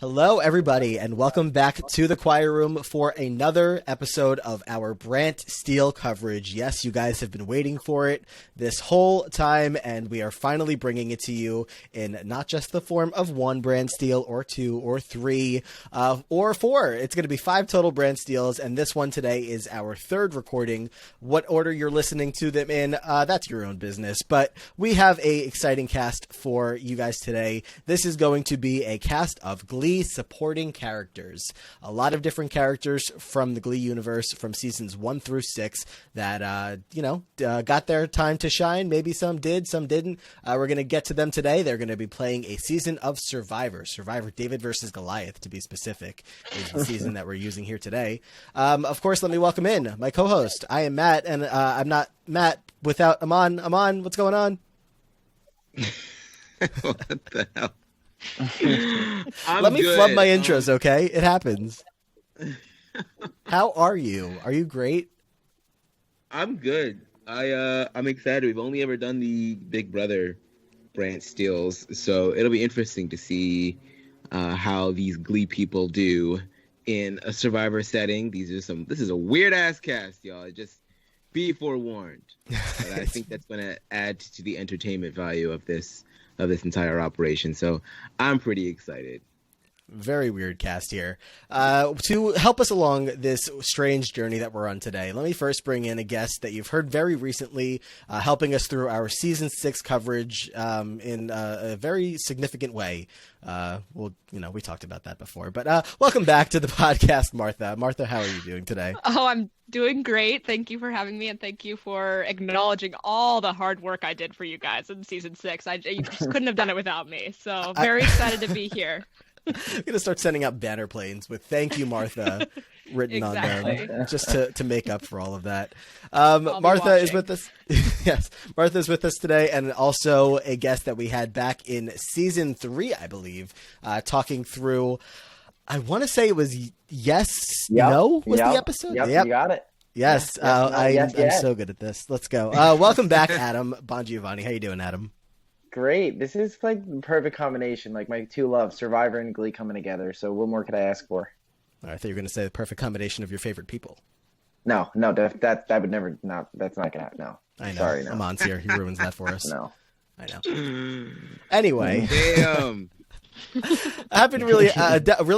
Hello, everybody, and welcome back to the Choir Room for another episode of our Brant Steele coverage. Yes, you guys have been waiting for it this whole time, and we are finally bringing it to you in not just the form of one Brant Steele, or two, or three, or four. It's going to be 5 total Brant Steeles, and this one today is our third recording. What order you're listening to them in, that's your own business, but we have a exciting cast for you guys today. This is going to be a cast of Glee supporting characters. A lot of different characters from the Glee universe from seasons 1 through 6 that, got their time to shine. Maybe some did, some didn't. We're going to get to them today. They're going to be playing a season of Survivor. Survivor David versus Goliath, to be specific, is the season that we're using here today. Of course, let me welcome in my co-host. I am Matt, and I'm not Matt without Aman. Aman, what's going on? What the hell? Let me flub my intros, okay? It happens. How are you? Are you great? I'm good. I'm excited. We've only ever done the Big Brother Brant Steeles, so it'll be interesting to see how these Glee people do in a Survivor setting. This is a weird ass cast, y'all. Just be forewarned. But I think that's going to add to the entertainment value of this entire operation. So I'm pretty excited. Very weird cast here. To help us along this strange journey that we're on today, let me first bring in a guest that you've heard very recently, helping us through our season 6 coverage in a very significant way. We talked about that before, but welcome back to the podcast, Martha. Martha, how are you doing today? Oh, I'm doing great. Thank you for having me, and thank you for acknowledging all the hard work I did for you guys in season 6. You just couldn't have done it without me. So very excited to be here. I'm going to start sending out banner planes with "Thank you, Martha" written on them, just to make up for all of that. Martha is with us. Yes, Martha is with us today, and also a guest that we had back in season 3, I believe, talking through. I want to say it was No was the episode. Yep, you got it. Yes, I'm so good at this. Let's go. Welcome back, Adam Buongiovanni. How you doing, Adam? Great. This is like the perfect combination, like my two loves, Survivor and Glee coming together. So what more could I ask for? I thought you were going to say the perfect combination of your favorite people. No, that would never. No, that's not gonna happen. No. I know. Sorry, no. Aman's here. He ruins that for us. No. I know. Anyway. Damn. Really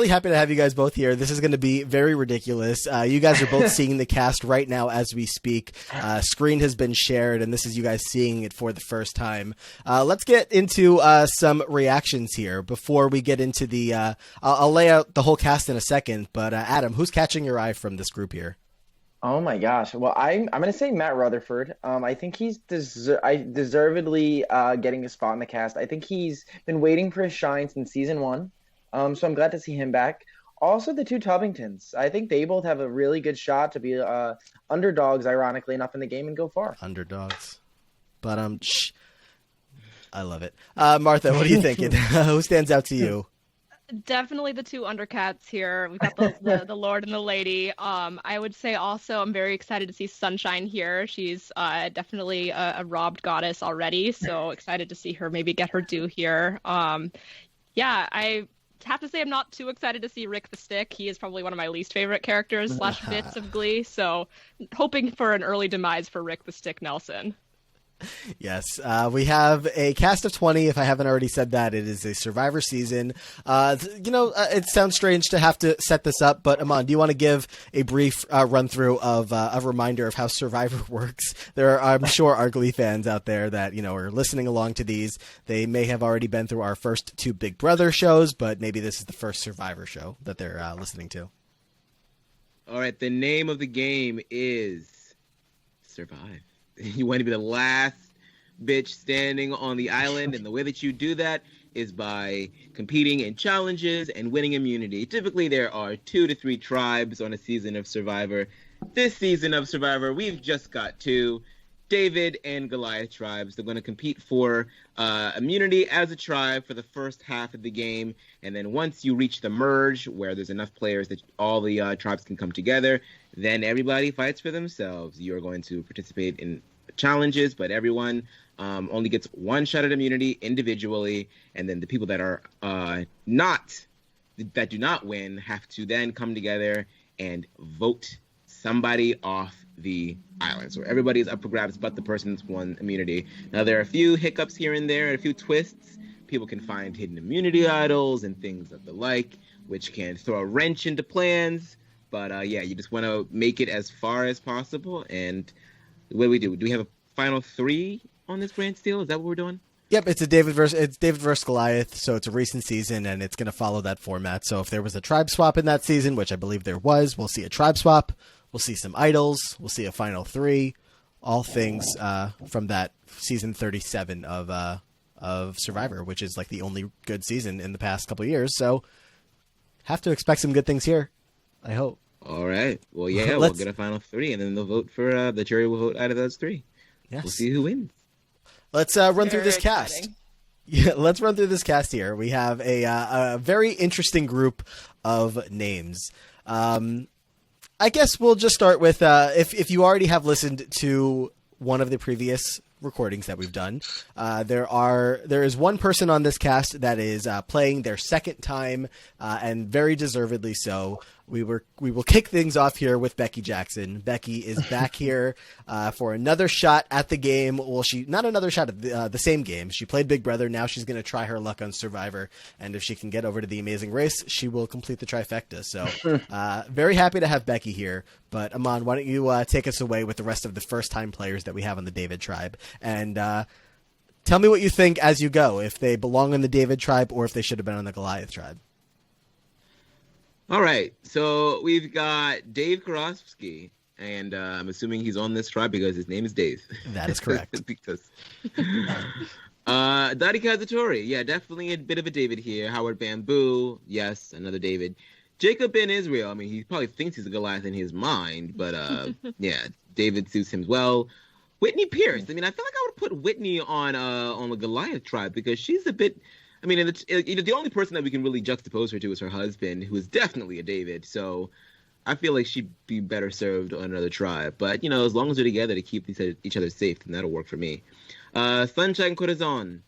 happy to have you guys both here. This is going to be very ridiculous. You guys are both seeing the cast right now as we speak. Screen has been shared, and this is you guys seeing it for the first time. Let's get into some reactions here before we get into the. I'll lay out the whole cast in a second, but Adam, who's catching your eye from this group here? Oh my gosh. Well, I'm going to say Matt Rutherford. I think he's deservedly getting a spot in the cast. I think he's been waiting for his shine since season 1. So I'm glad to see him back. Also, the two Tubbingtons. I think they both have a really good shot to be underdogs, ironically enough, in the game and go far. Underdogs. But I love it. Martha, what are you thinking? Who stands out to you? Definitely the two undercats here. We've got the Lord and the Lady. I would say also I'm very excited to see Sunshine here. She's definitely a robbed goddess already, so excited to see her maybe get her due here. I have to say I'm not too excited to see Rick the Stick. He is probably one of my least favorite characters / bits of Glee, so hoping for an early demise for Rick the Stick Nelson. Yes, we have a cast of 20. If I haven't already said that, it is a Survivor season. It sounds strange to have to set this up, but Aman, do you want to give a brief run through of a reminder of how Survivor works? I'm sure, are Glee fans out there that are listening along to these. They may have already been through our first 2 Big Brother shows, but maybe this is the first Survivor show that they're listening to. All right, the name of the game is Survive. You want to be the last bitch standing on the island, and the way that you do that is by competing in challenges and winning immunity. Typically, there are 2 to 3 tribes on a season of Survivor. This season of Survivor, we've just got 2, David and Goliath tribes. They're going to compete for immunity as a tribe for the first half of the game, and then once you reach the merge, where there's enough players that all the tribes can come together, then everybody fights for themselves. You're going to participate in challenges, but everyone only gets 1 shot at immunity individually, and then the people that are not that do not win have to then come together and vote somebody off the island. So everybody's up for grabs but the person that's won immunity. Now, there are a few hiccups here and there, a few twists. People can find hidden immunity idols and things of the like, which can throw a wrench into plans. But you just want to make it as far as possible. And what do we do? Do we have a final 3 on this Brant Steele? Is that what we're doing? Yep, it's David versus Goliath, so it's a recent season, and it's going to follow that format. So if there was a tribe swap in that season, which I believe there was, we'll see a tribe swap. We'll see some idols. We'll see a final 3. All things from that season 37 of Survivor, which is like the only good season in the past couple of years. So have to expect some good things here, I hope. All right. Well, yeah, we'll get a final 3, and then they'll vote for the jury will vote out of those 3. Yes. We'll see who wins. Let's run through this exciting. cast. Yeah, let's run through this cast here. We have a very interesting group of names. I guess we'll just start with if you already have listened to one of the previous recordings that we've done, there is one person on this cast that is playing their second time, and very deservedly so. We will kick things off here with Becky Jackson. Becky is back here for another shot at the game. Well, not another shot at the same game. She played Big Brother. Now she's going to try her luck on Survivor, and if she can get over to the Amazing Race, she will complete the trifecta. So, very happy to have Becky here. But Aman, why don't you take us away with the rest of the first-time players that we have on the David Tribe, and tell me what you think as you go. If they belong in the David Tribe or if they should have been on the Goliath Tribe. All right, so we've got Dave Karofsky, and I'm assuming he's on this tribe because his name is Dave. That is correct. Because Dottie Kazatorie, yeah, definitely a bit of a David here. Howard Bamboo, yes, another David. Jacob Ben Israel, I mean, he probably thinks he's a Goliath in his mind, but yeah, David suits him well. Whitney Pierce, I mean, I feel like I would put Whitney on the Goliath tribe because she's a bit. I mean, the only person that we can really juxtapose her to is her husband, who is definitely a David. So I feel like she'd be better served on another tribe. But, as long as they're together to keep each other safe, then that'll work for me. Sunshine Corazon.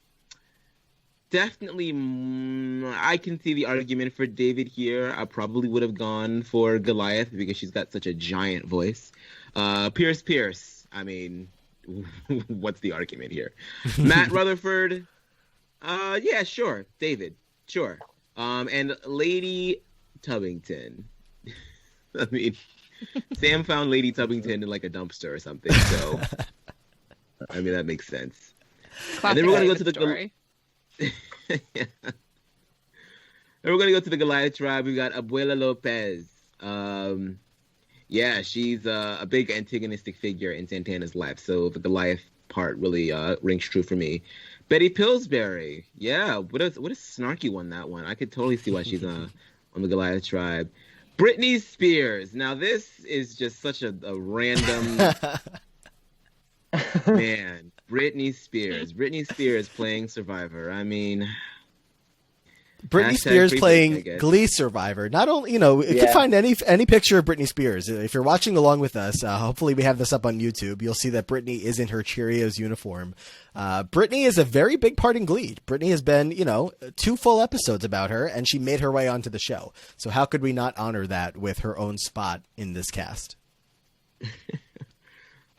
Definitely, I can see the argument for David here. I probably would have gone for Goliath because she's got such a giant voice. Pierce. I mean, what's the argument here? Matt Rutherford. Yeah, sure. David, sure. And Lady Tubbington. I mean, Sam found Lady Tubbington in like a dumpster or something. So, I mean, that makes sense. Classic and then we're gonna go to the story. yeah. And we're gonna go to the Goliath tribe. We got Abuela Lopez. Yeah, she's a big antagonistic figure in Santana's life. So the Goliath part really rings true for me. Betty Pillsbury, yeah, what a snarky one, that one. I could totally see why she's on the Goliath tribe. Britney Spears. Now this is just such a random man. Britney Spears playing Survivor. I mean, Britney Spears playing Glee Survivor. Not only, if you can find any picture of Britney Spears, if you're watching along with us, hopefully we have this up on YouTube, you'll see that Britney is in her Cheerios uniform. Britney is a very big part in Glee. Britney has been, 2 full episodes about her, and she made her way onto the show. So how could we not honor that with her own spot in this cast?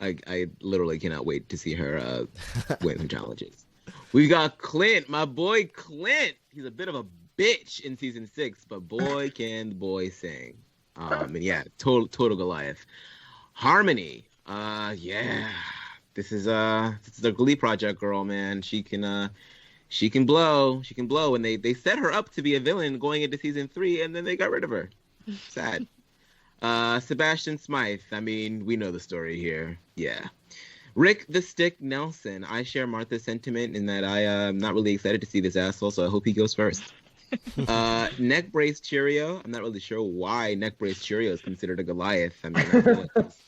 I literally cannot wait to see her win some challenges. We've got Clint, my boy Clint. He's a bit of a bitch in season 6, but boy can the boy sing. And yeah, total Goliath. Harmony, yeah. This is the Glee project girl, man. She can blow. And they set her up to be a villain going into season 3, and then they got rid of her. Sad. Sebastian Smythe. I mean, we know the story here. Yeah. Rick the Stick Nelson. I share Martha's sentiment in that I am not really excited to see this asshole, so I hope he goes first. Neck Brace Cheerio. I'm not really sure why Neck Brace Cheerio is considered a Goliath. I mean, I feel like there's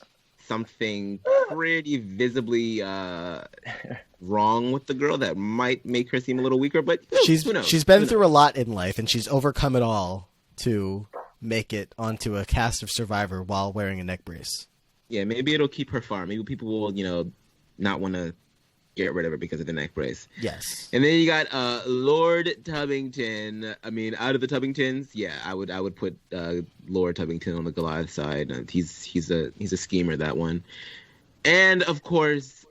something pretty visibly wrong with the girl that might make her seem a little weaker, but who knows? She's been through a lot in life, and she's overcome it all to make it onto a cast of Survivor while wearing a neck brace. Yeah, maybe it'll keep her far. Maybe people will, not want to, get rid of her because of the neck brace. Yes. And then you got Lord Tubbington. I mean, out of the Tubbingtons, yeah, I would put Lord Tubbington on the Goliath side. He's a schemer, that one. And of course,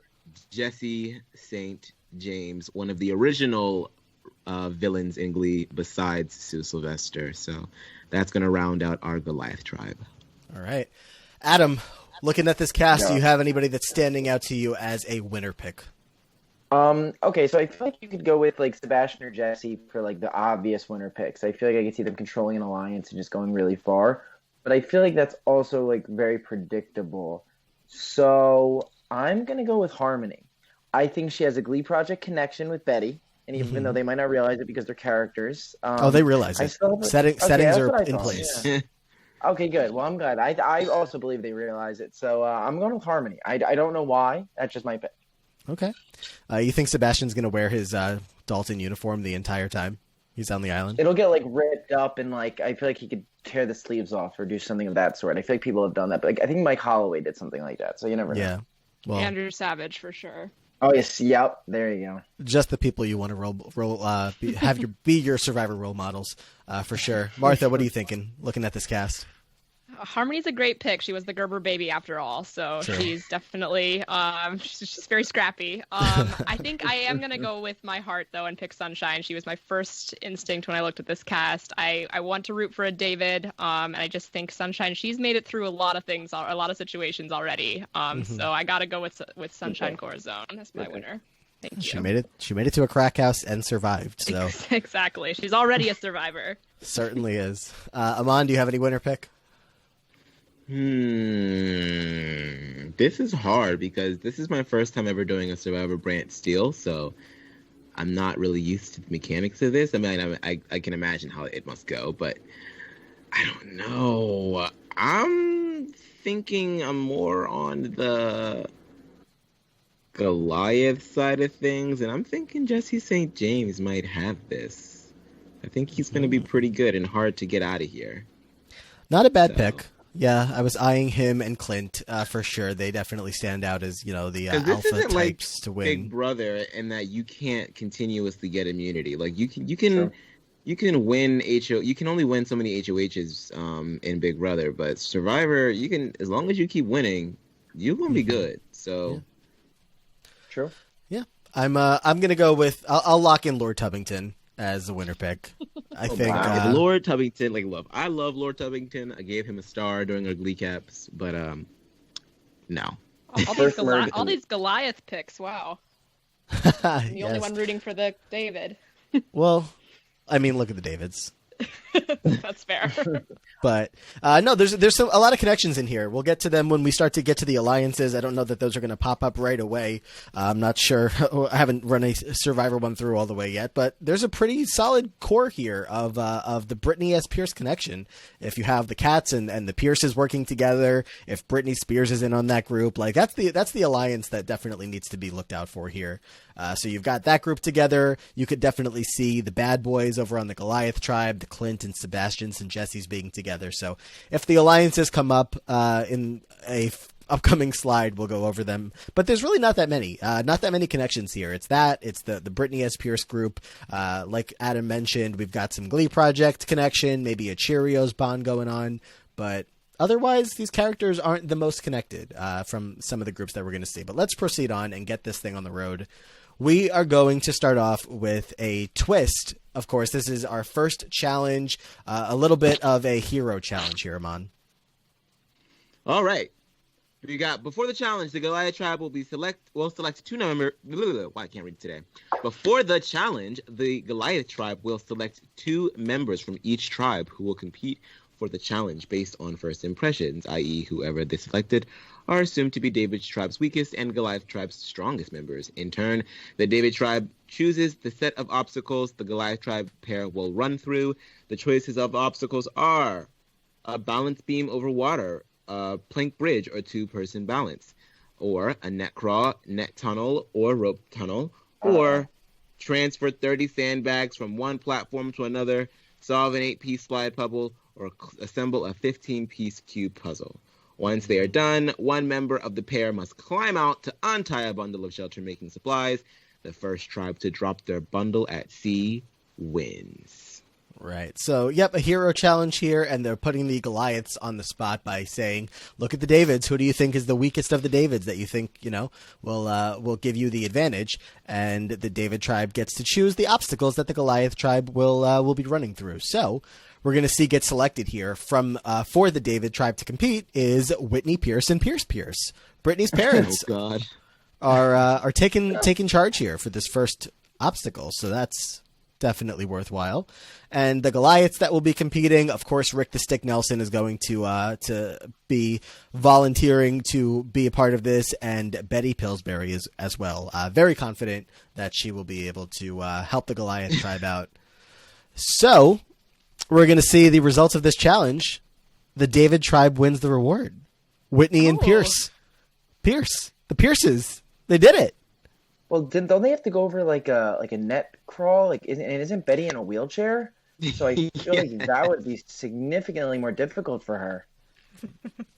Jesse St. James, one of the original villains in Glee, besides Sue Sylvester. So that's gonna round out our Goliath tribe. All right, Adam. Looking at this cast, do you have anybody that's standing out to you as a winner pick? Okay, so I feel like you could go with like Sebastian or Jesse for like the obvious winner picks. I feel like I could see them controlling an alliance and just going really far. But I feel like that's also like very predictable. So I'm gonna go with Harmony. I think she has a Glee Project connection with Betty, and even though they might not realize it because they're characters. They realize it. Settings are in place. Yeah. Okay, good. Well, I'm glad. I also believe they realize it. So I'm going with Harmony. I don't know why. That's just my pick. Okay. You think Sebastian's going to wear his Dalton uniform the entire time he's on the island? It'll get like ripped up and like I feel like he could tear the sleeves off or do something of that sort. I feel like people have done that. But like, I think Mike Holloway did something like that. So you never know. Yeah. Well, Andrew Savage for sure. Oh yes. Yep. There you go. Just the people you want to be your Survivor role models for sure. Martha, what are you thinking looking at this cast? Harmony's a great pick. She was the Gerber baby after all, so True. She's definitely she's very scrappy. I think I am gonna go with my heart though and pick Sunshine. She was my first instinct when I looked at this cast. I want to root for a David, and I just think Sunshine. She's made it through a lot of things, a lot of situations already. So I gotta go with Sunshine Corazon as my winner. Thank you. She made it to a crack house and survived. So exactly, she's already a survivor. Certainly is. Aman, do you have any winner pick? This is hard because this is my first time ever doing a Survivor Brant Steele, so I'm not really used to the mechanics of this. I mean, I can imagine how it must go, but I don't know. I'm thinking I'm more on the Goliath side of things, and I'm thinking Jesse St. James might have this. I think he's going to be pretty good and hard to get out of here. Not a bad pick. Yeah, I was eyeing him and Clint for sure. They definitely stand out as, the alpha types like to win. Big Brother, in that you can't continuously get immunity. Like you can win HO. You can only win so many HOHs in Big Brother, but Survivor, you can, as long as you keep winning, you're gonna be good. So, yeah. True. Yeah, I'm gonna go with. I'll lock in Lord Tubbington as the winner pick. I think Lord Tubbington, I love Lord Tubbington. I gave him a star during our Glee caps, but no. All these Goliath picks, wow. I'm the only one rooting for the David. Well, I mean, look at the Davids. That's fair. But no, there's a lot of connections in here. We'll get to them when we start to get to the alliances. I don't know that those are going to pop up right away. I'm not sure. I haven't run a Survivor one through all the way yet, but there's a pretty solid core here of the Britney S. Pierce connection. If you have the Cats and the Pierces working together, if Britney Spears is in on that group, like that's the alliance that definitely needs to be looked out for here. So you've got that group together. You could definitely see the bad boys over on the Goliath tribe, the Clint and Sebastians and Jesse's being together. So if the alliances come up in a upcoming slide, we'll go over them. But there's really not that many connections here. It's the Britney S. Pierce group. Like Adam mentioned, we've got some Glee Project connection, maybe a Cheerios bond going on, but otherwise, these characters aren't the most connected from some of the groups that we're going to see. But let's proceed on and get this thing on the road. We are going to start off with a twist. Of course, this is our first challenge, a little bit of a hero challenge here, Aman. All right. We got, before the challenge, the Goliath tribe will select two members. Why I can't read today. Before the challenge, the Goliath tribe will select two members from each tribe who will compete for the challenge based on first impressions, i.e. whoever they selected are assumed to be David's tribe's weakest and Goliath tribe's strongest members. In turn, the David tribe chooses the set of obstacles the Goliath tribe pair will run through. The choices of obstacles are a balance beam over water, a plank bridge or two-person balance, or a net crawl, net tunnel, or rope tunnel, or transfer 30 sandbags from one platform to another, solve an 8-piece slide puzzle, or assemble a 15-piece cube puzzle. Once they are done, one member of the pair must climb out to untie a bundle of shelter-making supplies. The first tribe to drop their bundle at sea wins. Right. So, yep, a hero challenge here, and they're putting the Goliaths on the spot by saying, look at the Davids. Who do you think is the weakest of the Davids that you think, will give you the advantage? And the David tribe gets to choose the obstacles that the Goliath tribe will be running through. So, we're going to see get selected here from for the David tribe to compete is Whitney Pierce and Pierce. Britney's parents are taking charge here for this first obstacle. So that's definitely worthwhile. And the Goliaths that will be competing, of course, Rick the Stick Nelson is going to be volunteering to be a part of this, and Betty Pillsbury is as well. Very confident that she will be able to help the Goliath tribe out. So we're going to see the results of this challenge. The David tribe wins the reward. Whitney and Pierce. The Pierces. They did it. Well, don't they have to go over like a net crawl? Isn't Betty in a wheelchair? So I feel like that would be significantly more difficult for her.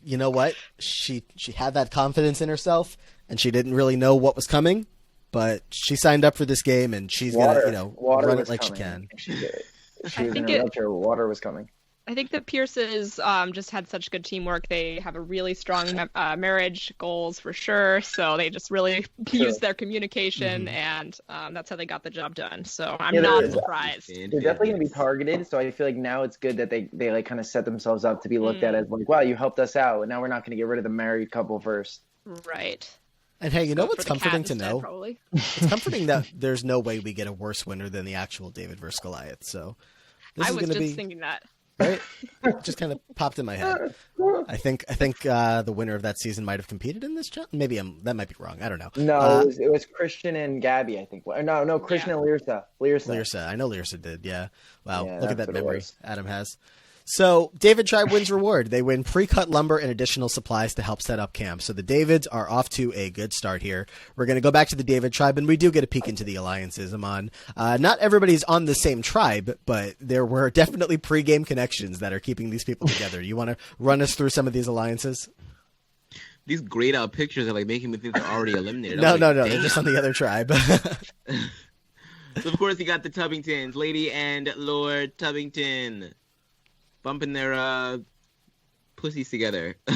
You know what? She had that confidence in herself, and she didn't really know what was coming, but she signed up for this game, and she's gonna run it like coming. she can. She was in a wheelchair. Water was coming. I think the Pierces just had such good teamwork. They have a really strong marriage goals for sure. So they just really used their communication, and that's how they got the job done. So I'm not surprised. They're definitely going to be targeted. So I feel like now it's good that they like kind of set themselves up to be looked at as like, wow, you helped us out. And now we're not going to get rid of the married couple first. Right. And hey, you know what's comforting to know? Probably. It's comforting that there's no way we get a worse winner than the actual David versus Goliath. So this I is was going to just be thinking that. right. Just kind of popped in my head. I think the winner of that season might have competed in this challenge. Maybe that might be wrong. I don't know. No, it was Christian and Gabby, I think. No, Christian and Lyrsa. Lyrsa. I know Lyrsa did. Yeah. Wow. Yeah, look at that memory Adam has. So David tribe wins reward. They win pre-cut lumber and additional supplies to help set up camp. So the Davids are off to a good start here. We're going to go back to the David tribe, and we do get a peek into the alliances, Aman. Not everybody's on the same tribe, but there were definitely pre-game connections that are keeping these people together. You want to run us through some of these alliances? These grayed out pictures are like making me think they're already eliminated. No, they're just on the other tribe. So of course you got the Tubbingtons, Lady and Lord Tubbington, bumping their pussies together. you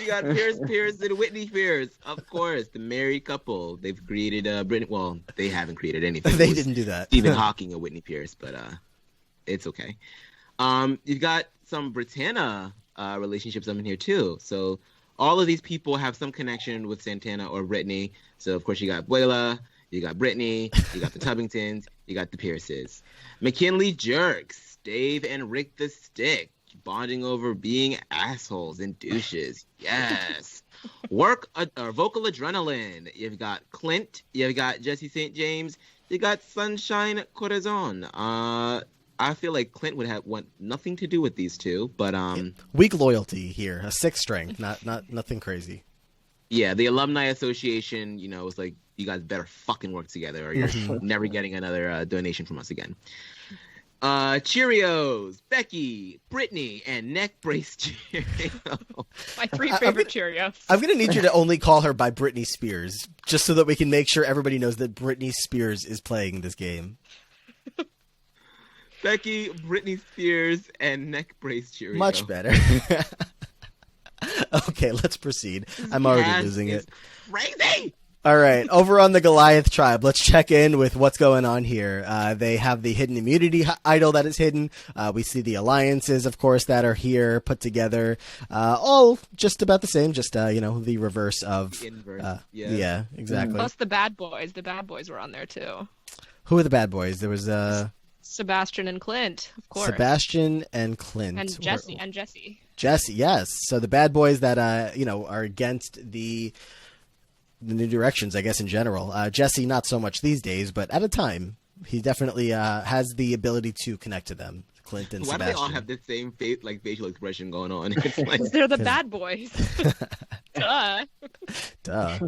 got Pierce and Whitney Pierce, of course, the married couple. They've created Britney. Well, they haven't created anything. They didn't do that. Stephen Hawking and Whitney Pierce, but it's okay. You've got some Britannia relationships up in here too. So all of these people have some connection with Santana or Britney. So of course you got Abuela, you got Britney, you got the Tubbingtons, you got the Pierces. McKinley Jerks, Dave and Rick the Stick, bonding over being assholes and douches. Yes. Vocal adrenaline. You've got Clint, you've got Jesse St. James, you got Sunshine Corazon. I feel like Clint would want nothing to do with these two, but weak loyalty here, a sixth strength, not nothing crazy. Yeah, the Alumni Association, was like, you guys better fucking work together or you're never getting another donation from us again. Cheerios, Becky, Britney, and Neck Brace Cheerio. My three favorite Cheerios. I'm going to need you to only call her by Britney Spears, just so that we can make sure everybody knows that Britney Spears is playing this game. Becky, Britney Spears, and Neck Brace Cheerio. Much better. Okay, let's proceed. I'm already losing it. Crazy! All right, over on the Goliath tribe, let's check in with what's going on here. They have the hidden immunity idol that is hidden. We see the alliances, of course, that are here put together. All just about the same, just the reverse of. Inverse. Yeah, exactly. Plus the bad boys. The bad boys were on there too. Who are the bad boys? There was Sebastian and Clint, of course. Sebastian and Clint. And Jesse. Jesse, yes. So the bad boys that are against the New Directions, I guess, in general. Jesse, not so much these days, but at a time, he definitely has the ability to connect to them. Clint and Sebastian. Why do they all have the same facial expression going on? It's like... They're the bad boys. Duh.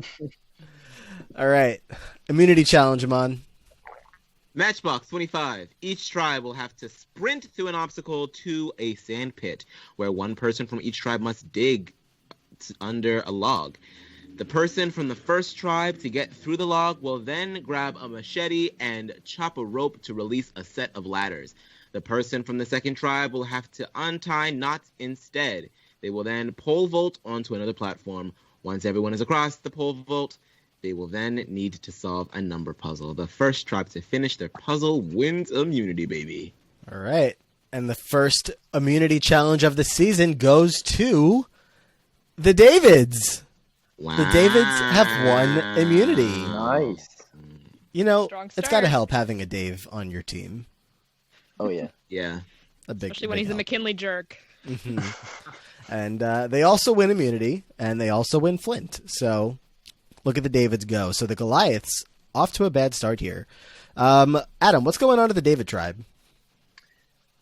All right. Immunity challenge, Aman. Matchbox 25. Each tribe will have to sprint through an obstacle to a sand pit, where one person from each tribe must dig under a log. The person from the first tribe to get through the log will then grab a machete and chop a rope to release a set of ladders. The person from the second tribe will have to untie knots instead. They will then pole vault onto another platform. Once everyone is across the pole vault, they will then need to solve a number puzzle. The first tribe to finish their puzzle wins immunity, baby. All right. And the first immunity challenge of the season goes to the Davids. Wow. The Davids have won immunity. Nice. You know, Strong it's start. got to help having a Dave on your team. Oh yeah. Yeah. A big, Especially when big he's a help. McKinley jerk. And they also win immunity, and they also win Flint. So look at the Davids go. So the Goliaths off to a bad start here. Adam, what's going on to the David tribe?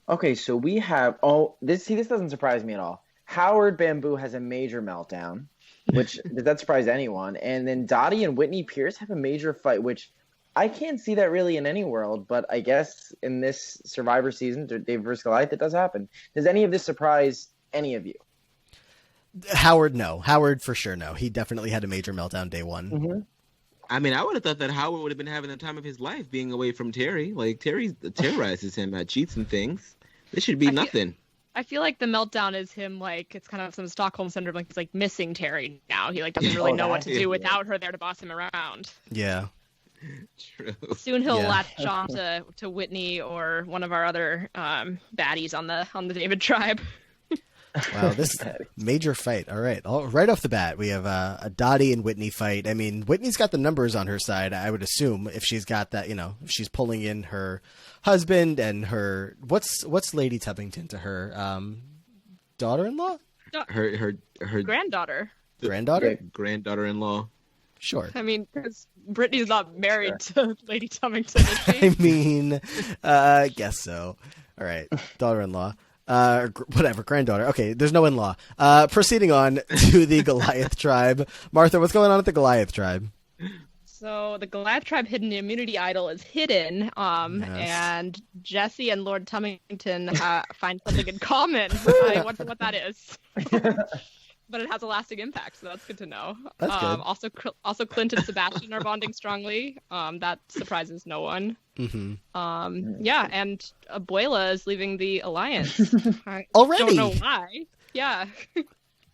Okay, so we have this doesn't surprise me at all. Howard Bamboo has a major meltdown, which does that surprise anyone? And then Dottie and Whitney Pierce have a major fight, which I can't see that really in any world, but I guess in this Survivor season, Dave vs. Goliath, it does happen. Does any of this surprise any of you? Howard, no. Howard, for sure, no. He definitely had a major meltdown day one. Mm-hmm. I mean, I would have thought that Howard would have been having the time of his life being away from Terry. Like, Terry terrorizes him at cheats and things. This should be nothing. I feel like the meltdown is him, like, it's kind of some Stockholm syndrome, like he's like missing Terry now. He like doesn't really know what to do without her there to boss him around. Yeah. True. Soon he'll Yeah. latch on to Whitney or one of our other baddies on the David tribe. Wow, this major fight. All right. Right off the bat, we have a Dottie and Whitney fight. I mean, Whitney's got the numbers on her side, I would assume, if she's got that, if she's pulling in her husband and her, what's Lady Tubbington to her? Daughter-in-law? Her Granddaughter. Granddaughter? Granddaughter-in-law. Sure. I mean, because Brittany's not married to Lady Tubbington, is she? I mean, I guess so. All right. Daughter-in-law. Whatever, granddaughter. Okay, there's no in-law. Proceeding on to the Goliath tribe. Martha, what's going on at the Goliath tribe? So the Goliath tribe hidden immunity idol is hidden, Yes. and Jesse and Lord Tubbington find something in common. I wonder what that is. But it has a lasting impact, so that's good to know. That's good. Also, Clint and Sebastian are bonding strongly. That surprises no one. Mm-hmm. Yeah, and Abuela is leaving the alliance. I Already? don't know why. Yeah.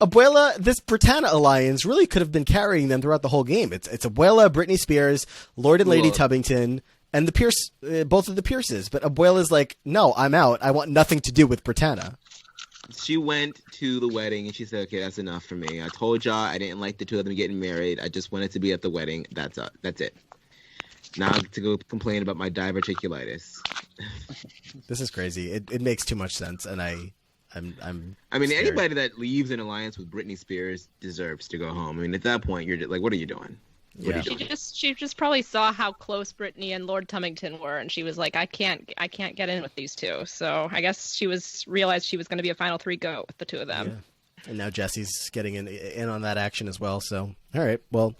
Abuela, this Britannia alliance really could have been carrying them throughout the whole game. It's Abuela, Britney Spears, Lord and Lady Look. Tubbington, and the Pierce, both of the Pierces. But Abuela's like, no, I'm out. I want nothing to do with Britannia. She went to the wedding and she said, okay, that's enough for me. I told y'all I didn't like the two of them getting married. I just wanted to be at the wedding. That's it. Now to go complain about my diverticulitis. This is crazy. It makes too much sense, and I'm I mean, scared. anybody that leaves an alliance with Britney Spears deserves to go home. I mean, at that point, you're just, like, what are you doing? What are you doing? She just probably saw how close Brittany and Lord Tubbington were, and she was like, I can't get in with these two. So I guess she realized she was going to be a final three goat with the two of them. Yeah. And now Jesse's getting in on that action as well. So, all right, well,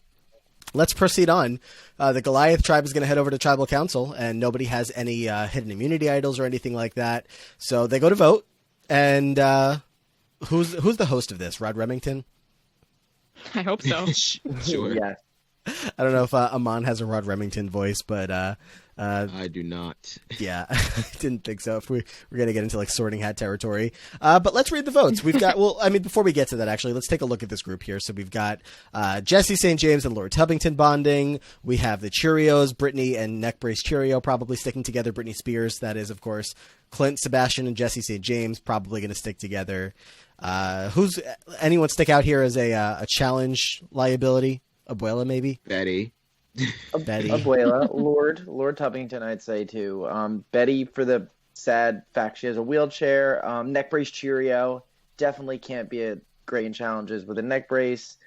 let's proceed on. The Goliath tribe is going to head over to Tribal Council, and nobody has any hidden immunity idols or anything like that. So they go to vote, and who's the host of this? Rod Remington? I hope so. Sure. Yeah. I don't know if Aman has a Rod Remington voice, but I do not. yeah, I didn't think so. If we're going to get into like Sorting Hat territory. But let's read the votes. We've got, well, I mean, before we get to that, actually, let's take a look at this group here. So we've got Jesse St. James and Lord Tubbington bonding. We have the Cheerios, Brittany and Neck Brace Cheerio probably sticking together. Britney Spears, that is, of course. Clint, Sebastian, and Jesse St. James probably going to stick together. Anyone stick out here as a challenge liability? Abuela, maybe? Betty. Betty. Abuela, Lord Tubbington, I'd say too. Betty, for the sad fact she has a wheelchair. Neck brace Cheerio, definitely can't be great in challenges with a neck brace.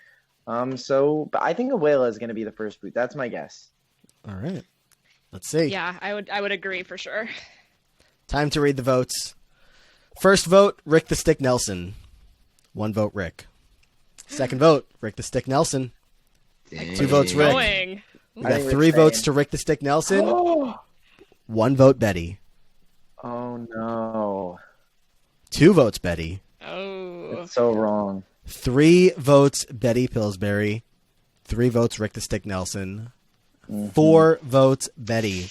But I think Abuela is going to be the first boot. That's my guess. All right. Let's see. Yeah, I would agree for sure. Time to read the votes. First vote, Rick the Stick Nelson. 1 vote, Rick. Second vote, Rick the Stick Nelson. Dang. 2 votes, Rick. Going. We I got think 3 Rick's votes staying. to Rick the Stick Nelson. Oh, 1 vote Betty. Oh no. 2 votes Betty. Oh. It's so wrong. 3 votes Betty Pillsbury. 3 votes Rick the Stick Nelson. 4 votes Betty.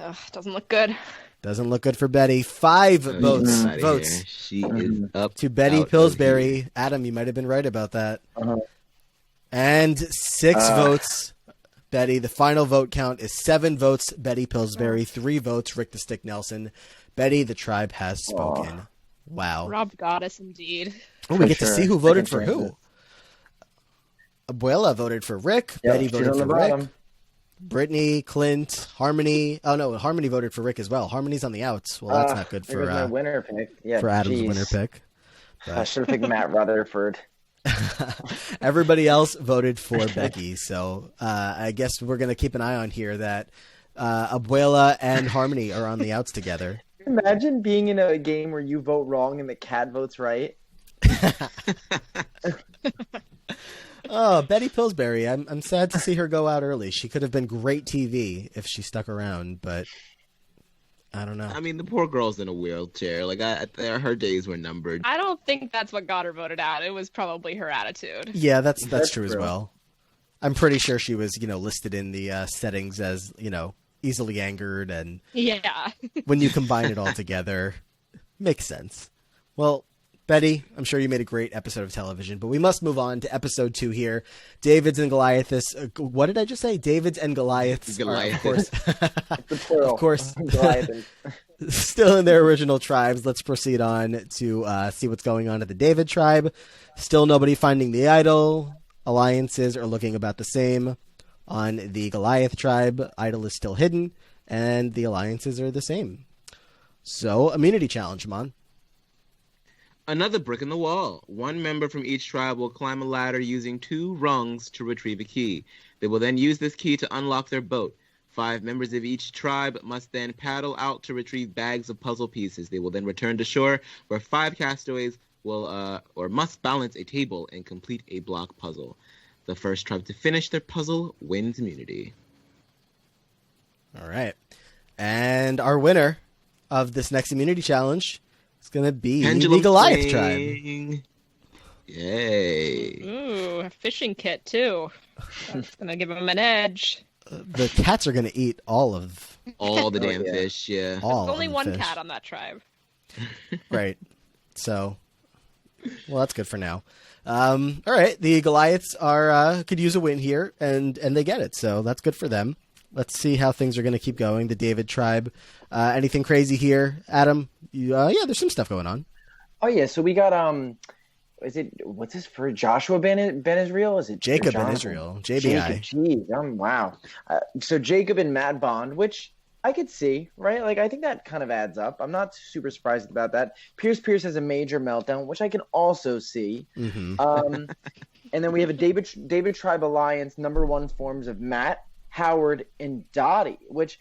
Ugh, doesn't look good. Doesn't look good for Betty. 5 votes She is up to Betty out of Pillsbury. here. Adam, you might have been right about that. Uh-huh. And 6 votes Betty. The final vote count is 7 votes Betty Pillsbury, 3 votes Rick the Stick Nelson. Betty, the tribe has spoken. Wow. Robbed goddess indeed. Oh, we For get to sure. see who voted Second for who. chances. Abuela voted for Rick. Yep, Betty she's voted on for the Rick. bottom. Brittany, Clint, Harmony. Oh no, Harmony voted for Rick as well. Harmony's on the outs. Well, that's not good There goes my for winner pick. Yeah, Adam's geez. winner pick. I should have picked Matt Rutherford. Everybody else voted for Becky, so I guess we're gonna keep an eye on here that Abuela and Harmony are on the outs together. Imagine being in a game where you vote wrong and the cat votes right. Oh, Betty Pillsbury. I'm sad to see her go out early. She could have been great TV if she stuck around, but I don't know. I mean, the poor girl's in a wheelchair. Like, her days were numbered. I don't think that's what got her voted out. It was probably her attitude. Yeah, that's true as true. well. I'm pretty sure she was, listed in the settings as, easily angered, and Yeah. when you combine it all together, makes sense. Well, Betty, I'm sure you made a great episode of television, but we must move on to episode 2 here. Davids and Goliaths. What did I just say? Davids and Goliaths. Goliath. Of course. The plural. Of course. Goliath. Still in their original tribes. Let's proceed on to see what's going on at the David tribe. Still nobody finding the idol. Alliances are looking about the same. On the Goliath tribe, idol is still hidden, and the alliances are the same. So, immunity challenge, Aman. Another brick in the wall. One member from each tribe will climb a ladder using 2 rungs to retrieve a key. They will then use this key to unlock their boat. 5 members of each tribe must then paddle out to retrieve bags of puzzle pieces. They will then return to shore, where 5 castaways will must balance a table and complete a block puzzle. The first tribe to finish their puzzle wins immunity. All right. And our winner of this next immunity challenge is going to be Pendulum the Goliath swing. tribe. Yay. Ooh, a fishing kit too. That's gonna give him an edge. The cats are going to eat all of All the Oh, damn yeah. fish, yeah. all. There's only of the one fish. cat on that tribe. Right. So, well, that's good for now. All right. The Goliaths are could use a win here, and they get it. So that's good for them. Let's see how things are going to keep going. The David tribe. Anything crazy here, Adam? Yeah, there's some stuff going on. Oh yeah, so we got what's this for Joshua Ben Israel? Is it Jacob Jonathan? and Israel, JBI. Jacob, geez, wow. So Jacob and Matt Bond, which I could see, right? Like I think that kind of adds up. I'm not super surprised about that. Pierce has a major meltdown, which I can also see. Mm-hmm. And then we have a David Tribe Alliance #1 forms of Matt, Howard, and Dottie, which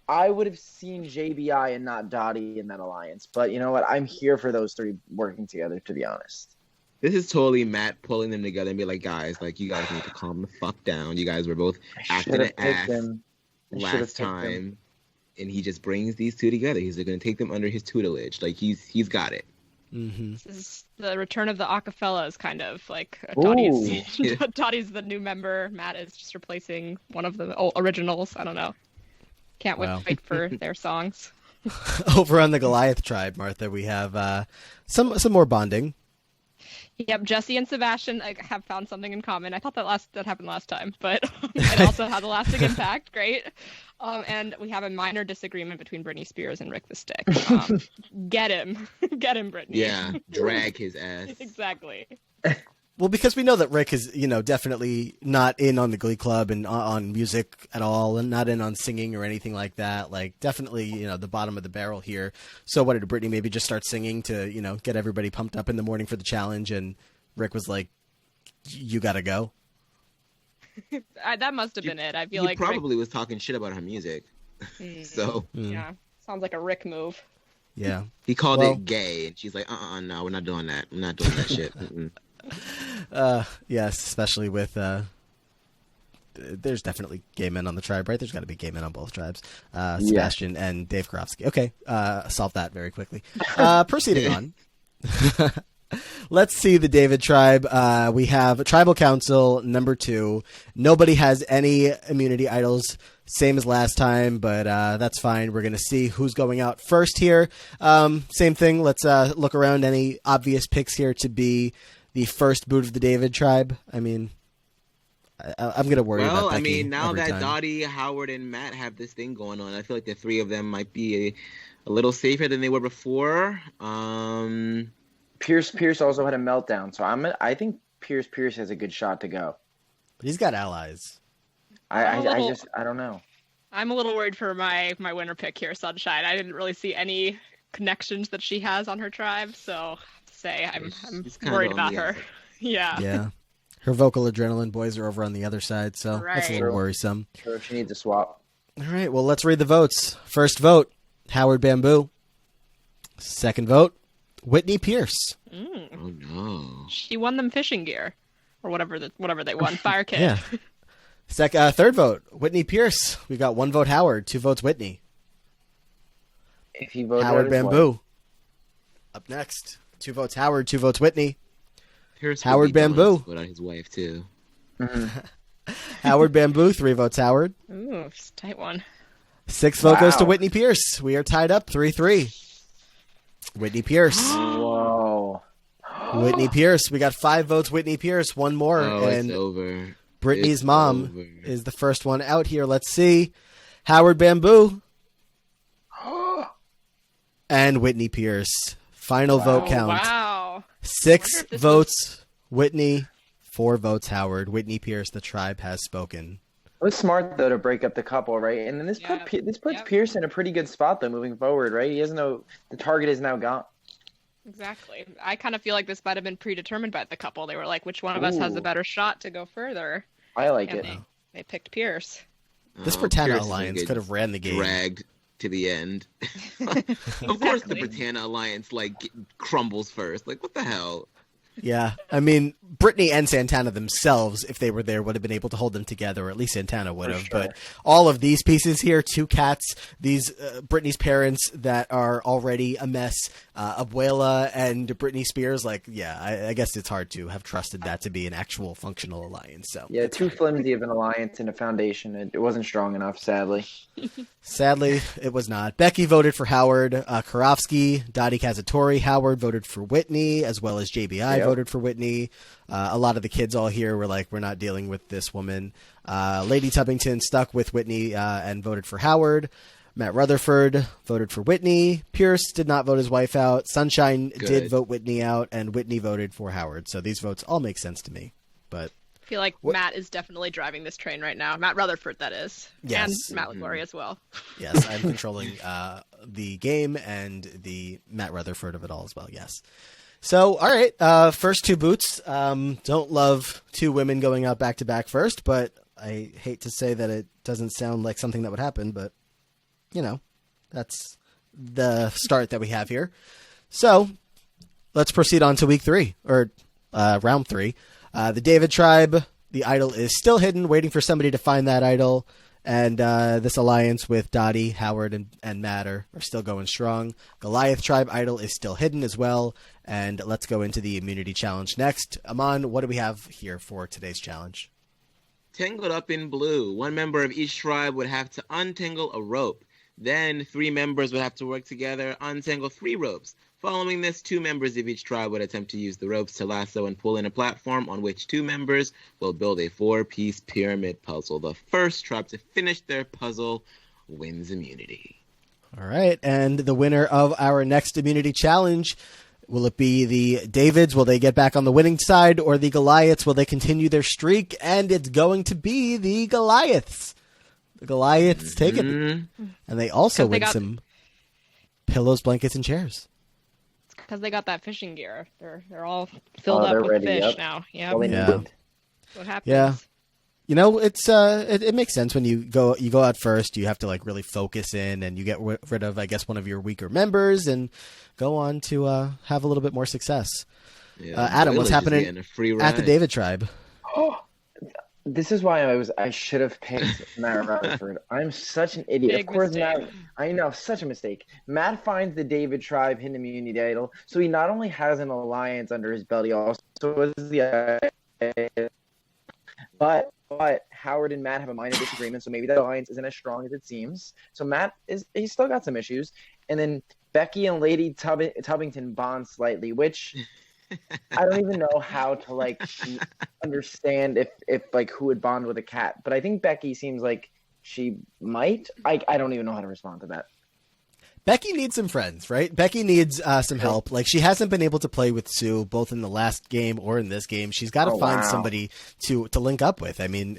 I would have seen JBI and not Dottie in that alliance. But you know what? I'm here for those 3 working together, to be honest. This is totally Matt pulling them together and be like, guys, like, you guys need to calm the fuck down. You guys were both acting an ass last time. And he just brings these 2 together. He's going to take them under his tutelage. Like, he's got it. Mm-hmm. This is the return of the Acapellas, kind of like Ooh. Dottie's the new member. Matt is just replacing one of the originals. I don't know. Can't Wow. wait for their songs. Over on the Goliath tribe, Martha, we have some more bonding. Yep, Jesse and Sebastian have found something in common. I thought that happened last time, but it also had a lasting impact. Great. And we have a minor disagreement between Britney Spears and Rick the Stick. Get him, Britney. Yeah, drag his ass. Exactly. Well, because we know that Rick is, definitely not in on the Glee Club and on music at all, and not in on singing or anything like that. Like, definitely, the bottom of the barrel here. So what, did Britney maybe just start singing to, get everybody pumped up in the morning for the challenge, and Rick was like, you gotta go? That must have been it. I feel He like probably was talking shit about her music. So yeah, sounds like a Rick move. Yeah. he called it gay, and she's like, no, we're not doing that. I'm not doing that shit. Mm-mm. Yes, especially with there's definitely gay men on the tribe, right? There's got to be gay men on both tribes. Sebastian and Dave Karofsky. Okay, solved that very quickly. Proceeding on. Let's see the David tribe. We have Tribal Council number 2. Nobody has any immunity idols, same as last time, but that's fine. We're going to see who's going out first here. Same thing. Let's look around. Any obvious picks here to be the first boot of the David tribe? I mean, I'm going to worry about Becky. Well, I mean, now that time. Dottie, Howard, and Matt have this thing going on, I feel like the 3 of them might be a little safer than they were before. Pierce also had a meltdown, so I think Pierce has a good shot to go. But he's got allies. I don't know. I'm a little worried for my winner pick here, Sunshine. I didn't really see any connections that she has on her tribe, so to say I'm worried about her. Yeah. Yeah. Her vocal adrenaline boys are over on the other side, so that's a little worrisome. Sure, she needs a swap. All right, well, let's read the votes. First vote, Howard Bamboo. Second vote, Whitney Pierce. Oh no! She won them fishing gear, or whatever they won. Fire kit. Yeah. Third vote, Whitney Pierce. We got 1 vote Howard, 2 votes Whitney. If he voted Howard Bamboo. Up next, 2 votes Howard, 2 votes Whitney. Pierce Howard Bamboo. Vote on his wife too. Howard Bamboo, 3 votes Howard. Ooh, it's a tight one. 6th vote goes to Whitney Pierce. We are tied up 3-3. Whitney Pierce. Whoa. Whitney Pierce. We got 5 votes Whitney Pierce. 1 more. And it's over. Brittany's mom is the first one out here. Let's see. Howard Bamboo. And Whitney Pierce. Final vote count. Wow. 6 votes Whitney, 4 votes Howard. Whitney Pierce, the tribe has spoken. It was smart though to break up the couple, right? And then this puts Pierce in a pretty good spot though, moving forward, right? He doesn't know the target is now gone. Exactly. I kind of feel like this might have been predetermined by the couple. They were like, which one of us has a better shot to go further? I like it. They picked Pierce. This Britannia alliance could have ran the game. Dragged to the end. Of course the Britannia alliance crumbles first. Like, what the hell? Yeah, I mean, Britney and Santana themselves, if they were there, would have been able to hold them together, or at least Santana would have. Sure. But all of these pieces here, 2 cats, these Britney's parents that are already a mess, Abuela and Britney Spears, I guess it's hard to have trusted that to be an actual functional alliance. So yeah, too flimsy of an alliance and a foundation. It wasn't strong enough, sadly. Sadly, it was not. Becky voted for Howard. Karofsky, Dottie Kazatorie, Howard voted for Whitney, as well as JBI voted for Whitney. A lot of the kids all here were like, we're not dealing with this woman. Lady Tubbington stuck with Whitney and voted for Howard. Matt Rutherford voted for Whitney. Pierce did not vote his wife out. Sunshine did vote Whitney out, and Whitney voted for Howard. So these votes all make sense to me. But I feel like Matt is definitely driving this train right now. Matt Rutherford, that is. Yes. And Matt LaGloria as well. Yes, I'm controlling the game and the Matt Rutherford of it all as well, yes. So, all right, first 2 boots. Don't love 2 women going out back-to-back first, but I hate to say that it doesn't sound like something that would happen, but, you know, that's the start that we have here. So, let's proceed on to week 3, or round 3. The David tribe, the idol is still hidden, waiting for somebody to find that idol. And this alliance with Dottie, Howard, and Matt are still going strong. Goliath tribe idol is still hidden as well. And let's go into the immunity challenge next. Aman, what do we have here for today's challenge? Tangled up in blue. 1 member of each tribe would have to untangle a rope. Then 3 members would have to work together, untangle 3 ropes. Following this, 2 members of each tribe would attempt to use the ropes to lasso and pull in a platform on which 2 members will build a 4-piece pyramid puzzle. The first tribe to finish their puzzle wins immunity. All right, and the winner of our next immunity challenge, will it be the Davids? Will they get back on the winning side? Or the Goliaths? Will they continue their streak? And it's going to be the Goliaths. The Goliaths take it. And they also win some pillows, blankets, and chairs. Because they got that fishing gear. They're all filled up with fish now. Yep. Yeah. What happens? Yeah. You know, it's it makes sense when you go out first. You have to really focus in, and you get rid of, I guess, one of your weaker members, and go on to have a little bit more success. Yeah, Adam, what's happening at the David tribe? This is why I should have picked Matt Rutherford. I'm such an idiot. Big Of course, mistake. Matt. I know, such a mistake. Matt finds the David tribe hidden immunity idol, so he not only has an alliance under his belt, he also has the. But Howard and Matt have a minor disagreement, so maybe that alliance isn't as strong as it seems. So he's still got some issues, and then Becky and Lady Tubbington bond slightly, which. I don't even know how to like understand if like who would bond with a cat, but I think Becky seems like she might. I don't even know how to respond to that. Becky needs some friends, right? Becky needs some help. Like, she hasn't been able to play with Sue both in the last game or in this game. She's got to find somebody to link up with. I mean,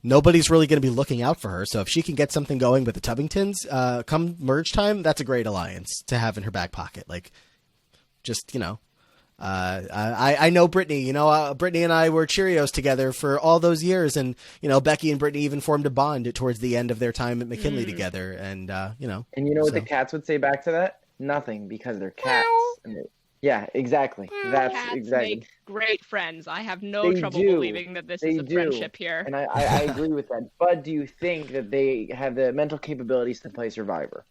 nobody's really going to be looking out for her. So if she can get something going with the Tubbingtons come merge time, that's a great alliance to have in her back pocket. Like, just I know Britney. Britney and I were Cheerios together for all those years, and Becky and Britney even formed a bond towards the end of their time at McKinley together. And And what the cats would say back to that? Nothing, because they're cats. Yeah, exactly. That's Cats exactly. make great friends. I have no trouble believing that this is a friendship here. And I agree with that. But do you think that they have the mental capabilities to play Survivor?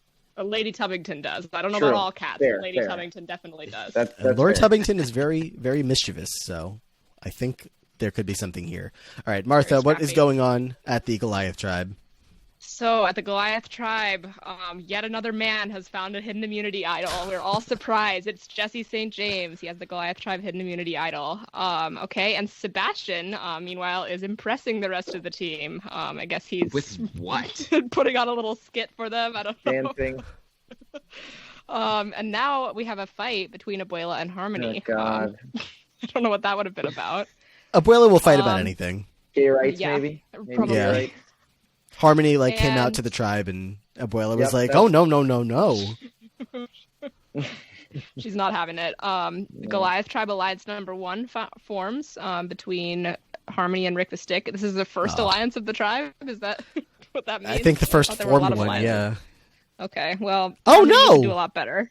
Lady Tubbington does. I don't know True. about all cats, Fair, but Lady fair. Tubbington definitely does. That's Lord fair. Tubbington is very, very mischievous, so I think there could be something here. All right, Martha, Very what is scrappy. going on at the Goliath tribe? So at the Goliath tribe, yet another man has found a hidden immunity idol. We're all surprised. It's Jesse St. James. He has the Goliath tribe hidden immunity idol. Okay, and Sebastian, meanwhile, is impressing the rest of the team. I guess he's With what? putting on a little skit for them. I don't know. Dancing. And now we have a fight between Abuela and Harmony. Oh, God. I don't know what that would have been about. Abuela will fight about anything. Gay rights, Yeah, maybe? probably. Yeah. Gay rights. Harmony came out And- to the tribe, and Abuela was Yep, like, that's- "Oh no!" She's not having it. The Goliath tribe alliance number 1 forms between Harmony and Rick the Stick. This is the first alliance of the tribe. Is that what that means? I think the first thought there were a lot formed of one. alliances. Yeah. Okay. Well. Oh, Harmony no! would do a lot better.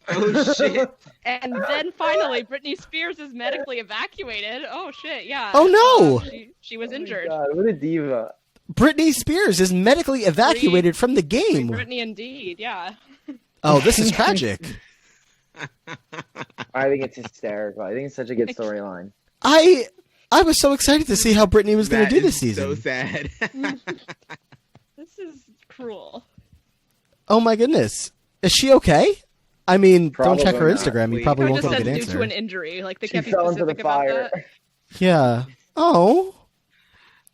Oh shit! And then finally, Britney Spears is medically evacuated. Oh shit! Yeah. Oh, no! She was Oh my injured. God, what a diva. Britney Spears is medically evacuated from the game. Britney, indeed. Yeah. Oh, this is tragic. I think it's hysterical. I think it's such a good storyline. I was so excited to see how Britney was going to do this season. So sad. This is cruel. Oh my goodness, is she okay? I mean, Probably don't check her not. Instagram. You It probably It won't just get a says good due answer. to an injury. Like they She can't be fell into the specific about fire. that. Yeah. Oh.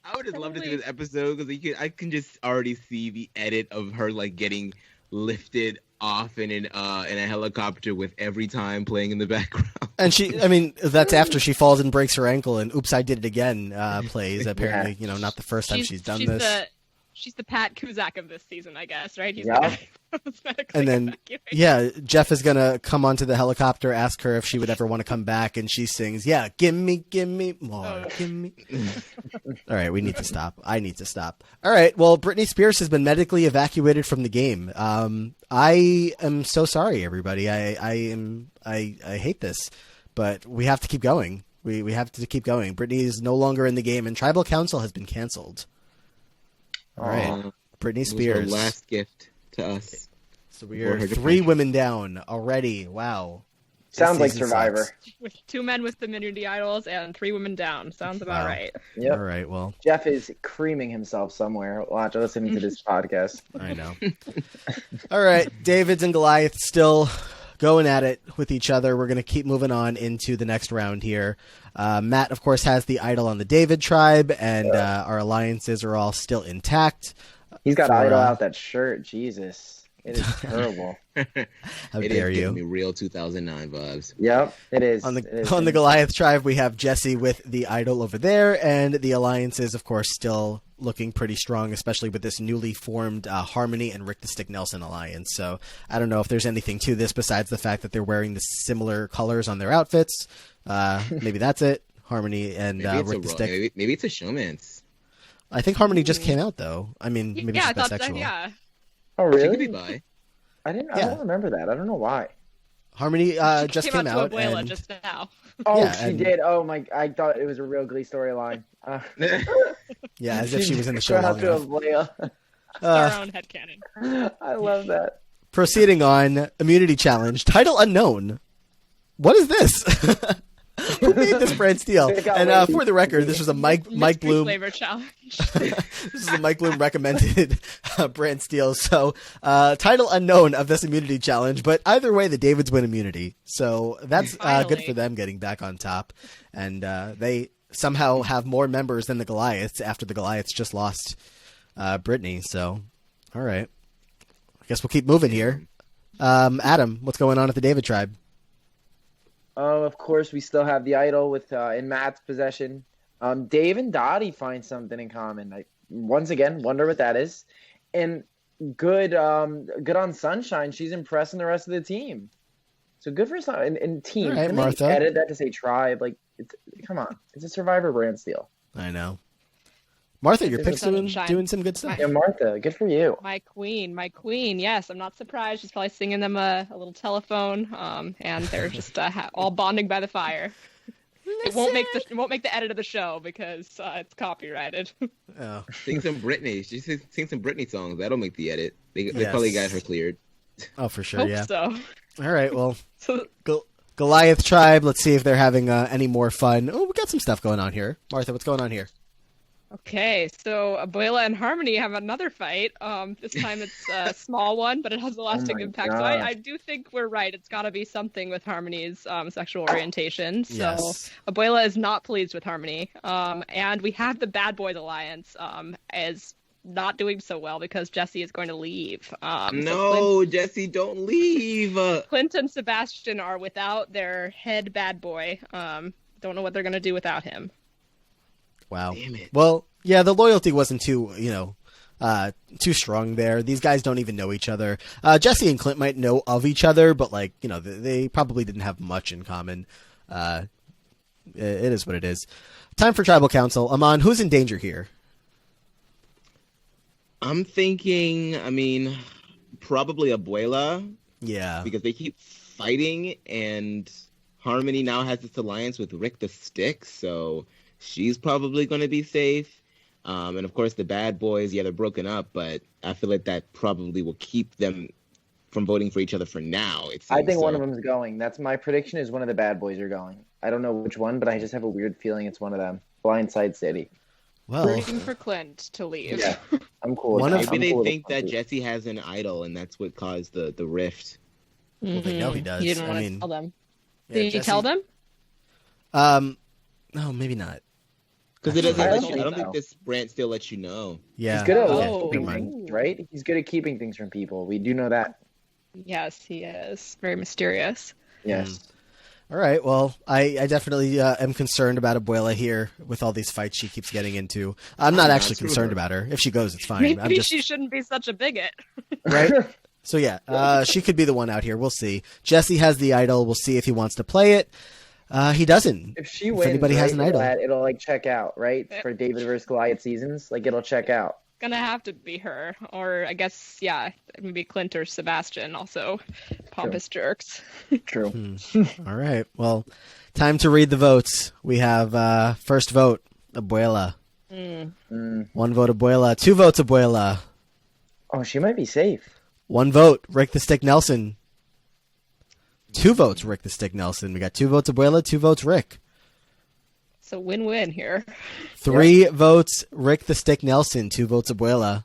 I would just love to see this episode because I can just already see the edit of her getting lifted off in a helicopter with Every Time playing in the background. And that's after she falls and breaks her ankle, and "Oops, I Did It Again" plays. Apparently, not the first time she's done this. She's the Pat Kuzak of this season, I guess, right? He's Yeah. the guy who's medically And then, evacuated. yeah, Jeff is gonna come onto the helicopter, ask her if she would ever want to come back, and she sings, "Yeah, give me more, give me." All right, we need to stop. I need to stop. All right, well, Britney Spears has been medically evacuated from the game. I am so sorry, everybody. I hate this, but we have to keep going. We have to keep going. Britney is no longer in the game, and Tribal Council has been canceled. All right, Britney It was her Spears. last gift to us. So we For are her 3 depression. women down already. Wow. This Sounds like season Survivor. sucks. With 2 men with immunity idols and 3 women down. Sounds about Wow. right. Yep. All right, well, Jeff is creaming himself somewhere. Watch, listening to this podcast. I know. All right, Davids and Goliath still going at it with each other. We're going to keep moving on into the next round here. Matt, of course, has the idol on the David tribe, and our alliances are all still intact. He's got For, idol out that shirt. Jesus. It is terrible. How It dare is you? giving me real 2009 vibes. Yep, it is. On It is. the Goliath tribe, we have Jesse with the idol over there, and the alliances, of course, still looking pretty strong, especially with this newly formed Harmony and Rick the Stick Nelson alliance. So I don't know if there's anything to this besides the fact that they're wearing the similar colors on their outfits. Maybe that's it. Harmony and Maybe it's Rick the Stick. maybe it's a showmance. I think Harmony just came out though. I mean, maybe Yeah, I she's thought bisexual. that, yeah. Oh, She could really? be bi. I Yeah. don't remember that. I don't know why. Harmony She just came came out out to Abuela and just now. Oh, Yeah, she and- did. Oh my! I thought it was a real Glee storyline. yeah, as if she was in the show long to enough. Abuela. Our own headcanon. I love that. Proceeding on, immunity challenge, title unknown. What is this? Who made this Brant Steele? It got And lazy. for the record, this was a Mike Mystery Bloom. flavor challenge. This is a Mike Bloom recommended Brant Steele. So title unknown of this immunity challenge, but either way, the Davids win immunity. So that's good Finally. for them getting back on top, and they somehow have more members than the Goliaths after the Goliaths just lost Britney. So, all right, I guess we'll keep moving here. Adam, what's going on at the David tribe? Of course, we still have the idol with in Matt's possession. Dave and Dottie find something in common. I once again wonder what that is. And good on Sunshine. She's impressing the rest of the team. So good for Sun and team. All right, Can Martha. they edit that to say tribe? Like, come on, it's a Survivor Brand Steele. I know. Martha, your It's picks a doing sunshine. some good stuff. Yeah, Martha, good for you. My queen. Yes, I'm not surprised. She's probably singing them a little telephone, and they're just all bonding by the fire. It won't make the edit of the show because it's copyrighted. Oh. Sing some Britney. She sing some Britney songs. That'll make the edit. They Yes. probably got her cleared. Oh, for sure, Hope yeah. so. All right, well, So Goliath tribe. Let's see if they're having any more fun. Oh, we got some stuff going on here. Martha, what's going on here? okay, so Abuela and Harmony have another fight. This time it's a small one, but it has a lasting my impact. So God. I do think we're right. It's got to be something with Harmony's sexual orientation. So Yes. Abuela is not pleased with Harmony. And we have the Bad Boys Alliance as not doing so well because Jesse is going to leave. So No, Jesse, don't leave. Clint and Sebastian are without their head bad boy. Don't know what they're going to do without him. Wow. Damn it. Well, yeah, the loyalty wasn't too strong there. These guys don't even know each other. Jesse and Clint might know of each other, but they probably didn't have much in common. It is what it is. Time for tribal council. Aman, who's in danger here? I'm thinking, probably Abuela, Yeah. because they keep fighting, and Harmony now has this alliance with Rick the Stick, so she's probably going to be safe. And of course, the Bad Boys, yeah, they're broken up, but I feel like that probably will keep them from voting for each other for now. It I seems. think one So, of them is going. That's my prediction. Is one of the Bad Boys are going. I don't know which one, but I just have a weird feeling it's one of them. Blindside City. Well, Rooting for Clint to leave. Yeah, I'm cool. With One of- that. maybe I'm they cool with think that it. Jesse has an idol, and that's what caused the rift. well, they know he does. He didn't I want mean, to tell them. yeah, Did he Jesse- tell them? No, maybe not. Because it doesn't. I I don't don't, think think so. this Brant still lets you know. Yeah. He's good at Oh. keeping Never mind. things, right? He's good at keeping things from people. We do know that. Yes, he is. Very mysterious. Yes. All right. Well, I definitely am concerned about Abuela here with all these fights she keeps getting into. I'm not actually screw concerned her. about her. If she goes, it's fine. Maybe I'm just she shouldn't be such a bigot. right. So yeah, she could be the one out here. We'll see. Jesse has the idol. We'll see if he wants to play it. He doesn't. If she wins, anybody has an idol. it'll like check out, right? For David versus Goliath seasons, like it'll check out. Gonna have to be her, or I guess maybe Clint or Sebastian. Also, pompous jerks. True. All right. Well, time to read the votes. We have first vote, Abuela. One vote, Abuela. 2 votes, Abuela. Oh, she might be safe. 1 vote, Rick the Stick Nelson. 2 votes, Rick the Stick Nelson. We got 2 votes, Abuela. 2 votes, Rick. So win-win here. 3 votes, Rick the Stick Nelson. 2 votes, Abuela.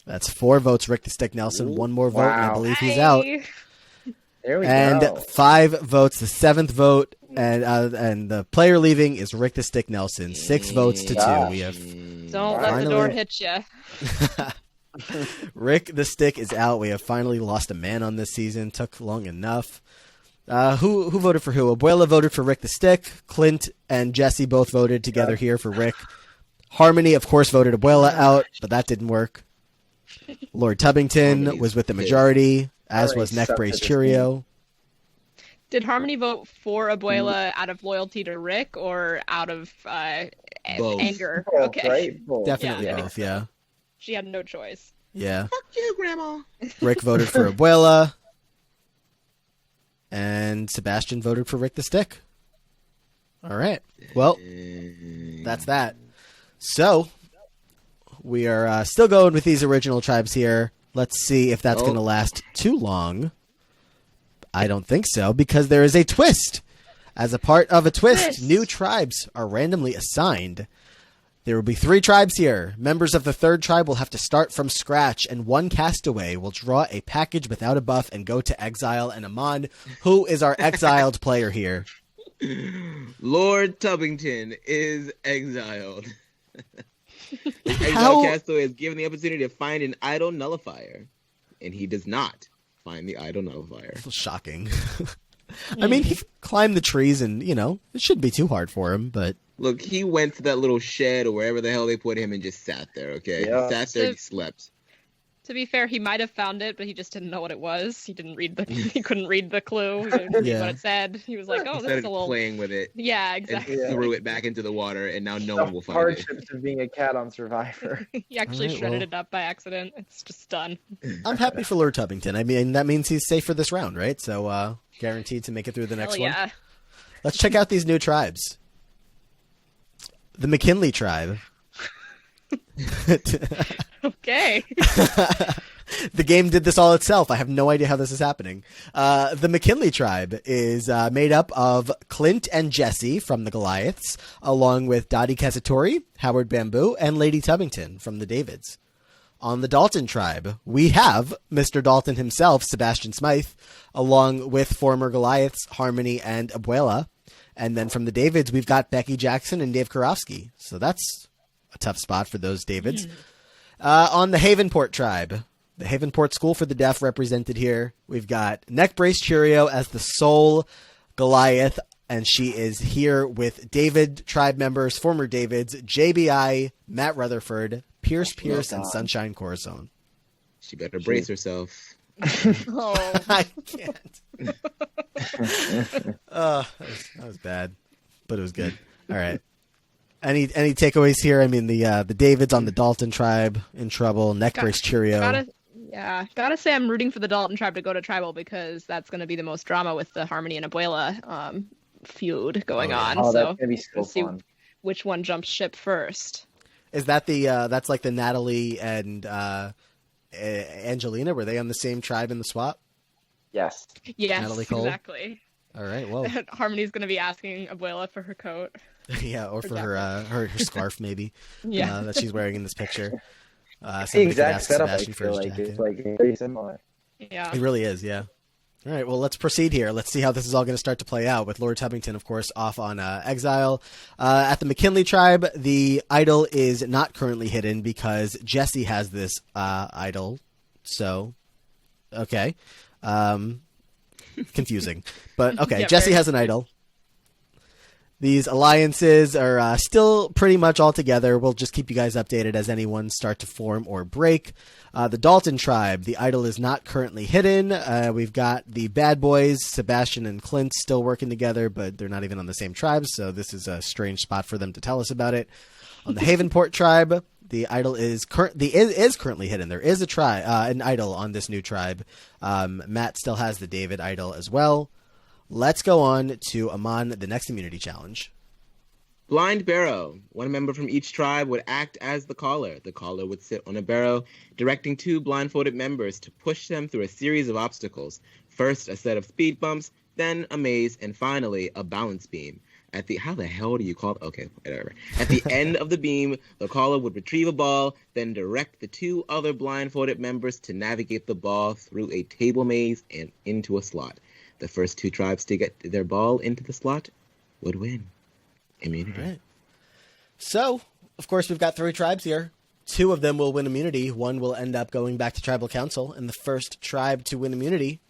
That's 4 votes, Rick the Stick Nelson. 1 more vote, and I Wow. believe he's out. Hey. There we And go. 5 votes, the 7th vote, and the player leaving is Rick the Stick Nelson. 6 votes to 2. Gosh. We have Don't let the Finally. door hit you. Rick the Stick is out. We have finally lost a man on this season. Took long enough. Who voted for who? Abuela voted for Rick the Stick. Clint and Jesse both voted together here for Rick. Harmony, of course, voted Abuela out, but that didn't work. Lord Tubbington Harmony's was with the majority, as Harmony was Neck sucks Brace at this Cheerio. Did Harmony vote for Abuela out of loyalty to Rick or out of Both. anger? Both, Okay. right? Both. Definitely Yeah. both, yeah. She had no choice. Yeah. Fuck you, Grandma. Rick voted for Abuela. and Sebastian voted for Rick the Stick. All right. Well, that's that. So we are still going with these original tribes here. Let's see if that's going to last too long. I don't think so, because there is a twist. As a part of a twist, new tribes are randomly assigned. There will be 3 tribes here. Members of the 3rd tribe will have to start from scratch, and one castaway will draw a package without a buff and go to exile. And Aman, who is our exiled player here? Lord Tubbington is exiled. His exiled castaway is given the opportunity to find an idol nullifier, and he does not find the idol nullifier. Shocking. I mean, he climbed the trees, and, it shouldn't be too hard for him, but... Look, he went to that little shed or wherever the hell they put him and just sat there, okay? Yeah. He sat there, he slept. To be fair, he might have found it, but he just didn't know what it was. He couldn't read the clue. He didn't read what it said. He was like, "Oh, this is a little." Playing with it. Yeah, exactly. And threw it back into the water, and now no one will find it. Hardships of being a cat on Survivor. He actually shredded it up by accident. It's just done. I'm happy for Lord Tubbington. I mean, that means he's safe for this round, right? So, guaranteed to make it through the next one. Let's check out these new tribes. The McKinley tribe. Okay. The game did this all itself. I have no idea how this is happening. The McKinley tribe is made up of Clint and Jesse from the Goliaths, along with Dottie Kazatorie, Howard Bamboo, and Lady Tubbington from the Davids. On the Dalton tribe, we have Mr. Dalton himself, Sebastian Smythe, along with former Goliaths, Harmony and Abuela. And then from the Davids, we've got Becky Jackson and Dave Karofsky. So that's a tough spot for those Davids. On the Havenport tribe, the Havenport School for the Deaf represented here. We've got Neck Brace Cheerio as the sole Goliath, and she is here with David tribe members, former Davids, JBI, Matt Rutherford, Pierce, and Sunshine Corazon. She better brace herself. I can't. That was bad, but it was good. All right. Any takeaways here? I mean, the Davids on the Dalton tribe in trouble. Neck Brace Cheerio. Gotta say I'm rooting for the Dalton tribe to go to tribal, because that's going to be the most drama with the Harmony and Abuela feud going on. Oh, so that's gonna be so we'll see fun. which one jumps ship first. Is that that's like the Natalie and Angelina? Were they on the same tribe in the swap? Yes. Yes, Natalie Cole? exactly. All right. Well, Harmony's going to be asking Abuela for her coat. Yeah, or for her scarf maybe. Yeah, that she's wearing in this picture. The exact setup. Sebastian I feel like jacket. it's like very similar. Yeah, It really is. Yeah. All right. Well, let's proceed here. Let's see how this is all going to start to play out with Lord Tubbington, of course, off on exile. At the McKinley tribe, the idol is not currently hidden because Jesse has this idol. So, okay. Confusing, but okay. Yeah, Jesse has an idol. These alliances are still pretty much all together. We'll just keep you guys updated as any ones start to form or break. The Dalton tribe, the idol is not currently hidden. We've got the bad boys, Sebastian and Clint, still working together, but they're not even on the same tribe, so this is a strange spot for them to tell us about it. On the Havenport tribe, the idol is currently hidden. There is an idol on this new tribe. Matt still has the David idol as well. Let's go on to Aman, the next immunity challenge. Blind barrow. One member from each tribe would act as the caller. The caller would sit on a barrow, directing 2 blindfolded members to push them through a series of obstacles. First, a set of speed bumps, then a maze, and finally, a balance beam. How the hell do you call it? Okay, whatever. At the end of the beam, the caller would retrieve a ball, then direct the 2 other blindfolded members to navigate the ball through a table maze and into a slot. The first 2 tribes to get their ball into the slot would win. Immunity. Right. So, of course, we've got 3 tribes here. 2 of them will win immunity. 1 will end up going back to tribal council, and the first tribe to win immunity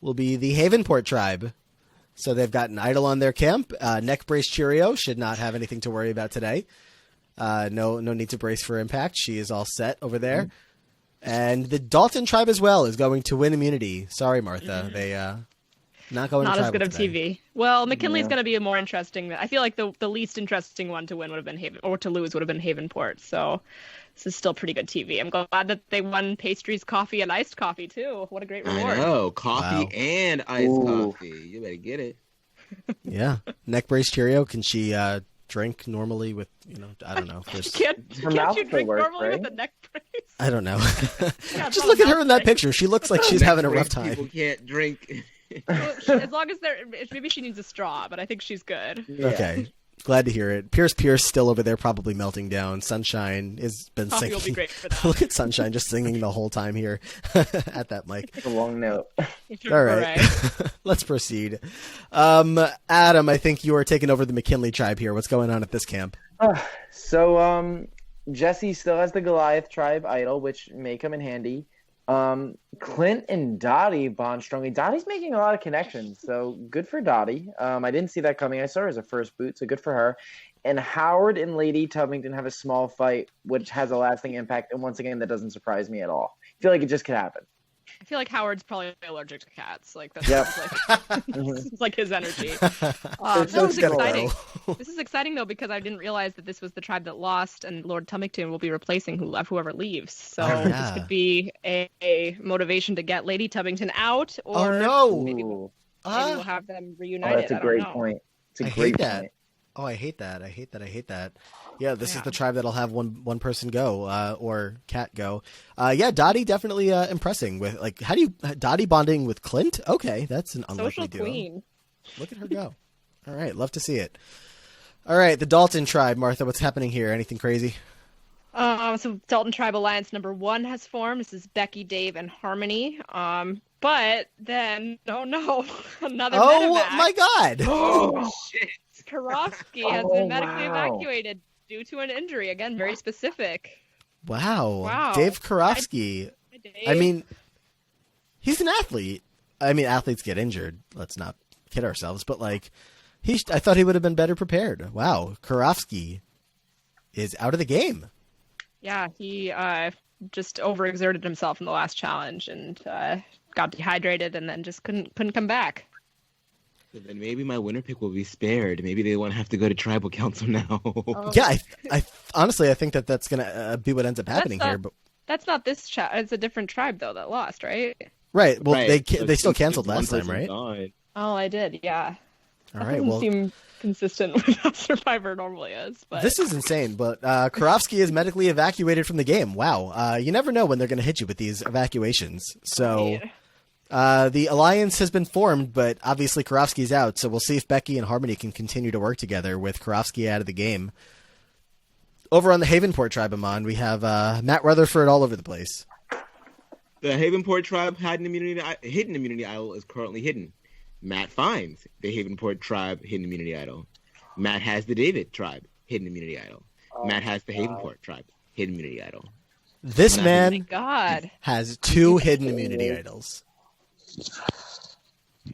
will be the Havenport tribe. So they've got an idol on their camp. Neck Brace Cheerio should not have anything to worry about today. No need to brace for impact. She is all set over there. And the Dalton tribe as well is going to win immunity. Sorry, Martha. They not going not to as good of today. TV. Well, McKinley's going to be a more interesting. I feel like the least interesting one to win would have been to lose would have been Havenport. So this is still pretty good TV. I'm glad that they won pastries, coffee, and iced coffee too. What a great reward! I know, coffee Wow. and iced Ooh. coffee. You better get it. Yeah. Neck brace Cheerio. Can she drink normally with, I don't know. There's, Can't Her you mouth drink will work, normally right? with a neck brace? I don't know. Yeah, it's Just all look at her in that mouth picture. She looks like she's having a rough People time. can't drink. Well, as long as maybe she needs a straw, but I think she's good. Yeah. Okay. Glad to hear it. Pierce still over there probably melting down. Sunshine has been Coffee singing. will be great for that. Look at Sunshine just singing the whole time here at that mic. It's a long note. All right. Let's proceed. Adam, I think you are taking over the McKinley tribe here. What's going on at this camp? So Jesse still has the Goliath tribe idol, which may come in handy. Clint and Dottie bond strongly. Dottie's making a lot of connections, so good for Dottie. I didn't see that coming. I saw her as a first boot, so good for her. And Howard and Lady Tubbington have a small fight, which has a lasting impact. And once again, that doesn't surprise me at all. I feel like it just could happen. I feel like Howard's probably allergic to cats. Like that's Yep. it's like his energy. It's This so is similar. exciting. This is exciting though because I didn't realize that this was the tribe that lost, and Lord Tubbington will be replacing whoever leaves. So Oh, this yeah. could be a motivation to get Lady Tubbington out, Oh, or no. maybe Ooh. we'll have them Oh, reunited. that's a I don't great know. point. It's a I great hate that. point. Oh, I hate that. I hate that. Yeah, this is Yeah. the tribe that'll have one person go, or cat go. Yeah, Dottie definitely impressing with how do you Dottie bonding with Clint? Okay, that's an unlikely Social duo. queen. Look at her go. All right, love to see it. All right, the Dalton tribe, Martha. What's happening here? Anything crazy? So Dalton Tribe Alliance number 1 has formed. This is Becky, Dave, and Harmony. But then, oh no, another Oh medevac. my God! Oh shit! Karofsky has Oh, been medically wow. evacuated due to an injury. Again, very specific. Wow. Dave Karofsky. Hi, Dave. I mean, he's an athlete. I mean, athletes get injured. Let's not kid ourselves. But I thought he would have been better prepared. Wow, Karofsky is out of the game. Yeah, he just overexerted himself in the last challenge and got dehydrated and then just couldn't come back. So then maybe my winner pick will be spared. Maybe they won't have to go to tribal council now. Yeah, I honestly I think that's gonna be what ends up happening not- here. But That's not this tribe. It's a different tribe though that lost, right? right, well Right. they still Since canceled one last time, person right? died. Oh, I did. Yeah. All That right, doesn't well seem consistent with how Survivor normally is. But this is insane. But Karofsky is medically evacuated from the game. Wow, you never know when they're gonna hit you with these evacuations. So. The alliance has been formed, but obviously Karofsky's out, so we'll see if Becky and Harmony can continue to work together with Karofsky out of the game. Over on the Havenport tribe, Aman, we have Matt Rutherford all over the place. The Havenport tribe hidden immunity idol is currently hidden. Matt finds the Havenport tribe hidden immunity idol. Matt has the David tribe hidden immunity idol. Matt has the Havenport tribe hidden immunity idol. This oh my man God, has 2 hidden immunity idols.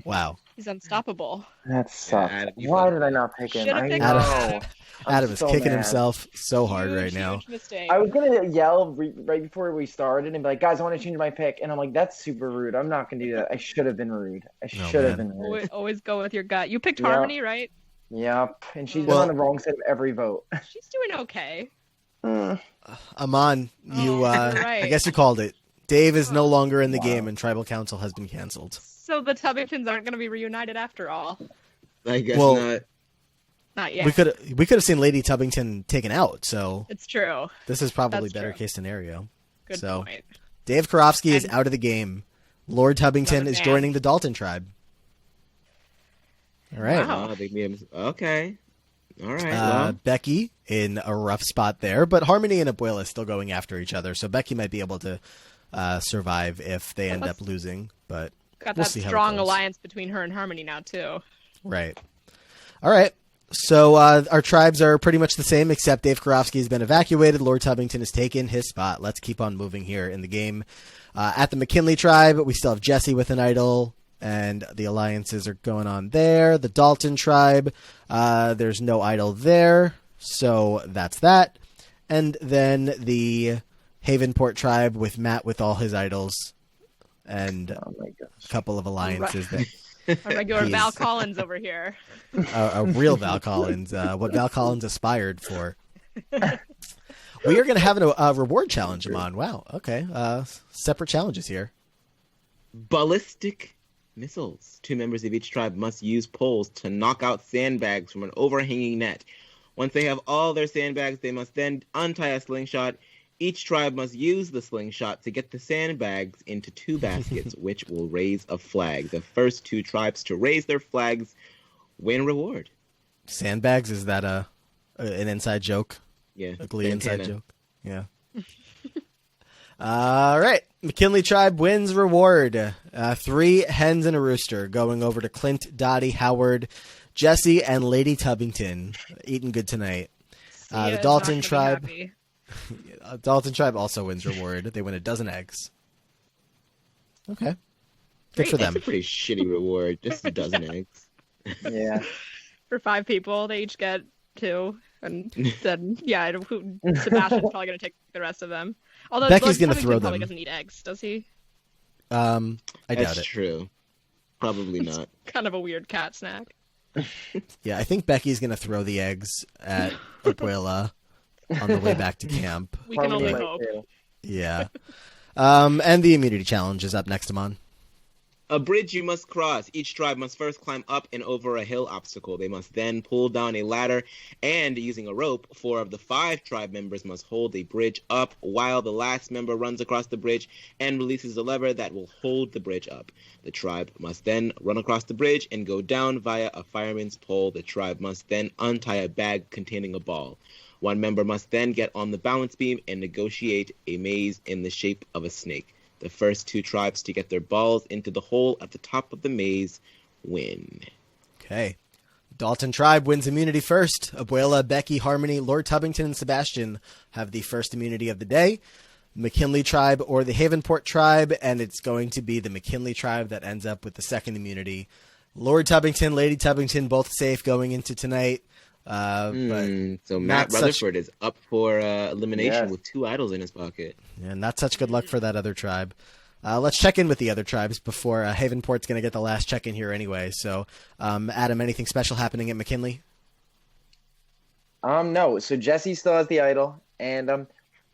Wow. he's unstoppable. That sucks. Adam, you Why fucked did I not pick him? Should've I picked know. Adam. I'm Adam is so kicking mad. himself so hard right now. Huge mistake. I was gonna yell right before we started and be like, "Guys, I want to change my pick," and I'm like, "That's super rude. I'm not gonna do that. I should have been rude. I should have man. been rude." Always go with your gut. You picked Yeah. Harmony, right? Yep, and she's Well- been on the wrong side of every vote. She's doing okay. Aman, you, Oh, you're right. I guess you called it. Dave is no longer in the Wow. game, and Tribal Council has been canceled. So the Tubbingtons aren't going to be reunited after all. I guess Well- not. Not yet. We could have seen Lady Tubbington taken out, so It's true. this is probably That's better true. case scenario. Good So- point. Dave Karofsky is And- out of the game. Lord Tubbington Another is man. joining the Dalton tribe. All right. Wow. Oh, they made him. Okay. All right. Well, Becky in a rough spot there, but Harmony and Abuela still going after each other, so Becky might be able to survive if they end up losing. But Got we'll that see how it strong goes. alliance between her and Harmony now, too. right. All right. So our tribes are pretty much the same, except Dave Karofsky has been evacuated. Lord Tubbington has taken his spot. Let's keep on moving here in the game. At the McKinley tribe, we still have Jesse with an idol, and the alliances are going on there. The Dalton tribe, there's no idol there, so that's that. And then the Havenport tribe with Matt with all his idols, and Oh my gosh. a couple of alliances that A regular He's- Val Collins over here. a real Val Collins, what Val Collins aspired for. We are going to have a reward challenge, Aman. Wow. Okay. Separate challenges here. Ballistic missiles. 2 members of each tribe must use poles to knock out sandbags from an overhanging net. Once they have all their sandbags, they must then untie a slingshot. Each tribe must use the slingshot to get the sandbags into 2 baskets, which will raise a flag. The first 2 tribes to raise their flags win reward. Sandbags? Is that an inside joke? Yeah. A Glee inside joke? Yeah. All right. McKinley tribe wins reward. 3 hens and a rooster going over to Clint, Dottie, Howard, Jesse, and Lady Tubbington. Eating good tonight. The Dalton tribe. Dalton tribe also wins reward. They win a dozen eggs. Okay. Good for them. That's a pretty shitty reward. Just a dozen eggs. Yeah. For 5 people, they each get 2. And then, Sebastian's probably going to take the rest of them. Although Becky's going to throw them. Probably doesn't eat eggs, does he? I doubt it. That's true. Probably not. Kind of a weird cat snack. Yeah, I think Becky's going to throw the eggs at Abuela on the way back to camp. We can only hope. Yeah. And the immunity challenge is up next, Aman. A bridge you must cross. Each tribe must first climb up and over a hill obstacle. They must then pull down a ladder, and using a rope, 4 of the 5 tribe members must hold a bridge up while the last member runs across the bridge and releases the lever that will hold the bridge up. The tribe must then run across the bridge and go down via a fireman's pole. The tribe must then untie a bag containing a ball. 1 member must then get on the balance beam and negotiate a maze in the shape of a snake. The first 2 tribes to get their balls into the hole at the top of the maze win. Okay. Dalton tribe wins immunity first. Abuela, Becky, Harmony, Lord Tubbington, and Sebastian have the first immunity of the day. McKinley tribe or the Havenport tribe, and it's going to be the McKinley tribe that ends up with the second immunity. Lord Tubbington, Lady Tubbington, both safe going into tonight. So Matt Rutherford is up for elimination with 2 idols in his pocket. Yeah, not such good luck for that other tribe. Let's check in with the other tribes before Havenport's going to get the last check-in here anyway. So, Adam, anything special happening at McKinley? No. So Jesse still has the idol, and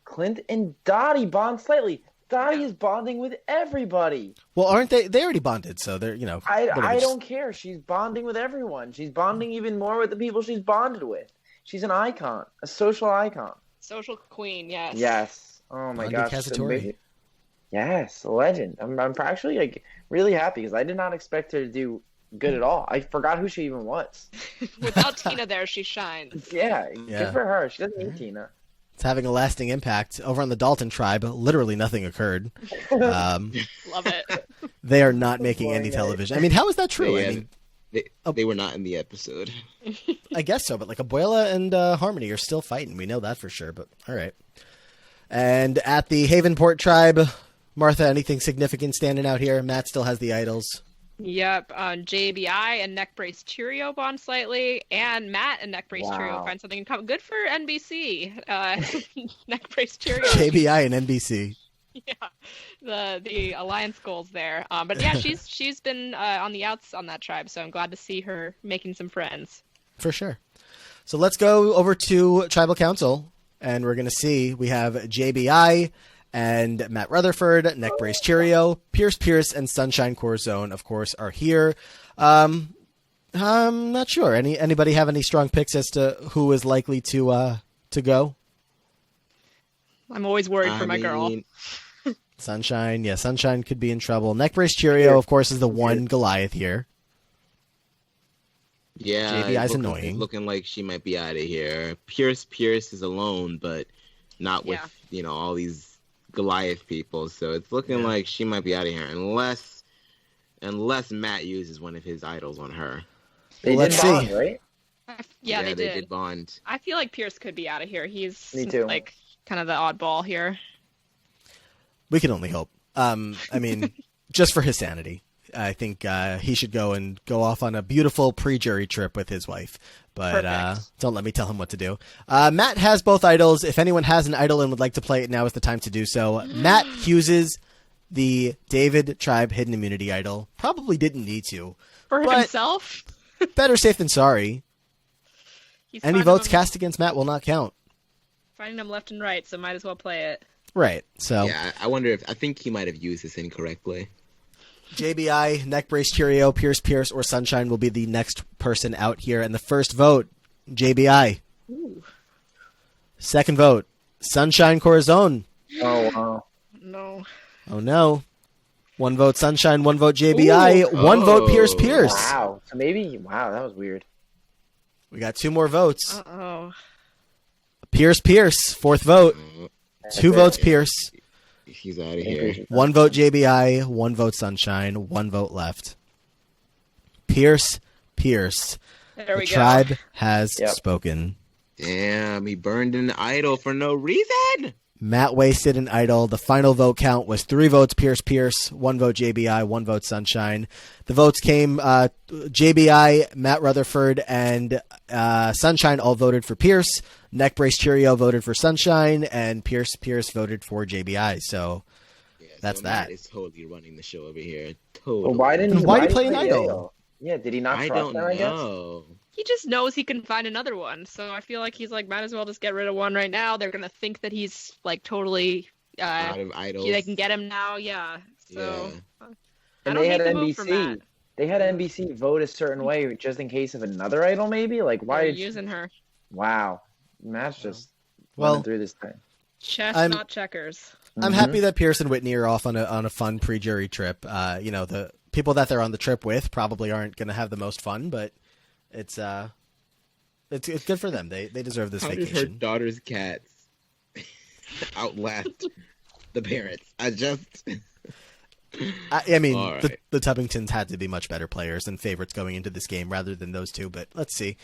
Clint and Dottie bond slightly. Dottie is bonding with everybody. Well, aren't they? They already bonded, so they're, I don't care. She's bonding with everyone. She's bonding even more with the people she's bonded with. She's an icon, a social icon. Social queen, yes. Yes. Oh my gosh. Kazatorie. Yes, a legend. I'm actually really happy because I did not expect her to do good at all. I forgot who she even was. Without Tina there, she shines. Yeah, good for her. She doesn't need Tina. It's having a lasting impact. Over on the Dalton tribe, literally nothing occurred. Love it. They are not making any television. I mean, how is that true? They were not in the episode. I guess so, but Abuela and Harmony are still fighting. We know that for sure, but all right. And at the Havenport tribe, Martha, anything significant standing out here? Matt still has the idols. Yep, JBI and neck brace Cheerio bond slightly, and Matt and neck brace Cheerio find something in common. Good for NBC. Neck brace Cheerio. JBI and NBC. Yeah, the alliance goals there. But yeah, she's been on the outs on that tribe, so I'm glad to see her making some friends. For sure. So let's go over to Tribal Council, and we're going to see we have JBI and Matt Rutherford, neck brace Cheerio, Pierce, and Sunshine Corazon, of course, are here. I'm not sure. Anybody have any strong picks as to who is likely to go? I'm always worried for my girl. Sunshine, yeah, Sunshine could be in trouble. Neck brace Cheerio, of course, is the one Goliath here. Yeah, JBI's annoying. Looking like she might be out of here. Pierce is alone, but not with all these Goliath people, so it's looking like she might be out of here unless Matt uses one of his idols on her. Let's see. Bond, right? Yeah, they did bond. I feel like Pierce could be out of here. He's Me too. Like kind of the oddball here. We can only hope. I mean, just for his sanity, I think he should go off on a beautiful pre-jury trip with his wife. But don't let me tell him what to do. Matt has both idols. If anyone has an idol and would like to play it, now is the time to do so. Matt uses the David Tribe Hidden Immunity idol. Probably didn't need to. For himself? Better safe than sorry. Any votes cast against Matt will not count. Finding them left and right, so might as well play it. Right. So Yeah, I think he might have used this incorrectly. JBI, Neck Brace Cheerio, Pierce, or Sunshine will be the next person out here. And the first vote, JBI. Ooh. Second vote, Sunshine Corazon. Oh, wow. No. Oh, no. One vote Sunshine, one vote JBI, Ooh. one vote Pierce. Wow. So maybe, wow, that was weird. We got 2 more votes. Uh-oh. Pierce, fourth vote. 2 votes Pierce. He's out of here. 1 vote JBI, 1 vote Sunshine, 1 vote left. Pierce. There The we go. tribe has spoken. Damn, he burned an idol for no reason. Matt wasted an idol. The final vote count was 3 votes Pierce, 1 vote JBI, 1 vote Sunshine. The votes came JBI, Matt Rutherford, and Sunshine all voted for Pierce. Neck Brace Cheerio voted for Sunshine, and Pierce voted for JBI. So that's that. Matt is totally running the show over here. Totally. Well, why did he play an play idol? Yeah, did he not I trust don't them, I guess? know. He just knows he can find another one, so I feel like he's like, might as well just get rid of one right now. They're gonna think that he's like totally Out of idols. they can get him now, yeah. So Yeah. And they had NBC. They had NBC vote a certain way just in case of another idol, maybe? Like, why They're did using her. Wow. Matt's just Well, running through this thing. Chess, I'm- not checkers. I'm happy that Pierce and Whitney are off on a fun pre-jury trip. The people that they're on the trip with probably aren't going to have the most fun, but it's good for them. They deserve this How did her vacation. daughter's cats outlast the parents? I mean, All right. the Tubbingtons had to be much better players and favorites going into this game rather than those two, but let's see.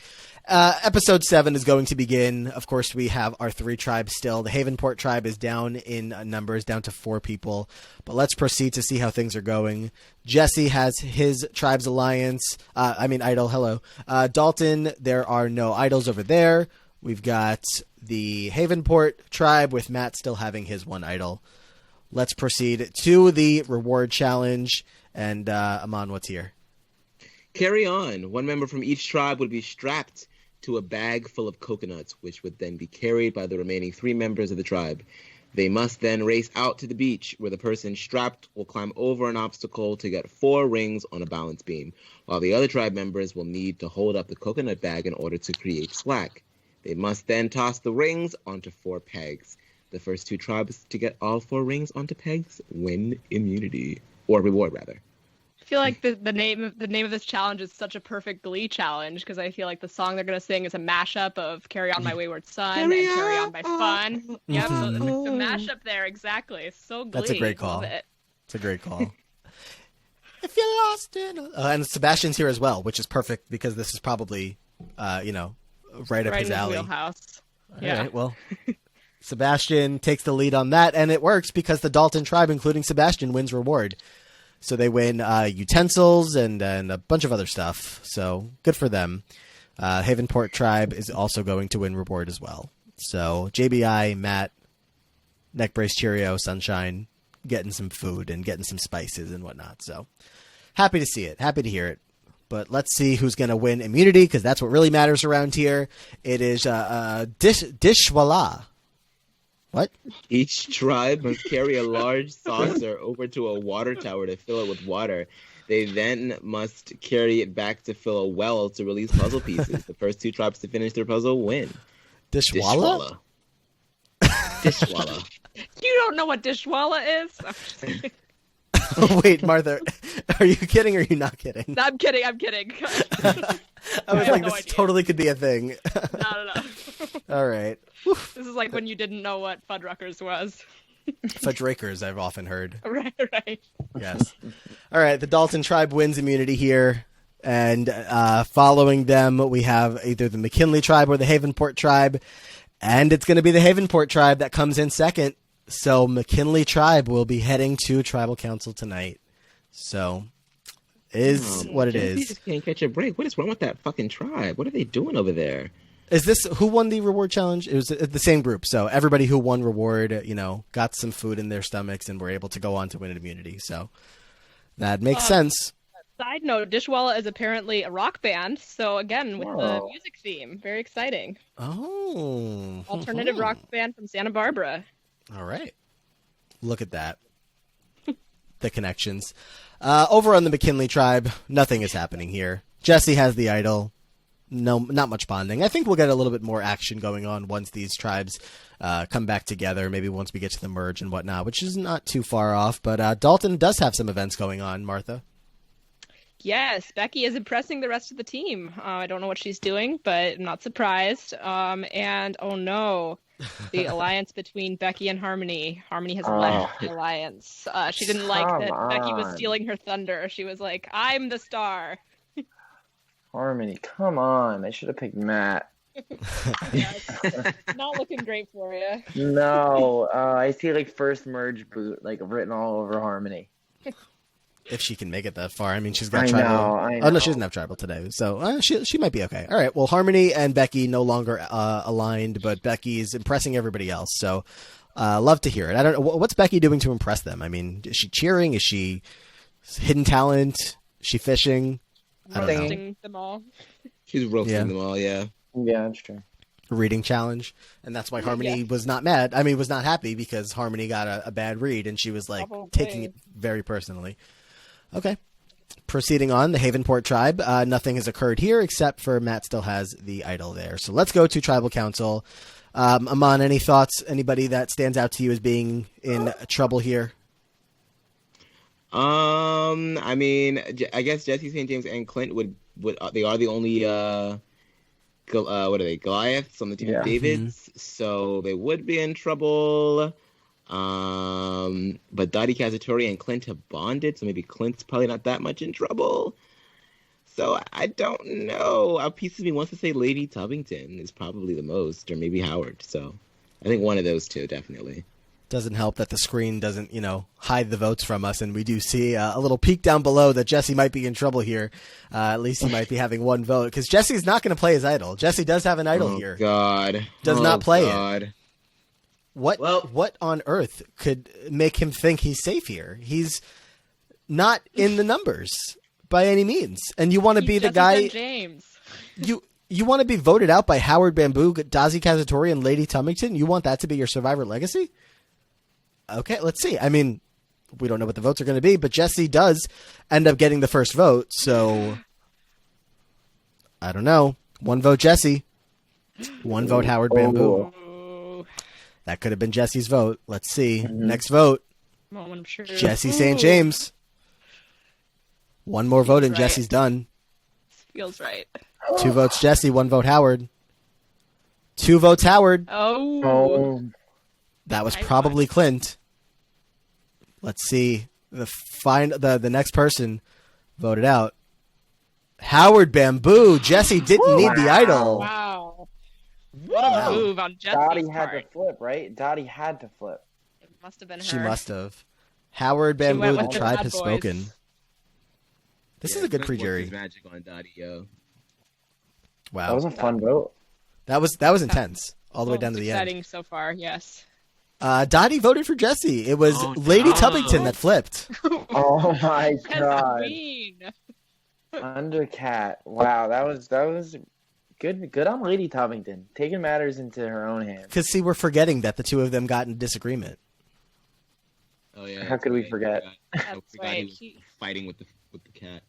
Episode 7 is going to begin. Of course, we have our 3 tribes still. The Havenport tribe is down in numbers, down to 4 people, but let's proceed to see how things are going. Jesse has his tribe's alliance. Idol, hello. Dalton, there are no idols over there. We've got the Havenport tribe with Matt still having his 1 idol. Let's proceed to the reward challenge. And Aman, what's here? Carry on. One member from each tribe would be strapped to a bag full of coconuts, which would then be carried by the remaining 3 members of the tribe. They must then race out to the beach, where the person strapped will climb over an obstacle to get 4 rings on a balance beam, while the other tribe members will need to hold up the coconut bag in order to create slack. They must then toss the rings onto 4 pegs. The first 2 tribes to get all 4 rings onto pegs win immunity, or reward rather. I feel like the name of this challenge is such a perfect Glee challenge because I feel like the song they're gonna sing is a mashup of "Carry On My Wayward Son" and "Carry On My Fun." Yep, so the mashup there exactly. It's so Glee. That's a great call. Love it. It's a great call. If you're lost in and Sebastian's here as well, which is perfect because this is probably, right up Right his in his alley. wheelhouse. All Yeah. right, well, Sebastian takes the lead on that, and it works because the Dalton tribe, including Sebastian, wins reward. So they win utensils and a bunch of other stuff. So good for them. Havenport tribe is also going to win reward as well. So JBI, Matt, Neck Brace Cheerio, Sunshine, getting some food and getting some spices and whatnot. So happy to see it. Happy to hear it. But let's see who's going to win immunity because that's what really matters around here. It is Dishwala. What? Each tribe must carry a large saucer over to a water tower to fill it with water. They then must carry it back to fill a well to release puzzle pieces. The first 2 tribes to finish their puzzle win. Dishwala? Dishwala. You don't know what dishwalla is? I'm just kidding. Wait, Martha, are you kidding or are you not kidding? No, I'm kidding. I was I like, have no this idea. totally could be a thing. No. All right. This is like when you didn't know what Fuddruckers was. Fudrakers, I've often heard. Right. Yes. All right. The Dalton tribe wins immunity here. And following them, we have either the McKinley tribe or the Havenport tribe. And it's going to be the Havenport tribe that comes in second. So McKinley tribe will be heading to tribal council tonight. So is what it They is. just can't catch a break. What is wrong with that fucking tribe? What are they doing over there? Is this who won the reward challenge? It was the same group. So everybody who won reward, got some food in their stomachs and were able to go on to win immunity. So that makes sense. Side note, Dishwalla is apparently a rock band, so again, with the Wow. music theme. Very exciting. Oh. Alternative rock band from Santa Barbara. All right. Look at that. The connections. Over on the McKinley tribe, nothing is happening here. Jesse has the idol. No, not much bonding. I think we'll get a little bit more action going on once these tribes come back together, maybe once we get to the merge and whatnot, which is not too far off. But Dalton does have some events going on, Martha. Yes, Becky is impressing the rest of the team. I don't know what she's doing, but I'm not surprised. And oh no, the alliance between Becky and Harmony. Harmony has left the alliance. She didn't like that Becky was stealing her thunder. She was like, "I'm the star." Harmony, come on. They should have picked Matt. Not looking great for you. No, I see like first merge boot like written all over Harmony. If she can make it that far. I mean, she's got I tribal. know. Oh, no, she doesn't have tribal today. So she might be okay. All right. Well, Harmony and Becky no longer aligned, but Becky's impressing everybody else. So love to hear it. I don't know. What's Becky doing to impress them? I mean, is she cheering? Is she hidden talent? Is she fishing? I don't know. Roasting them all. She's roasting them all, yeah. Yeah, that's true. Reading challenge. And that's why Harmony was not mad. I mean, was not happy because Harmony got a bad read and she was like taking it very personally. Okay. Proceeding on, the Havenport tribe. Nothing has occurred here except for Matt still has the idol there. So let's go to Tribal Council. Aman, any thoughts? Anybody that stands out to you as being in trouble here? I mean, I guess Jesse St. James and Clint would they are the only what are they, Goliaths on the team of Davids, so they would be in trouble. But Dottie Kazatorie and Clint have bonded, so maybe Clint's probably not that much in trouble. So I don't know. A piece of me wants to say Lady Tubbington is probably the most, or maybe Howard. So I think one of those two, definitely. Doesn't help that the screen doesn't, hide the votes from us, and we do see a little peek down below that Jesse might be in trouble here. At least he might be having one vote, because Jesse's not going to play his idol. Jesse does have an idol here. God. Does not play God. it. What on earth could make him think he's safe here? He's not in the numbers by any means. And you want to be the guy James. You want to be voted out by Howard Bamboo, Dottie Kazatorie, and Lady Tubbington? You want that to be your Survivor legacy? Okay, let's see. I mean, we don't know what the votes are going to be, but Jesse does end up getting the first vote, so I don't know. One vote Jesse. One vote Howard Bamboo. That could have been Jesse's vote. Let's see. Next vote. I'm sure. Jesse St. James. One more vote and Jesse's done. Feels right. 2 votes Jesse, 1 vote Howard. 2 votes Howard. Oh. That was probably Clint. Let's see. The next person voted out. Howard Bamboo. Jesse didn't need the idol. Wow. What a move on Jesse's Dottie had part. to flip, right? Dottie had to flip. It must have been her. She must have. Howard Bamboo, went the with the tribe bad has boys. spoken. This is a good pre-jury. Magic on Dottie, yo. Wow. That was a fun vote. That was intense. All the way down to the end. Exciting so far, yes. Dottie voted for Jesse. It was Lady Tubbington that flipped. Oh my god. Queen. Undercat. Wow, that was good on Lady Tubbington. Taking matters into her own hands. Because, see, we're forgetting that the two of them got in disagreement. Oh yeah. How could we forget? That's right. He was fighting with the cat.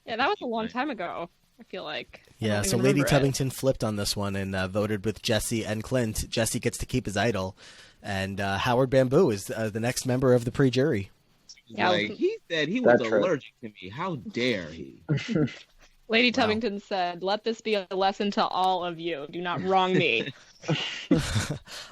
Yeah, that was a long time ago, I feel like. Yeah, so Lady Tubbington flipped on this one and voted with Jesse and Clint. Jesse gets to keep his idol. And Howard Bamboo is the next member of the pre-jury. Yeah, he said he was allergic to me. How dare he? Lady Tubbington said, "Let this be a lesson to all of you. Do not wrong me."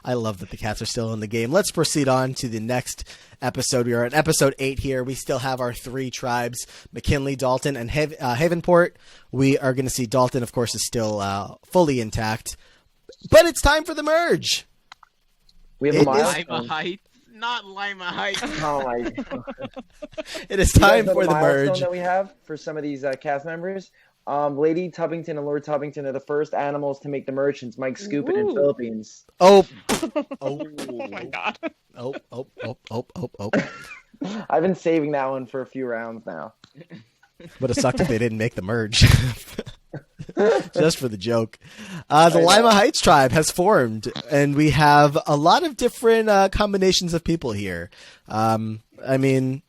I love that the cats are still in the game. Let's proceed on to the next episode. We are at episode 8 here. We still have our 3 tribes, McKinley, Dalton, and Havenport. We are going to see Dalton, of course, is still fully intact. But it's time for the merge. We have Lima Heights, not Lima Heights. Oh my god. It is time for the milestone merge. that we have for some of these cast members. Lady Tubbington and Lord Tubbington are the first animals to make the merge since Mike Scoopin in Philippines. Oh my god. Oh. I've been saving that one for a few rounds now. Would have sucked if they didn't make the merge. Just for the joke. The Lima Heights tribe has formed, and we have a lot of different combinations of people here. I mean,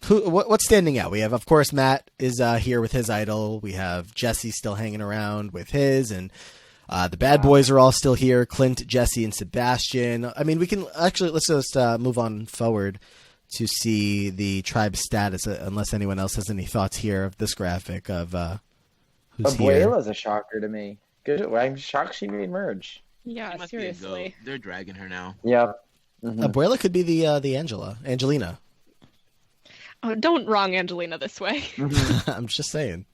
what's standing out? We have, of course, Matt is here with his idol. We have Jesse still hanging around with his, and the bad boys are all still here. Clint, Jesse, and Sebastian. I mean, we can actually, let's just move on forward to see the tribe status, unless anyone else has any thoughts here of this graphic of who's here. Abuela's a shocker to me. Good. I'm shocked she made merge. Yeah, She must be a seriously. goat. They're dragging her now. Yeah. Mm-hmm. Abuela could be the Angelina. Oh, don't wrong Angelina this way. I'm just saying.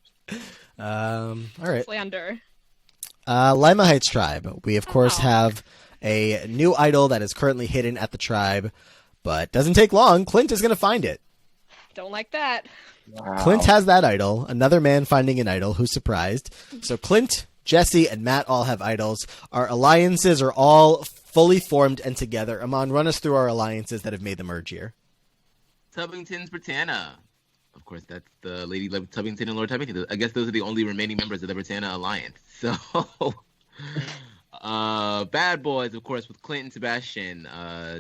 All right. Slander. Lima Heights tribe. We of course have a new idol that is currently hidden at the tribe, but doesn't take long. Clint is going to find it. Don't like that. Wow. Clint has that idol. Another man finding an idol. Who's surprised? So Clint, Jesse, and Matt all have idols. Our alliances are all fully formed and together. Aman, run us through our alliances that have made the merge here. Tubbington's Britannia. Of course, that's the Lady Tubbington and Lord Tubbington. I guess those are the only remaining members of the Britannia Alliance. So, bad boys, of course, with Clint and Sebastian.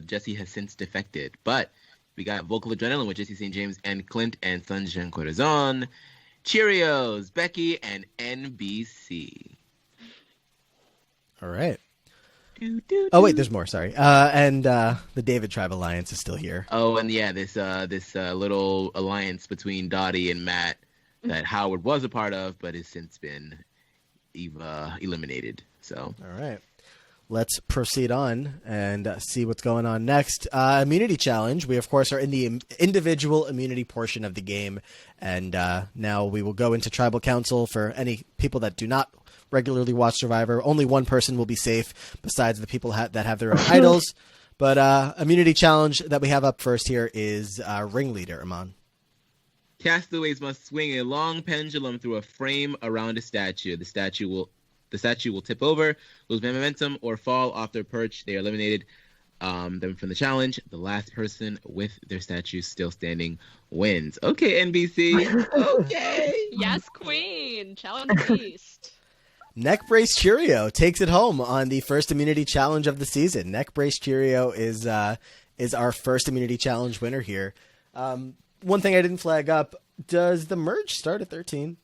Jesse has since defected. But we got Vocal Adrenaline with Jesse St. James and Clint and Sunshine Corazon. Cheerios, Becky, and NBC. All right. Oh, wait, there's more. Sorry. And the David Tribe Alliance is still here. Oh, and yeah, this little alliance between Dottie and Matt that Howard was a part of, but has since been eliminated. So. All right. Let's proceed on and see what's going on next. Immunity challenge. We, of course, are in the individual immunity portion of the game. And now we will go into tribal council for any people that do not regularly watch Survivor. Only one person will be safe besides the people that have their own idols. But immunity challenge that we have up first here is ringleader, Aman. Castaways must swing a long pendulum through a frame around a statue. The statue will tip over, lose momentum, or fall off their perch. They are eliminated them from the challenge. The last person with their statue still standing wins. Okay, NBC. Okay. Yes, queen. Challenge beast. Neck Brace Cheerio takes it home on the first immunity challenge of the season. Neck Brace Cheerio is our first immunity challenge winner here. One thing I didn't flag up, does the merge start at 13?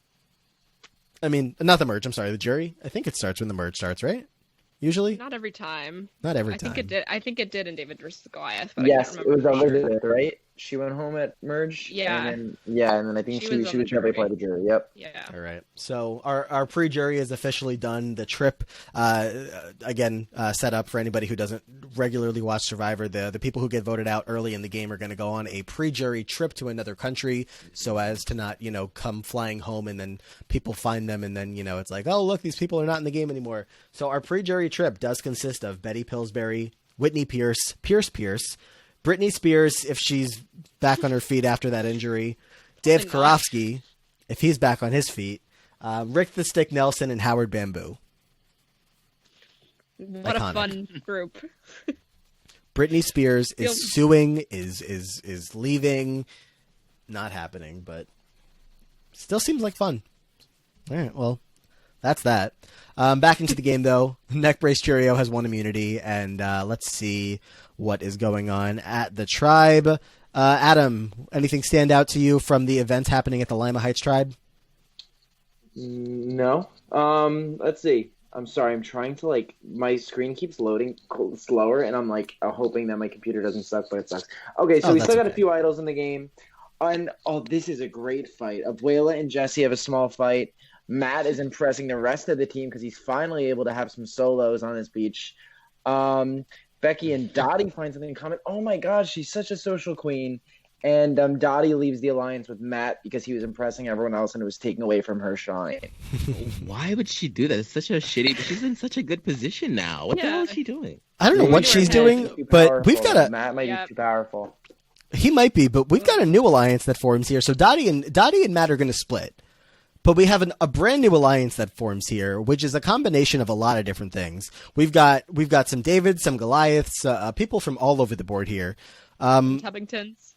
I mean, not the merge, I'm sorry, the jury. I think it starts when the merge starts, right? Usually? Not every time. Not every I time. I think it did in David versus Goliath, but Yes, I can't it was remember. Elizabeth, right? She went home at merge. Yeah. And then I think She she was was on the probably jury. part of the jury. Yep. Yeah. All right. So our pre-jury is officially done. The trip, set up for anybody who doesn't regularly watch Survivor. The people who get voted out early in the game are going to go on a pre-jury trip to another country so as to not, come flying home and then people find them and then, it's like, oh, look, these people are not in the game anymore. So our pre-jury trip does consist of Betty Pillsbury, Whitney Pierce, Britney Spears, if she's back on her feet after that injury, Dave Karofsky, if he's back on his feet, Rick the Stick Nelson, and Howard Bamboo. What Iconic. a fun group. Britney Spears is suing, is leaving, not happening, but still seems like fun. All right, well, that's that. Back into the game, though. Neck Brace Cheerio has one immunity, and let's see what is going on at the tribe. Adam, anything stand out to you from the events happening at the Lima Heights tribe? No. Let's see. I'm sorry. I'm trying to my screen keeps loading slower, and I'm hoping that my computer doesn't suck, but it sucks. Okay, so we still got a few idols in the game, and this is a great fight. Abuela and Jesse have a small fight. Matt is impressing the rest of the team because he's finally able to have some solos on his beach. Becky and Dottie find something in common. Oh my gosh, she's such a social queen. And Dottie leaves the alliance with Matt because he was impressing everyone else and it was taking away from her shine. Why would she do that? It's such a shitty. But she's in such a good position now. What the hell is she doing? I don't know what she's doing, but we've got Matt might be too powerful. He might be, but we've got a new alliance that forms here. So Dottie and Matt are going to split. But we have a brand new alliance that forms here, which is a combination of a lot of different things. We've got some Davids, some Goliaths, people from all over the board here. Tubbingtons.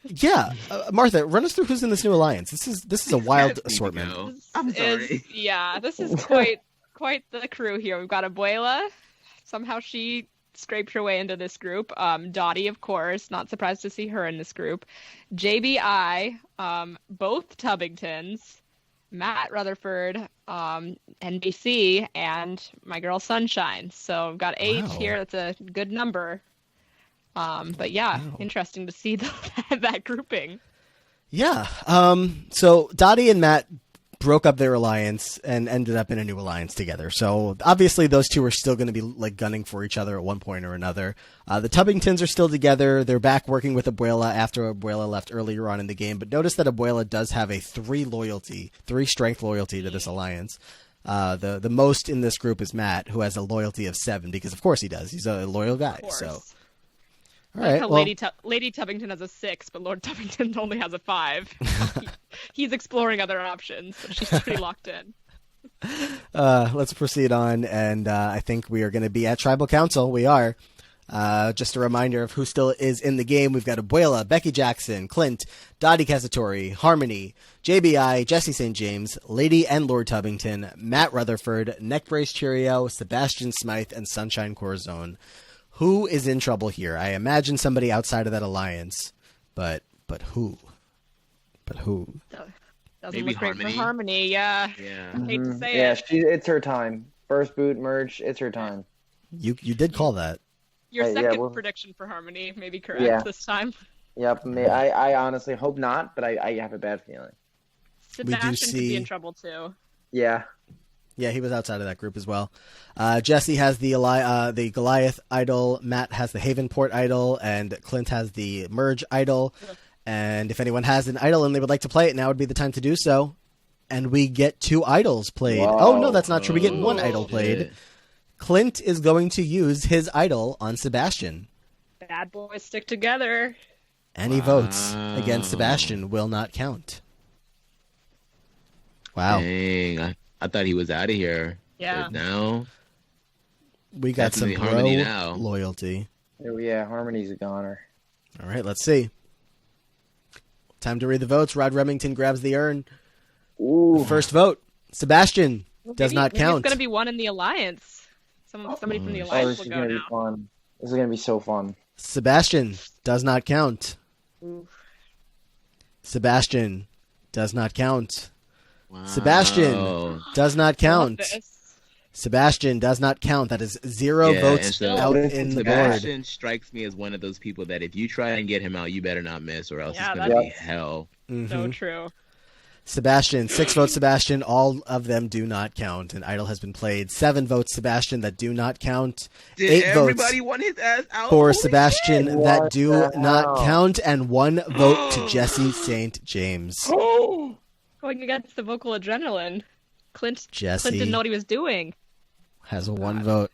Yeah, Martha, run us through who's in this new alliance. This is a wild assortment. I'm sorry. This is quite the crew here. We've got Abuela. Somehow she scraped her way into this group. Dottie, of course, not surprised to see her in this group. JBI, both Tubbingtons, Matt Rutherford, NBC, and my girl Sunshine. So we've got 8 Wow. here. That's a good number. But yeah, Wow. interesting to see that grouping. Yeah. So Dottie and Matt broke up their alliance and ended up in a new alliance together. So obviously those two are still going to be like gunning for each other at one point or another. The Tubbingtons are still together. They're back working with Abuela after Abuela left earlier on in the game. But notice that Abuela does have a 3 strength loyalty to this alliance. The most in this group is Matt, who has a loyalty of 7 because of course he does. He's a loyal guy. So. All right. How Well, Lady Tubbington has a 6, but Lord Tubbington only has a 5. He's exploring other options, but she's pretty locked in. let's proceed on, and I think we are going to be at Tribal Council. We are. Just a reminder of who still is in the game. We've got Abuela, Becky Jackson, Clint, Dottie Kazatorie, Harmony, JBI, Jesse St. James, Lady and Lord Tubbington, Matt Rutherford, Neckbrace Cheerio, Sebastian Smythe, and Sunshine Corazon. Who is in trouble here? I imagine somebody outside of that alliance, but who? But who? Doesn't Maybe look great Harmony. for Harmony, yeah. Yeah. Hate to say Yeah, it. it's her time. First boot merge, it's her time. You did call that. Your yeah, second well- prediction for Harmony may be correct Yeah. this time. Yep, I honestly hope not, but I have a bad feeling. Sebastian could be see- in trouble too. Yeah. Yeah, he was outside of that group as well. Jesse has the Goliath idol, Matt has the Havenport idol, and Clint has the Merge idol. And if anyone has an idol and they would like to play it, now would be the time to do so. And we get 2 idols played. Wow. Oh, no, that's not true. We get 1 idol shit. played. Clint is going to use his idol on Sebastian. Bad boys stick together. Any votes against Sebastian will not count. Wow. Dang, I thought he was out of here. Yeah. But now, We got some Definitely Harmony bro now. loyalty. Oh, yeah, Harmony's a goner. All right, let's see. Time to read the votes. Rod Remington grabs the urn. Ooh. First vote, Sebastian does not Maybe count. It's going to be one in the Alliance. Somebody from the Oh, Alliance this will is go gonna be now. fun. This is gonna be so fun. Sebastian does not count. Ooh. Sebastian does not count. wow. Sebastian does not count. Love this. Sebastian does not count. That is 0 Yeah, votes and so out in the board. Sebastian strikes me as one of those people that if you try and get him out, you better not miss, or else Yeah, it's gonna be that's- hell. Mhm. So true. Sebastian, 6 votes Sebastian. All of them do not count. An idol has been played. 7 votes Sebastian that do not count. Did 8 votes everybody want his ass out? for Holy Sebastian shit. that What do the not hell? count, and 1 vote to Jesse St. James. Oh, Going against the vocal adrenaline. Clint Jesse didn't know what he was doing. has a 1 vote.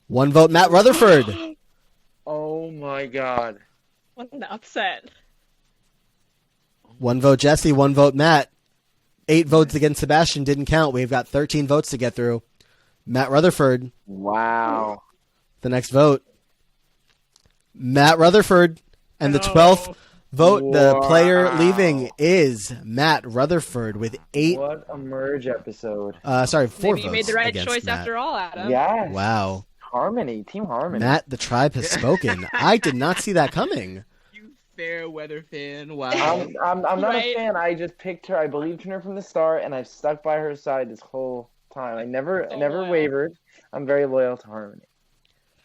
1 vote, Matt Rutherford. Oh my god. What an upset. 1 vote, Jesse. 1 vote, Matt. 8 votes against Sebastian didn't count. We've got 13 votes to get through. Matt Rutherford, Wow. the next vote. Matt Rutherford. And the 12th vote, the player Wow. leaving is Matt Rutherford with 8. What a merge episode. 4 Maybe votes you made the right against choice Matt. after all, Adam. Yes. Wow. Harmony. Team Harmony. Matt, the tribe has spoken. I did not see that coming. you fair weather fan! Wow. I'm not Right. a fan. I just picked her. I believed in her from the start, and I've stuck by her side this whole time. I never So loyal. wavered. I'm very loyal to Harmony.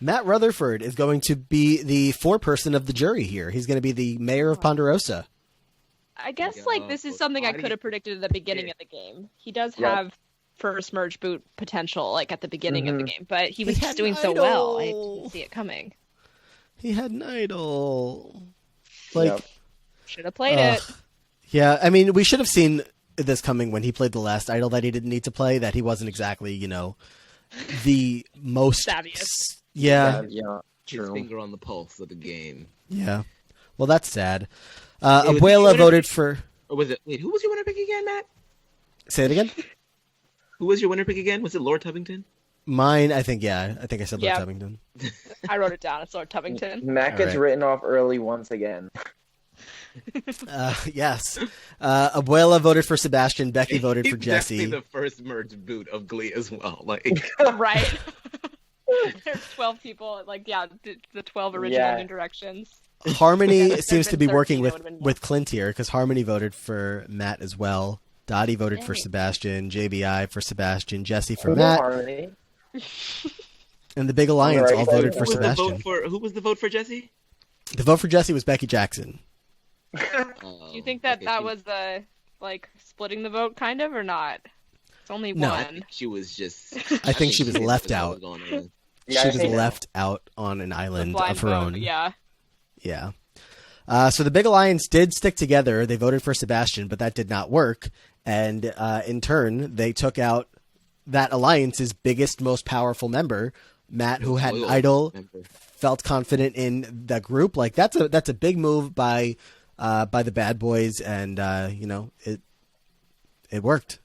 Matt Rutherford is going to be the foreperson of the jury here. He's going to be the mayor of Ponderosa. I guess Yeah, like this is something I body- could have predicted at the beginning of the game. He does Yep. have first merge boot potential, like at the beginning of the Mhm. game, but he was He just had doing an so well. I idol. didn't see it coming. He had an idol. Like, Yep. Should have played ugh. it. Yeah, I mean, we should have seen this coming when he played the last idol that he didn't need to play, that he wasn't exactly, the most... Savviest. Yeah, Yeah. His True. finger on the pulse of the game. yeah. Well, that's sad. was Abuela he- voted for... Or was it? Wait, who was your winner pick again, Matt? Say it again? Who was your winner pick again? Was it Lord Tubbington? Mine, I think, yeah. I think I said Lord Yeah. Tubbington. I wrote it down. It's Lord Tubbington. Matt All gets right. written off early once again. Yes. Abuela voted for Sebastian. Becky voted for He's Jesse. definitely the first merged boot of Glee as well. Like, Right. There's 12 people. Like, yeah, the 12 original New Directions. Harmony If seems there'd to been be working 13, it would've been more. with Clint here because Harmony voted for Matt as well. Dottie voted for Yay. Sebastian. JBI for Sebastian. Jesse for Who's Matt. Harmony? And the Big Alliance right all side voted of for the room. Sebastian. Who was the vote for Jesse? The vote for Jesse was Becky Jackson. Do you think that was like splitting the vote, kind of, or not? It's only No. one. She was just. I think she was left out. Yeah, She I was think left out on an The island blind of her vote, own. Yeah. Yeah. So the Big Alliance did stick together. They voted for Sebastian, but that did not work. And in turn, they took out that alliance's biggest, most powerful member, Matt, who had an idol, felt confident in the group. Like that's a big move by the bad boys, and it worked.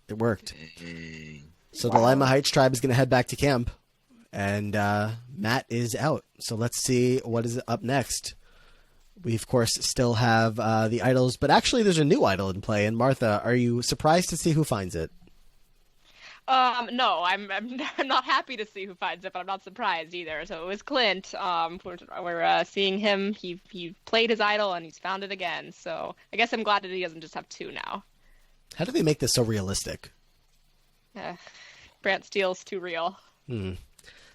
It worked. Dang. So the Lima Heights tribe is going to head back to camp, and Matt is out. So let's see what is up next. We, of course, still have the idols, but actually there's a new idol in play. And Martha, are you surprised to see who finds it? No, I'm not happy to see who finds it, but I'm not surprised either. So it was Clint. We're seeing him. He played his idol and he's found it again. So I guess I'm glad that he doesn't just have two now. How do they make this so realistic? Brant Steele's too real.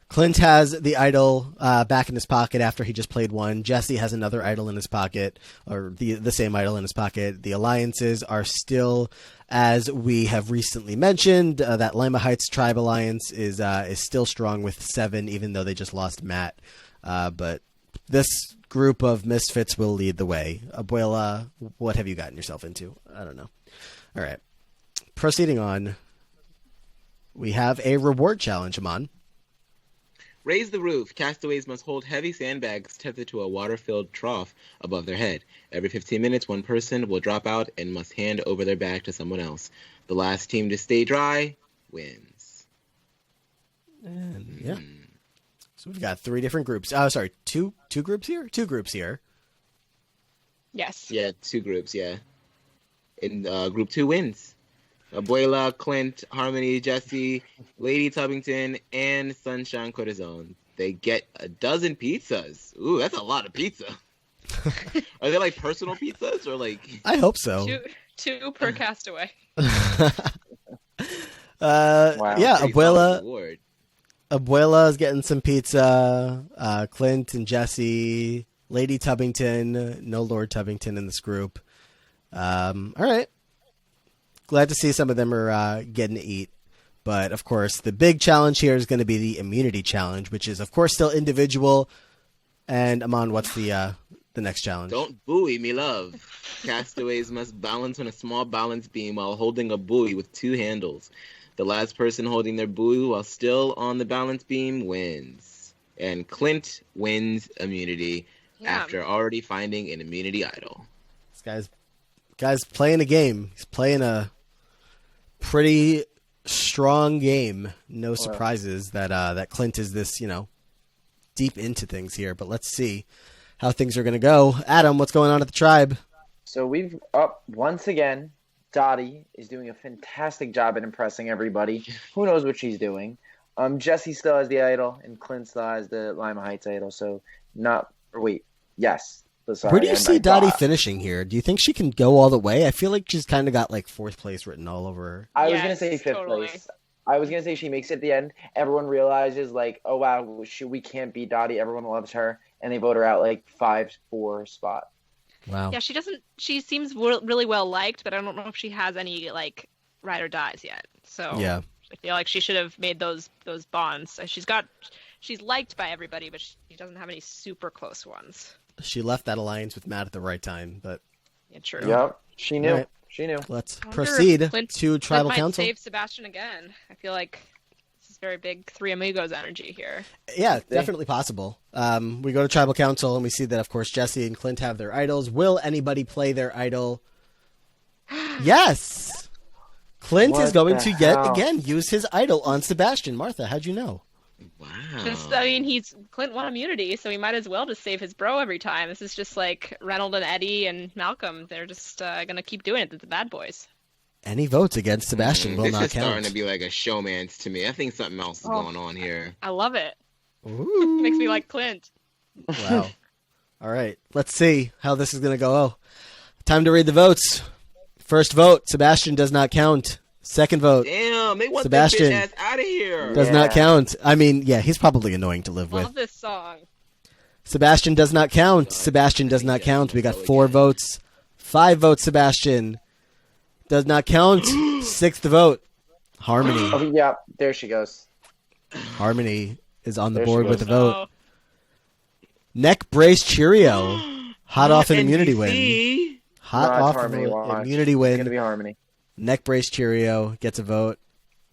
Clint has the idol back in his pocket after he just played one. Jesse has another idol in his pocket, or the same idol in his pocket. The alliances are still, as we have recently mentioned, that Lima Heights Tribe Alliance is still strong with 7, even though they just lost Matt. But this group of misfits will lead the way. Abuela, what have you gotten yourself into? I don't know. All right. Proceeding on, we have a reward challenge, Aman. Raise the roof. Castaways must hold heavy sandbags tethered to a water-filled trough above their head. Every 15 minutes, one person will drop out and must hand over their bag to someone else. The last team to stay dry wins. And yeah. So we've got 3 different groups. Oh, sorry, two groups here? 2 groups here. Yes. Yeah, 2 groups, yeah. And group 2 wins. Abuela, Clint, Harmony, Jesse, Lady Tubbington, and Sunshine Corazon. They get a dozen pizzas. Ooh, that's a lot of pizza. Are they like personal pizzas or like? I hope so. Two per castaway. Yeah, Pretty solid reward. Abuela is getting some pizza. Clint and Jesse, Lady Tubbington, no Lord Tubbington in this group. All right. Glad to see some of them are getting to eat. But, of course, the big challenge here is going to be the immunity challenge, which is, of course, still individual. And, Aman, what's the next challenge? Don't buoy, me love. Castaways must balance on a small balance beam while holding a buoy with 2 handles. The last person holding their buoy while still on the balance beam wins. And Clint wins immunity after already finding an immunity idol. This guy's playing a game. He's playing a pretty strong game. No surprises that Clint is this, deep into things here. But let's see how things are going to go. Adam, what's going on at the tribe? So we've up once again. Dottie is doing a fantastic job at impressing everybody. Who knows what she's doing? Jesse still has the idol, and Clint still has the Lima Heights idol. So yes. Sorry, Where do you see Dottie finishing here? Do you think she can go all the way? I feel like she's kind of got like 4th place written all over her. I was going to say 5th totally. place. I was going to say she makes it at the end. Everyone realizes, like, oh, wow, we can't beat Dottie. Everyone loves her. And they vote her out, like, 5-4 spot. Wow. Yeah, she seems really well liked, but I don't know if she has any, like, ride or dies yet. So Yeah. I feel like she should have made those bonds. She's liked by everybody, but she doesn't have any super close ones. She left that alliance with Matt at the right time, but Yeah, true. Yep, she knew. All right. She knew. let's I wonder if proceed Clint to Tribal might Council. save Sebastian again. I feel like this is very big Three Amigos energy here. Yeah, definitely possible. We go to Tribal Council and we see that, of course, Jesse and Clint have their idols. Will anybody play their idol? Yes! Clint is What going the to yet hell? again use his idol on Sebastian. Martha, how'd you know? Wow. Clint won immunity, so he might as well just save his bro every time. This is just like Reynolds and Eddie and Malcolm. They're just gonna keep doing it. They're the bad boys. Any votes against Sebastian will this not is count. starting to be like a showman's to me. I think something else is going on here. I love it. Ooh. Makes me like Clint. Wow. All right. Let's see how this is going to go. Oh, time to read the votes. First vote, Sebastian does not count. Second vote, Damn, they want Sebastian that bitch ass out of here. does not count. I mean, yeah, he's probably annoying to live with. Love this song. Sebastian does not count. Sebastian does not count. We got 4 votes. 5 votes, Sebastian. Does not count. 6th vote, Harmony. Oh, yeah, there she goes. Harmony is on the There she board with a goes. vote. Neck brace Cheerio. Hot off an immunity win. NBC. Hot No, it's off Harmony, an watch. immunity It's win. gonna be Harmony. Neck brace Cheerio gets a vote.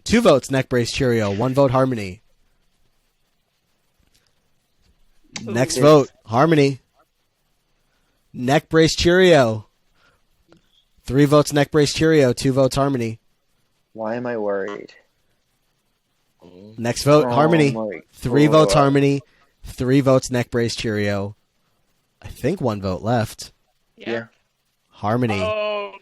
2 votes, Neck brace Cheerio. 1 vote, Harmony. Next Ooh. vote, Harmony. Neck brace Cheerio. 3 votes, Neck brace Cheerio. 2 votes, Harmony. Why am I worried? Next vote, Oh Harmony. my 3 votes, God. Harmony. 3 votes, Neck brace Cheerio. I think 1 vote left. Yeah. Harmony. Oh.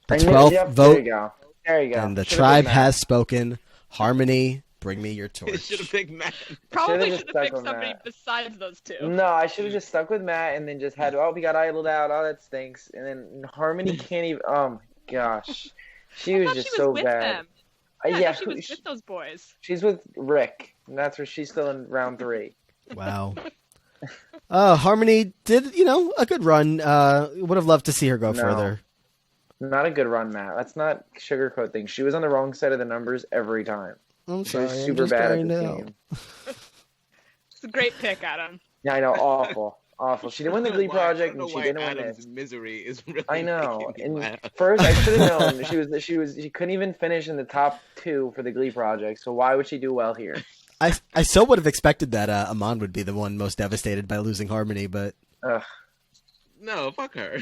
The I knew- 12th yep, vote, There you go. There you go. and the Should've tribe been has spoken. Harmony, bring me your It torch. should have picked Matt. Probably just should have stuck picked with somebody Matt. besides those two. Matt. No, I should have just stuck with Matt and then just had, oh, we got idled out. Oh, that stinks. And then Harmony can't even. Oh my gosh, she I was thought just she was so with bad. them. Uh, Yeah, I yeah, thought she was with those boys. she's with Rick, and that's where she's still in round 3. Wow. Harmony did, a good run. Would have loved to see her go No. further. Not a good run, Matt. Let's not sugarcoat things. She was on the wrong side of the numbers every time. I'm She sorry. was I'm super just bad at trying this to game. It's a great pick, Adam. Yeah, I know, awful, awful. She didn't win the Glee project, and she didn't win Adam's this. misery is really I know. making me And laugh. first, I should have known she couldn't even finish in the top 2 for the Glee project. So why would she do well here? I so would have expected that Aman would be the one most devastated by losing Harmony, but Ugh. No, fuck her.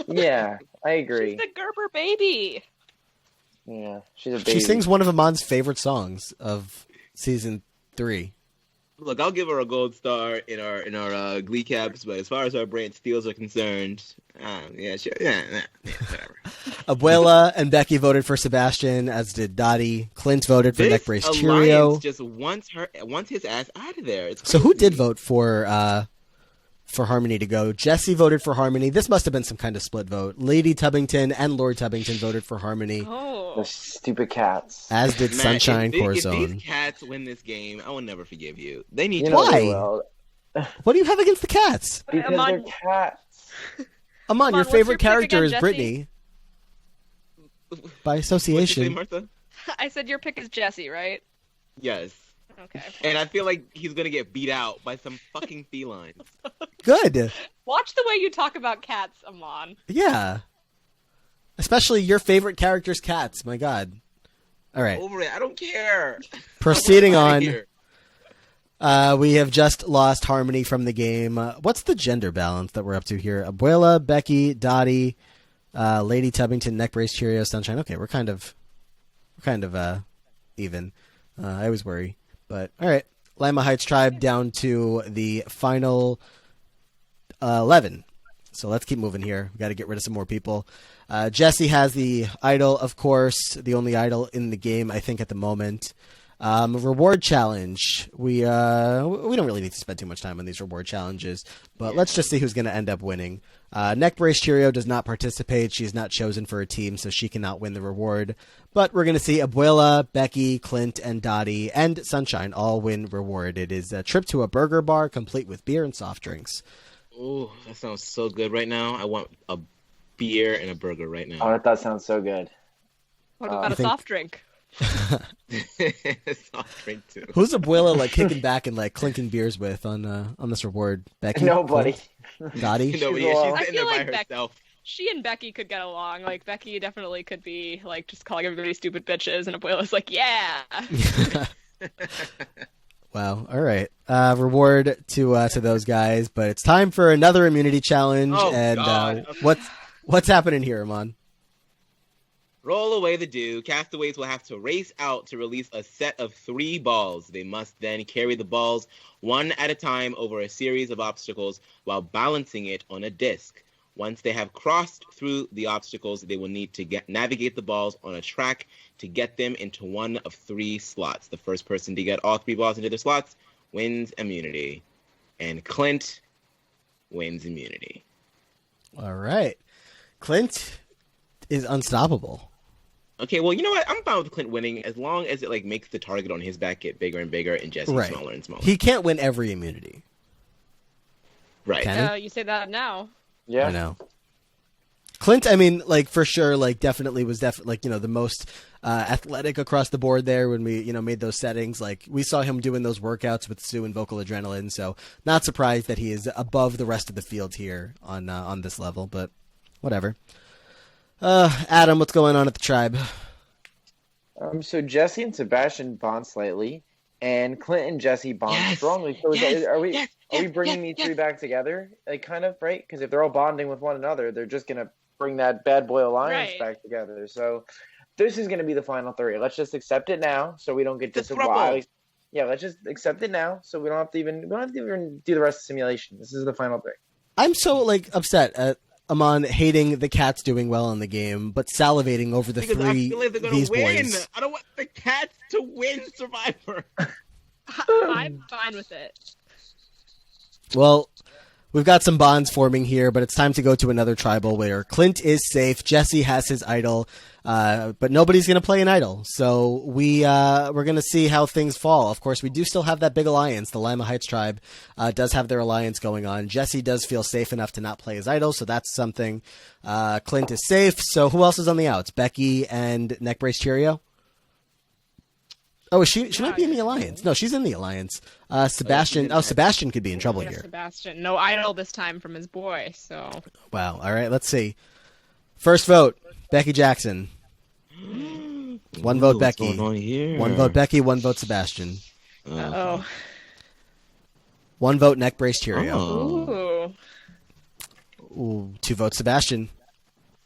Yeah, I agree. She's the Gerber baby. Yeah, she's a baby. she sings one of Aman's favorite songs of season 3. Look, I'll give her a gold star in our Glee caps, but as far as our Brant Steels are concerned, yeah, sure, whatever. Abuela and Becky voted for Sebastian, as did Dottie. Clint voted for Neck Brace Cheerio. Alliance just wants his ass out of there. It's So who crazy. did vote for Harmony to go? Jesse voted for Harmony. This must have been some kind of split vote. Lady Tubbington and Lord Tubbington voted for Harmony, Oh. Those stupid cats. as did Matt, Sunshine if Corazon. these cats win this game, I will never forgive you. They need You to. know Why? they will. What do you have against the cats? Because Aman, they're cats. Aman, your what's favorite your pick character again, is Jesse? Brittany. By What'd you say, association. Martha? I said your pick is Jesse, right? Yes. Okay. And I feel like he's gonna get beat out by some fucking felines. Good. Watch the way you talk about cats, Aman. Yeah. Especially your favorite character's cats. My God. All right. Over it. I don't care. Proceeding Outta on. here. We have just lost Harmony from the game. What's the gender balance that we're up to here? Abuela, Becky, Dottie, Lady Tubbington, Neck Brace, Cheerio, Sunshine. Okay, we're kind of even. I always worry, but all right. Lima Heights Tribe down to the final 11. So let's keep moving here. We got to get rid of some more people. Jesse has the idol, of course, the only idol in the game, I think, at the moment. Reward challenge. We don't really need to spend too much time on these reward challenges, but let's just see who's going to end up winning. Neck Brace Cheerio does not participate. She's not chosen for a team, so she cannot win the reward. But we're going to see Abuela, Becky, Clint, and Dottie, and Sunshine all win reward. It is a trip to a burger bar complete with beer and soft drinks. Oh, that sounds so good right now. I want a beer and a burger right Oh, now. that does sound so good. What about I a think- soft drink? Soft drink too. Who's Abuela like kicking back and like clinking beers with on this reward? Becky, Nobody. Clint, Dottie. No, but She's yeah, long. she's I sitting there feel by like herself. She and Becky could get along. Like, Becky definitely could be, like, just calling everybody stupid bitches, and Abuela's like, yeah! Wow. All right. Reward to those guys, but it's time for another immunity challenge. Oh, and God. what's happening here, Aman? Roll away the dew. Castaways will have to race out to release a set of 3 balls. They must then carry the balls one at a time over a series of obstacles while balancing it on a disc. Once they have crossed through the obstacles, they will need to navigate the balls on a track to get them into one of 3 slots. The first person to get all 3 balls into the slots wins immunity. And Clint wins immunity. All right. Clint is unstoppable. Okay, well, you know what? I'm fine with Clint winning as long as it makes the target on his back get bigger and bigger and Jesse smaller and smaller. He can't win every immunity. Right. Can he? You say that now. Yeah. I know. Clint, I mean, for sure, definitely was the most athletic across the board there when we, made those settings. We saw him doing those workouts with Sue and Vocal Adrenaline, so not surprised that he is above the rest of the field here on this level, but whatever. Adam, what's going on at the tribe? So Jesse and Sebastian bond slightly, and Clint and Jesse bond strongly. So are we bringing these 3 back together? Kind of, right? Because if they're all bonding with one another, they're just gonna bring that bad boy alliance back together. So this is gonna be the final 3. Let's just accept it now, so we don't get disappointed. Yeah, let's just accept it now, so we don't have to even do the rest of the simulation. This is the final 3. I'm so upset at Aman hating the cats doing well in the game, but salivating over the 3 I feel like they're gonna these win. boys. I don't want the cats to win Survivor. I'm fine with it. Well, we've got some bonds forming here, but it's time to go to another tribal where Clint is safe. Jesse has his idol, but nobody's going to play an idol. So we're going to see how things fall. Of course, we do still have that big alliance. The Lima Heights tribe does have their alliance going on. Jesse does feel safe enough to not play his idol, so that's something. Clint is safe. So who else is on the outs? Becky and Neck Brace Cheerio? Oh, she might be in the alliance. No, she's in the alliance. Sebastian. Oh, Sebastian could be in trouble here. Sebastian, no idol this time from his boy. So. Wow. All right. Let's see. First vote, Becky Jackson. 1 vote, Becky. What's going on here? 1 vote, Becky. 1 vote, Sebastian. Oh. 1 vote, Neck Brace Cheerio. Ooh. Ooh, 2 votes, Sebastian.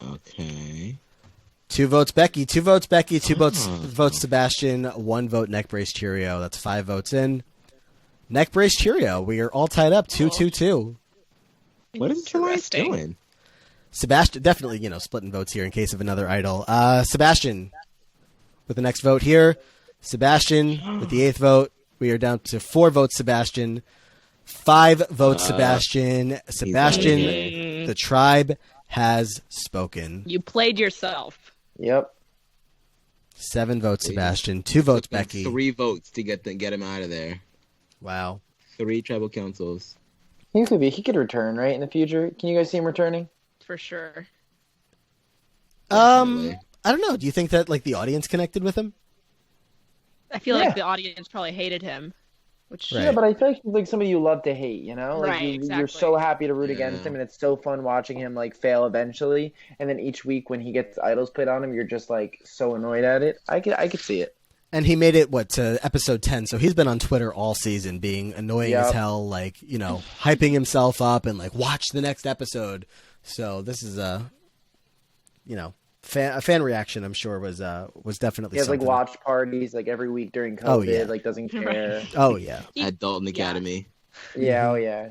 Okay. 2 votes, Becky. 2 votes, Becky. 2 votes, Sebastian. 1 vote, Neck Brace Cheerio. That's 5 votes in. Neck Brace Cheerio. We are all tied up 2-2-2. What is Celeste doing? Sebastian, definitely, splitting votes here in case of another idol. Sebastian with the next vote here. Sebastian with the 8th vote. We are down to 4 votes, Sebastian. 5 votes, Sebastian. Sebastian, the tribe has spoken. You played yourself. Yep. 7 votes, Sebastian. 2 votes, Becky. 3 votes to get him out of there. Wow. 3 tribal councils. He could return, right, in the future. Can you guys see him returning? For sure. I don't know. Do you think that the audience connected with him? I feel like the audience probably hated him. Which Right. Yeah, but I feel like he's somebody you love to hate, Right, you're so happy to root Yeah. against him, and it's so fun watching him fail eventually. And then each week when he gets idols played on him, you're just so annoyed at it. I could see it. And he made it, to episode 10, so he's been on Twitter all season being annoying as hell, hyping himself up and, watch the next episode. So this is, a fan reaction, I'm sure, was definitely He has, something. watch parties, every week during COVID, Oh, yeah. doesn't care. Oh, yeah. At Dalton Academy. Yeah, oh, yeah.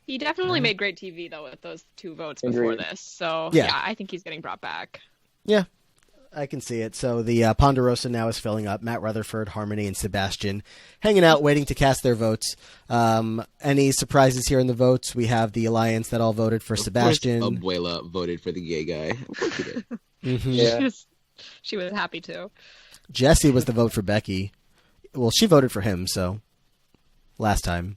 He definitely made great TV, though, with those 2 votes before Agreed. this. So, Yeah. I think he's getting brought back. Yeah, I can see it. So the Ponderosa now is filling up. Matt Rutherford, Harmony, and Sebastian hanging out, waiting to cast their votes. Any surprises here in the votes? We have the alliance that all voted for Sebastian. Of course, Abuela voted for the gay guy. Of course he did. Mhm. Yeah. She was happy too. Jesse was the vote for Becky. Well, she voted for him, so last time.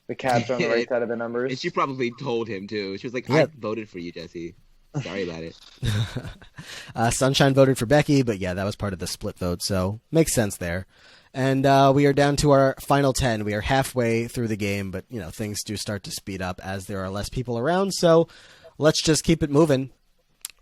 The cats are on the right side of the And numbers. she probably told him, too. She was like, Yeah. I voted for you, Jesse. Sorry about it. Sunshine voted for Becky, but yeah, that was part of the split vote, so makes sense there. And we are down to our final 10. We are halfway through the game, but things do start to speed up as there are less people around, so let's just keep it moving.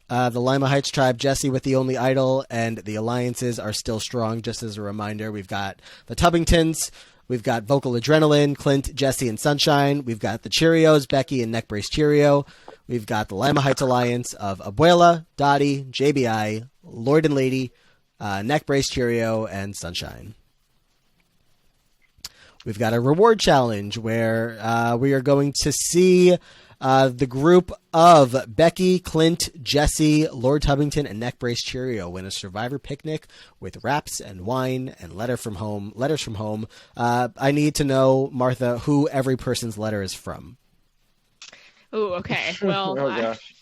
The Lima Heights tribe, Jesse with the only idol, and the alliances are still strong. Just as a reminder, we've got the Tubbingtons We've got Vocal Adrenaline, Clint, Jesse, and Sunshine. We've got the Cheerios, Becky and Neckbrace Cheerio. We've got the Lima Heights Alliance of Abuela, Dottie, JBI, Lord and Lady, Neckbrace Cheerio, and Sunshine. We've got a reward challenge where we are going to see the group of Becky, Clint, Jesse, Lord Tubbington, and Neckbrace Cheerio win a Survivor picnic with wraps and wine and letters from home. I need to know, Martha, who every person's letter is from. Ooh, okay. Well, Oh, gosh.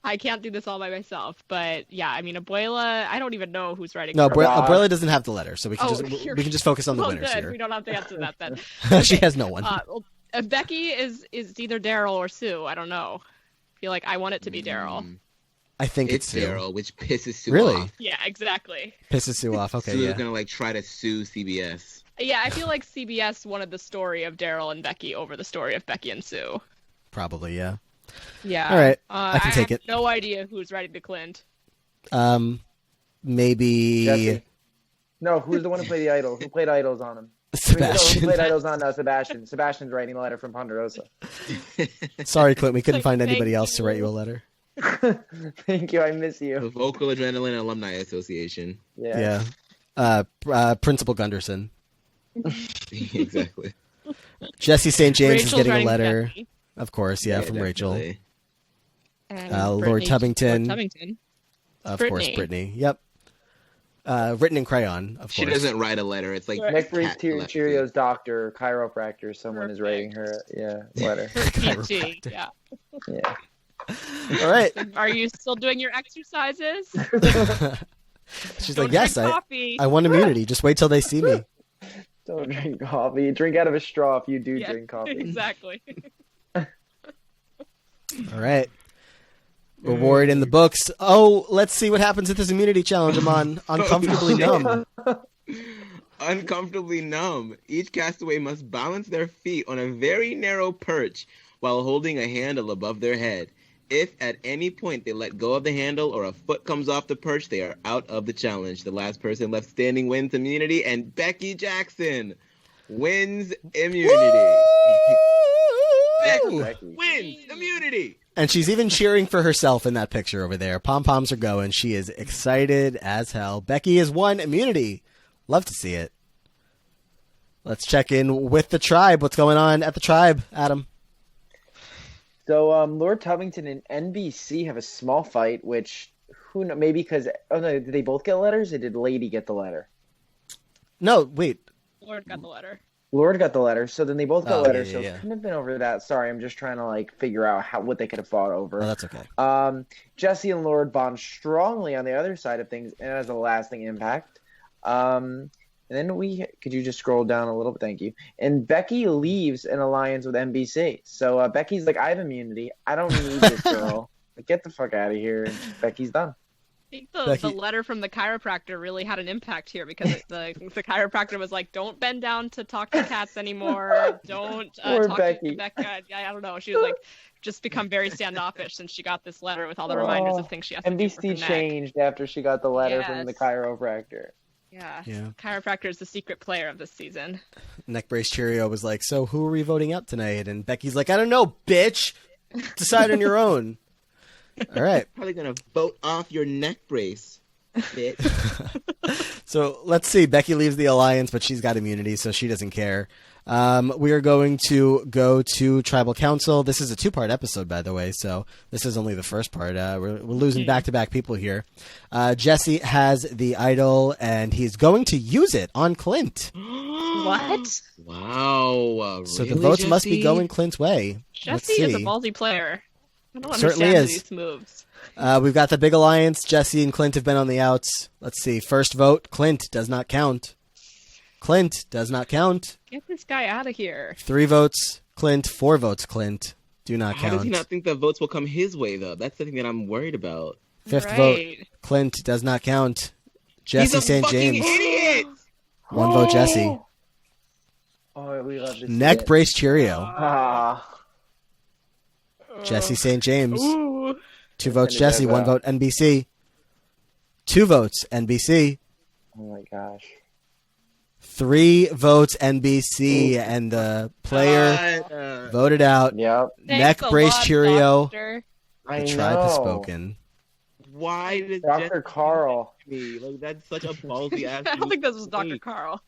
I can't do this all by myself, but yeah, I mean, Abuela, I don't even know who's writing. No, her. Abuela doesn't have the letter, so we can you're- we can just focus on the Well, winners good. here. We don't have to answer that then. She has no one. Well, Becky is either Daryl or Sue. I don't know. I feel like I want it to be Daryl. I think It's Sue. Daryl, which pisses Sue Really? off. Yeah, exactly. Pisses Sue off. Okay, Sue's yeah. gonna like try to sue CBS. Yeah, I feel like CBS wanted the story of Daryl and Becky over the story of Becky and Sue. Probably, yeah. Yeah. All right, I can take have it. No idea who's writing to Clint. Maybe Jesse. No, who's the one who played the idol? Who played idols on him? Who Sebastian. played idols on Sebastian? Sebastian's writing the letter from Ponderosa. Sorry, Clint, we couldn't Like, find anybody thank else to write you a you. letter. Thank you. I miss The you. Vocal Adrenaline Alumni Association. Yeah. Principal Gunderson. Exactly. Jesse St. James is Rachel's getting a writing to letter. Becky. Of course, yeah, from Rachel. definitely. And Lord Brittany- Tubbington. Lord Tubbington. Of Brittany. course, Brittany. Yep. Written in crayon, of She course. doesn't write a letter. It's like Neckbrace cat telepathy. Cheerios doctor, chiropractor, someone is writing her letter. PT, yeah. Yeah. All right. Are you still doing your exercises? She's Don't like, yes, drink coffee. I want immunity. Just wait till they see me. Don't drink coffee. Drink out of a straw if you do Yeah, drink coffee. Exactly. All right. Reward in the books. Oh, let's see what happens at this immunity challenge. I'm on uncomfortably numb. Uncomfortably numb. Each castaway must balance their feet on a very narrow perch while holding a handle above their head. If at any point they let go of the handle or a foot comes off the perch, they are out of the challenge. The last person left standing wins immunity, and Becky Jackson wins immunity. Becky Becky. wins immunity. And she's even cheering for herself in that picture over there. Pom-poms are going. She is excited as hell. Becky has won immunity. Love to see it. Let's check in with the tribe. What's going on at the tribe, Adam? So Lord Tubbington and NBC have a small fight, which who know, maybe because did they both get letters or did Lady get the letter? No, wait. Lord got the letter. Lord got the letter, so then they both got Oh, letters. yeah, So yeah. it couldn't have been over that. Sorry, I'm just trying to figure out what they could have fought over. Oh, that's okay. Jesse and Lord bond strongly on the other side of things, and it has a lasting impact. And then could you just scroll down a little bit? Thank you. And Becky leaves an alliance with NBC. So Becky's like, I have immunity. I don't need this girl. Get the fuck out of here. And Becky's done. I think the Becky- letter from the chiropractor really had an impact here because the chiropractor was like, don't bend down to talk to cats anymore. Don't Poor talk Becky. to Becca. I don't know. She was like, just become very standoffish since she got this letter with all the reminders of things she has to do for her NBC neck. changed after she got the letter from the Yes. chiropractor. Yeah. Yeah. Chiropractor is the secret player of this season. Neckbrace Cheerio was like, so who are we voting out tonight? And Becky's like, I don't know, bitch. Decide on your own. All right. Probably gonna vote off your neck brace, bitch. So let's see. Becky leaves the alliance, but she's got immunity, so she doesn't care. We are going to go to Tribal Council. This is a 2-part episode, by the way, so this is only the first part. We're losing back-to-back people here. Jesse has the idol, and he's going to use it on Clint. What? Wow. So the really, votes must be Jesse? going Clint's way. Let's Jesse is a see. ballsy player. I don't Certainly understand is. these moves. We've got the big alliance. Jesse and Clint have been on the outs. Let's see. First vote, Clint does not count. Clint does not count. Get this guy out of here. 3 votes, Clint. 4 votes, Clint. Do not How does count. he not think the votes will come his way, though? That's the thing that I'm worried about. 5th vote, Right. Clint does not count. Jesse He's a St. fucking James. idiot! 1 vote, Jesse. Oh, we love this. Neck shit. brace Cheerio. Ah. Jesse St. James. Ooh. 2 votes, Ended Jesse. up, 1 vote, NBC. 2 votes, NBC. Oh my gosh. 3 votes NBC, and the player voted out. Yep. Neck brace Cheerio. Doctor. I The tribe has know. spoken. Why did Dr. Jesse Carl. do that to me? Like, that's such a ballsy ass. I don't think this was move. Dr. Carl.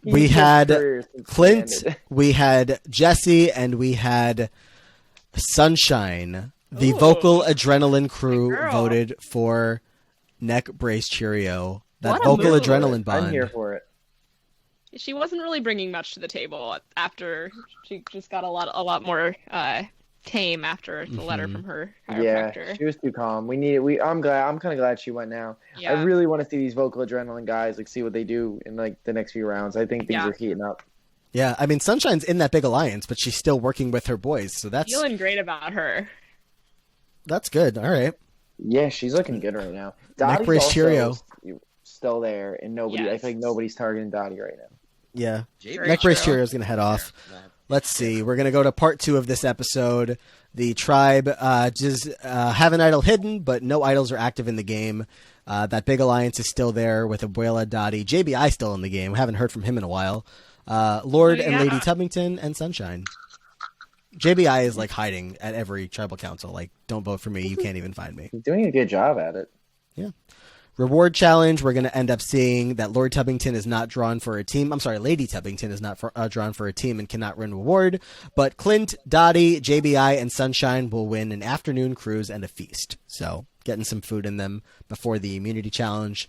We His had career is Clint, suspended. we had Jesse, and we had Sunshine. The Ooh. vocal adrenaline crew Girl. voted for Neck brace Cheerio. That What a vocal move. adrenaline bond. I'm here for it. She wasn't really bringing much to the table after she just got a lot more tame after the letter from her chiropractor. Yeah, she was too calm. I'm kind of glad she went now. Yeah. I really want to see these vocal adrenaline guys see what they do in the next few rounds. I think things are heating up. Yeah, I mean, Sunshine's in that big alliance, but she's still working with her boys, so that's Feeling great about her. good. All right. Yeah, she's looking good right now. Neck Dottie's brace also Cheerio. still there, and I Yes. feel like nobody's targeting Dottie right now. Yeah. Very Neck brace true. Cheerio's going to head off. Let's see. We're going to go to part 2 of this episode. The tribe just have an idol hidden, but no idols are active in the game. That big alliance is still there with Abuela, Dottie. JBI still in the game. We haven't heard from him in a while. Lord and Lady Tubbington and Sunshine. JBI is like hiding at every tribal council. Like, don't vote for me. You can't even find me. He's doing a good job at it. Yeah. Reward challenge. We're going to end up seeing that Lord Tubbington is not drawn for a team. I'm sorry, Lady Tubbington is not drawn for a team and cannot win reward. But Clint, Dottie, JBI, and Sunshine will win an afternoon cruise and a feast. So getting some food in them before the immunity challenge.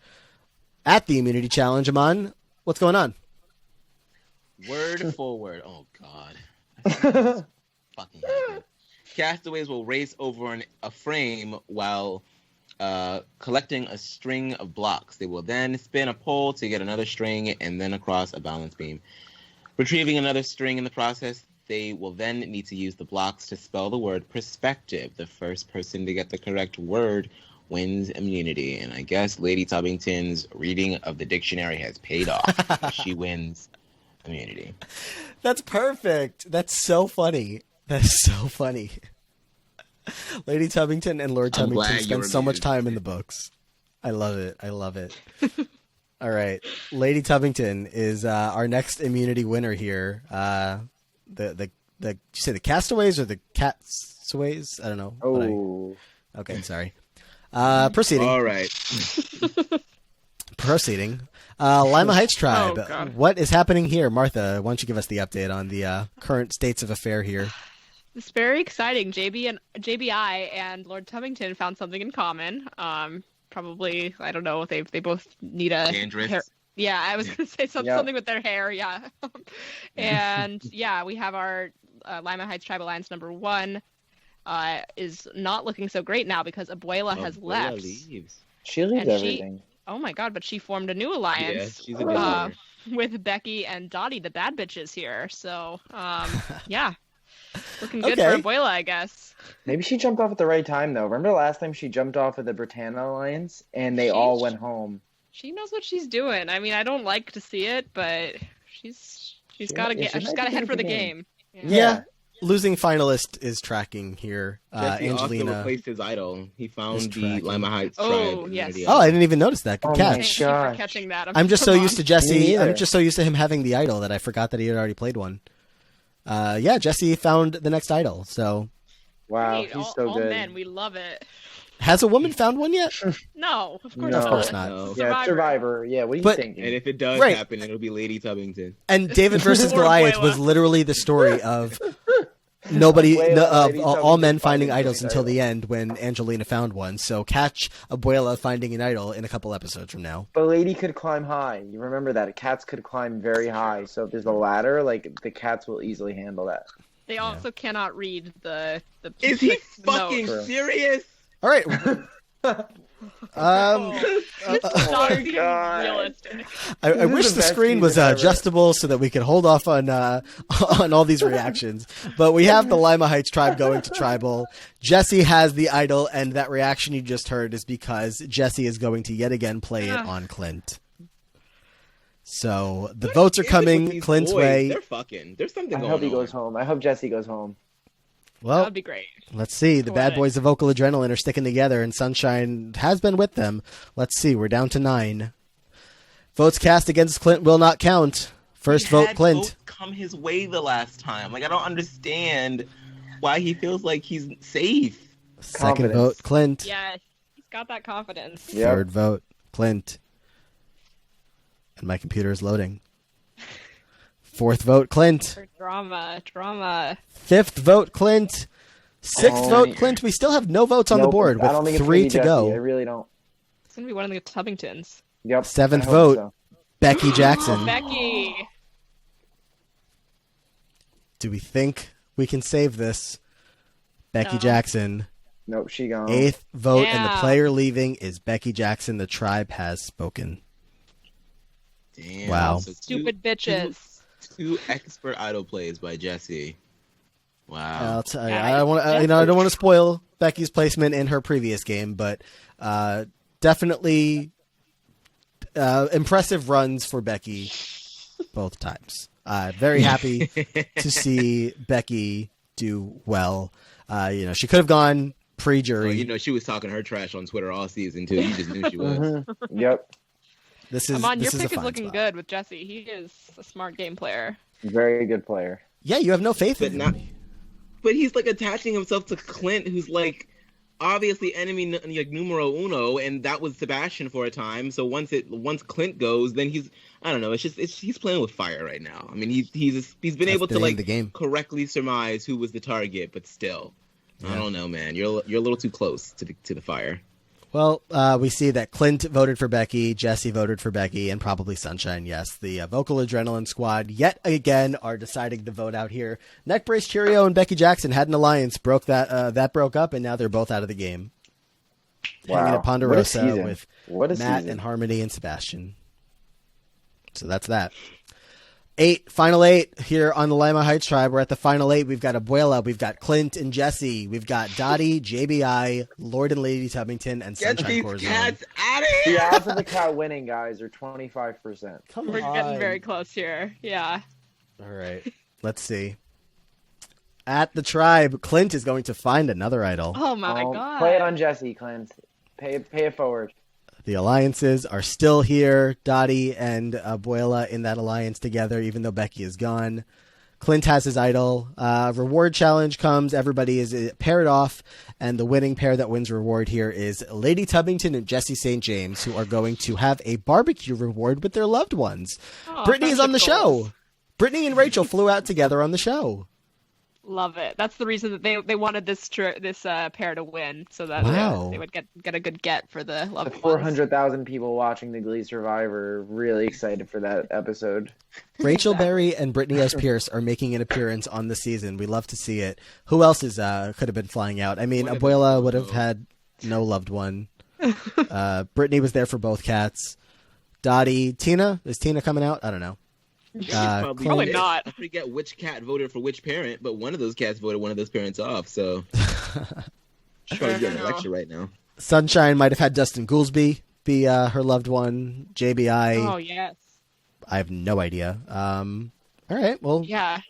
At the immunity challenge, Aman, what's going on? Word for word. Oh God. Fucking hell. Castaways will race over a frame while collecting a string of blocks. They will then spin a pole to get another string and then across a balance beam. Retrieving another string in the process, they will then need to use the blocks to spell the word perspective. The first person to get the correct word wins immunity. And I guess Lady Tubbington's reading of the dictionary has paid off. She wins immunity. That's perfect. That's so funny. That's so funny. Lady Tubbington and Lord I'm Tubbington glad spend you're so much amused. time in the books. I love it. I love it. All right. Lady Tubbington is our next immunity winner here. Did you say the castaways or the catsaways? I don't know. Oh, Okay, sorry. Proceeding. All right. Proceeding. Lima Heights Tribe. Oh, God. What is happening here? Martha, why don't you give us the update on the current states of affair here? It's very exciting. JBI and Lord Tubbington found something in common. Probably, I don't know. They both need a Dandruff. hair. Yeah, I was gonna say something with their hair. Yeah, and yeah, we have our Lima Heights Tribe Alliance number 1 is not looking so great now because Abuela has left. Leaves. she leaves And everything. Oh my God! But she formed a new Yeah, alliance. she's a good leader. With Becky and Dottie, the bad bitches here. So, yeah, looking good Okay. for Abuela, I guess. Maybe she jumped off at the right time, though. Remember the last time she jumped off of the Britannia Alliance and they all went home? She knows what she's doing. I mean, I don't like to see it, but she's got to yeah, get. she She's might got to be head good for at the the game. Yeah. Losing finalist is tracking here. Jesse also Angelina. replaced his idol. He is found the tracking. Lima Heights Oh, tribe. yes. Immunity Oh, I idol. didn't even notice that. Good Oh my catch. Thank you for gosh. catching that. I'm just so come used to on. Jesse. Me I'm either. just so used to him having the idol that I forgot that he had already played one. Yeah, Jesse found the next idol. So, Wow, Great, he's all, so all good. men, we love it. has a woman found one yet? No, of course No. not. Of course not. No. Yeah, Survivor. Yeah, what are you But- thinking? And if it does Right. happen, it'll be Lady Tubbington. And David versus Or Goliath Abuela. was literally the story of nobody, Abuela, of Lady all Tubbington men finding finding idols the until idol. the end when Angelina found one. So catch Abuela finding an idol in a couple episodes from now. But Lady could climb high. You remember that. Cats could climb very high. So if there's a ladder, like, the cats will easily handle that. They also cannot read the. Is he the fucking note. serious? All right. It's not my even God. realistic. I This is wish the the best screen was season ever. adjustable so that we could hold off on on all these reactions. But we have the Lima Heights tribe going to tribal. Jesse has the idol, and that reaction you just heard is because Jesse is going to yet again play it on Clint. So the votes are With coming these Clint's boys, way. They're fucking. There's something I going hope he on. goes home. I hope Jesse goes home. That Well, would be great. let's see. The bad Poetic. boys of Vocal Adrenaline are sticking together, and Sunshine has been with them. Let's see. We're down to 9. Votes cast against Clint will not count. First vote, Clint. Votes come his way the last time. Like, I don't understand why he feels like he's safe. Second vote, Clint. Yes, he's got that confidence. Yep. Third vote, Clint. And my computer is loading. Fourth vote, Clint. Drama. Fifth vote, Clint. Sixth vote, Clint. We still have no votes on the board I don't with think it's 3 gonna be to Jesse. go. I really don't. It's gonna be one of the Tubbingtons. Yep. Seventh I hope vote, so. Becky Jackson. Becky. Do we think we can save this? Becky No. Jackson. Nope, she gone. Eighth vote, and the Yeah. player leaving is Becky Jackson. The tribe has spoken. Damn. Wow. So Stupid bitches. Two expert idol plays by Jesse. Wow. I'll tell you, Yeah, I want I don't want to spoil Becky's placement in her previous game, but definitely impressive runs for Becky both times. Very happy to see Becky do well. She could have gone pre-jury. She was talking her trash on Twitter all season too. You just knew she was. Mhm. Yep. This is Aman, your this is a pick is fine looking spot. good with Jesse. He is a smart game player. Very good player. Yeah, you have no faith But in not. him. But he's like attaching himself to Clint, who's like obviously enemy like numero uno, and that was Sebastian for a time. So once Clint goes, then I don't know. He's playing with fire right now. I mean, he's been able the to name of the like game. correctly surmise who was the target, but still, I don't know, man. You're a little too close to the fire. Well, we see that Clint voted for Becky, Jesse voted for Becky, and probably Sunshine, yes. The Vocal Adrenaline Squad, yet again, are deciding to vote out here. Neckbrace, Cheerio, and Becky Jackson had an alliance, broke up, and now they're both out of the game. Hanging Wow. at Ponderosa What a season. with What a Matt season. and Harmony and Sebastian. So that's that. Final eight here on the Lima Heights Tribe. We're at the final eight. We've got Abuela, we've got Clint and Jesse, we've got Dottie, JBI, Lord and Lady Tubbington, and Get Sunshine these Corazon. cats out of The here! odds of the cat winning, guys, are 25%. Come We're on. getting very close here. Yeah. All right. Let's see. At the tribe, Clint is going to find another idol. Oh my god. Play it on Jesse, Clint. Pay it forward. The alliances are still here. Dottie and Abuela in that alliance together, even though Becky is gone. Clint has his idol. Reward challenge comes. Everybody is paired off, and the winning pair that wins reward here is Lady Tubbington and Jesse St. James, who are going to have a barbecue reward with their loved ones. Oh, Brittany is on the friendship goals. show. Brittany and Rachel flew out together on the show. Love it. That's the reason that they wanted this pair to win, so that Wow. they would get a good get for the The loved ones. 400,000 people watching the Glee Survivor are really excited for that episode. Rachel Berry and Britney Pierce are making an appearance on the season. We love to see it. Who else could have been flying out? I mean, Abuela would have had no loved one. Britney was there for both cats. Dottie, Tina? Is Tina coming out? I don't know. Probably not. I forget which cat voted for which parent, but one of those cats voted one of those parents off. So she's probably getting a lecture right now. Sunshine might have had Dustin Goolsby be her loved one. JBI, Oh yes. I have no idea. All right, well, Yeah.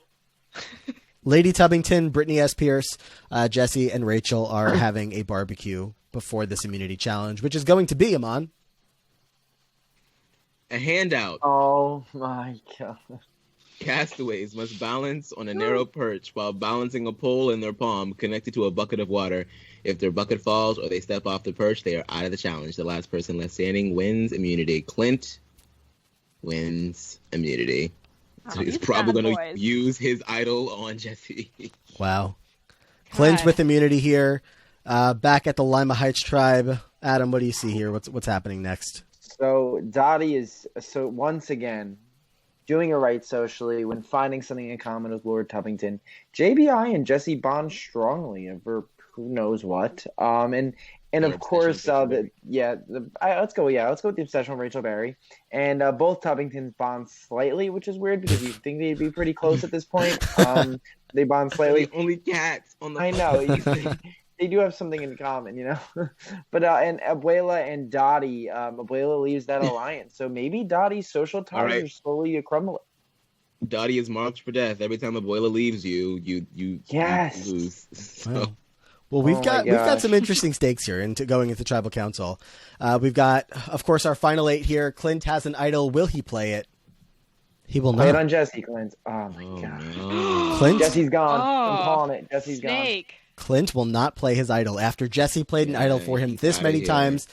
Lady Tubbington, Britney Pierce, Jesse, and Rachel are having a barbecue before this immunity challenge, which is going to be, Aman. A handout. Oh my god. Castaways must balance on a narrow perch while balancing a pole in their palm connected to a bucket of water. If their bucket falls or they step off the perch, they are out of the challenge. The last person left standing wins immunity. Clint wins immunity. So he's these probably bad going boys. to use his idol on Jesse. Wow. Clint God. with immunity here. Back at the Lima Heights Tribe. Adam, what do you see here? What's happening next? So Dottie is once again doing it right socially when finding something in common with Lord Tubbington. JBI and Jesse bond strongly over who knows what. And Your of course, obsession with let's go with the obsession with Rachel Berry. And both Tubbingtons bond slightly, which is weird because you think they'd be pretty close at this point. They bond slightly. The only cats on the I know. They do have something in common, you know. But and Abuela and Dottie, Abuela leaves that alliance, so maybe Dottie's social ties right. are slowly crumbling. Dottie is marked for death. Every time Abuela leaves you Yes. lose. So, Wow. Well, Oh my we've got gosh. some interesting stakes here into going into tribal council. We've got, of course, our final 8 here. Clint has an idol. Will he play it? He will Play it not. on Jesse, Clint. Oh my Oh, god. no. Clint Jesse's gone. I'm Oh, calling it. Jesse's gone. Snake. Clint will not play his idol after Jesse played an Yeah, idol for him he's this outta many here. times.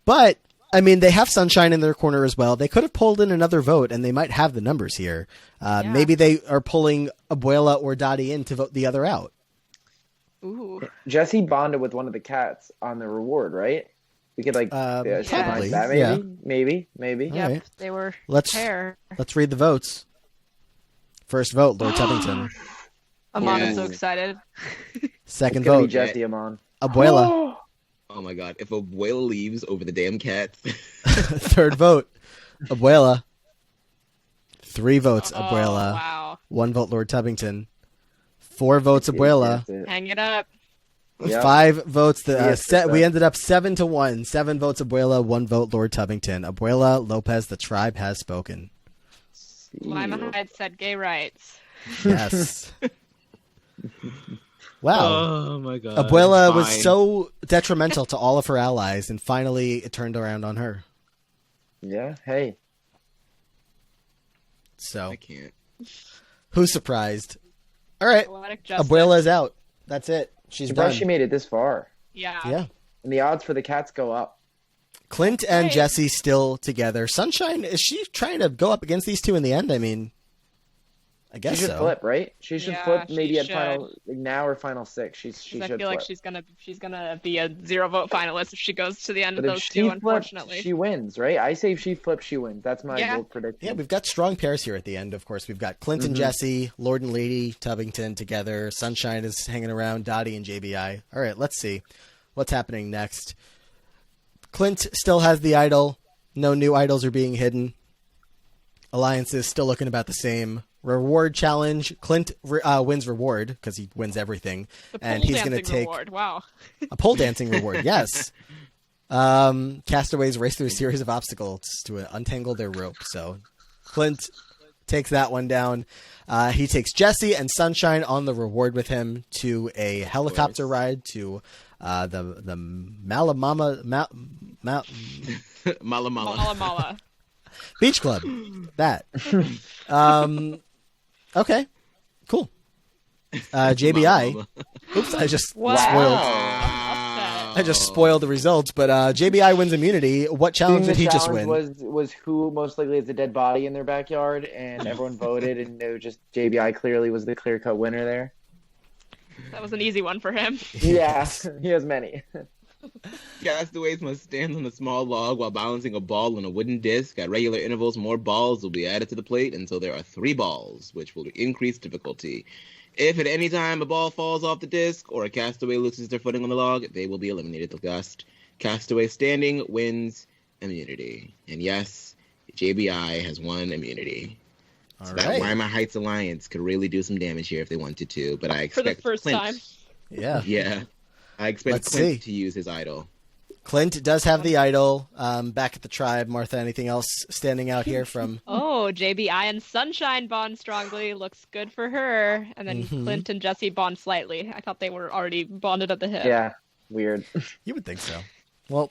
But I mean, they have Sunshine in their corner as well. They could have pulled in another vote, and they might have the numbers here. Yeah. Maybe they are pulling Abuela or Dottie in to vote the other out. Ooh. Jesse bonded with one of the cats on the reward, right? We could Probably, surmise that yeah. maybe. All Yep, right. they were Let's pair. read the votes. First vote, Lord Tubbington. Aman Yes. is so excited. Second It's gonna be vote, Jesse Amon. Abuela. Oh my god, if Abuela leaves over the damn cats. Third vote, Abuela. 3 votes, Oh, Abuela. wow. 1 vote, Lord Tubbington. 4 votes, Abuela. That's it. Hang it up. Yep. 5 votes. Yes, We that. ended up 7-1. 7 votes, Abuela. 1 vote, Lord Tubbington. Abuela Lopez. The tribe has spoken. Lima Hyde said gay rights. Yes. Wow. Oh my god. Abuela was Fine. so detrimental to all of her allies, and finally it turned around on her. Yeah. Hey. So, I can't. who's surprised? All right, Poetic justice. Abuela's out. That's it. She's Surprised done. she made it this far. Yeah. Yeah. And the odds for the cats go up. Clint and Right. Jesse still together. Sunshine, is she trying to go up against these two in the end? I mean, I She guess should so. flip, right? She should Yeah, flip she maybe at should. final now or final 6. She 'Cause should I feel flip. like she's gonna be a 0 vote finalist if she goes to the end But of if those she two. flips, Unfortunately. she wins, right? I say if she flips, she wins. That's my Yeah. bold prediction. Yeah, we've got strong pairs here at the end, of course. We've got Clint and Jesse, Lord and Lady Tubbington together. Sunshine is hanging around, Dottie and JBI. All right, let's see what's happening next. Clint still has the idol. No new idols are being hidden. Alliance is still looking about the same. Reward challenge. Clint wins reward because he wins everything. The And pole he's going to dancing take reward. Wow. a pole dancing reward, yes. Castaways race through a series of obstacles to untangle their rope. So Clint takes that one down. He takes Jesse and Sunshine on the reward with him to a helicopter ride to the Malamama Mala mala. Mala mala. Beach Club. That. Okay. Cool. JBI. Mala Oops, I just Wow. spoiled. Upset. I just spoiled the results, but JBI wins immunity. What challenge Seeing did he the just challenge win? was who most likely has a dead body in their backyard, and everyone voted, and it was just JBI clearly was the clear-cut winner there. That was an easy one for him. Yeah, he has many. Castaways must stand on a small log while balancing a ball on a wooden disc. At regular intervals, more balls will be added to the plate until there are 3 balls, which will increase difficulty. If at any time a ball falls off the disc or a castaway loses their footing on the log, they will be eliminated. The last castaway standing wins immunity. And yes, JBI has won immunity. All So right. that Weimar Heights Alliance could really do some damage here if they wanted to, but I For the expect first Clint, time. Yeah. Yeah, I expect Let's Clint see. to use his idol. Clint does have the idol. Back at the tribe, Martha, anything else standing out here from... Oh, JBI and Sunshine bond strongly. Looks good for her. And then Mhm. Clint and Jesse bond slightly. I thought they were already bonded at the hip. Yeah, weird. You would think so. Well,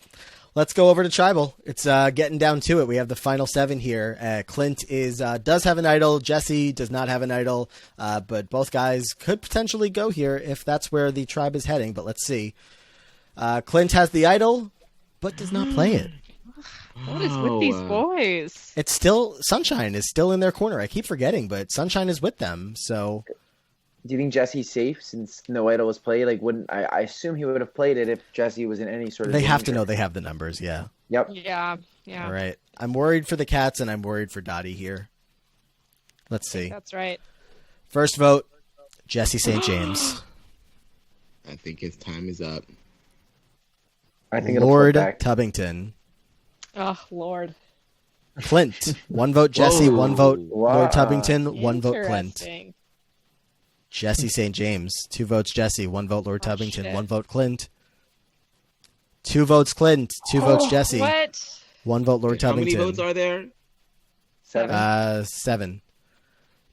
let's go over to tribal. It's getting down to it. We have the final 7 here. Clint does have an idol. Jesse does not have an idol. But both guys could potentially go here if that's where the tribe is heading. But let's see. Clint has the idol, but does not play it. What is with these boys? It's still... Sunshine is still in their corner. I keep forgetting, but Sunshine is with them. So... Do you think Jesse's safe since no idol was played? Like, wouldn't I assume he would have played it if Jesse was in any sort of They have to danger. know they have the numbers, yeah. Yep. Yeah. Yeah. All right. I'm worried for the cats, and I'm worried for Dottie here. Let's see. That's right. First vote, Jesse St. James. I think his time is up. I think it'll Lord flip back. Tubbington. Oh, Lord. Clint. 1 vote Jesse, Whoa. 1 vote Wow. Lord Tubbington, 1 vote Clint. Interesting. Jesse St. James. 2 votes Jesse, 1 vote Lord Oh, Tubbington, shit. 1 vote Clint. 2 votes Clint, 2 votes Jesse, What? 1 vote Lord How many Tubbington. votes are there? 7. 7.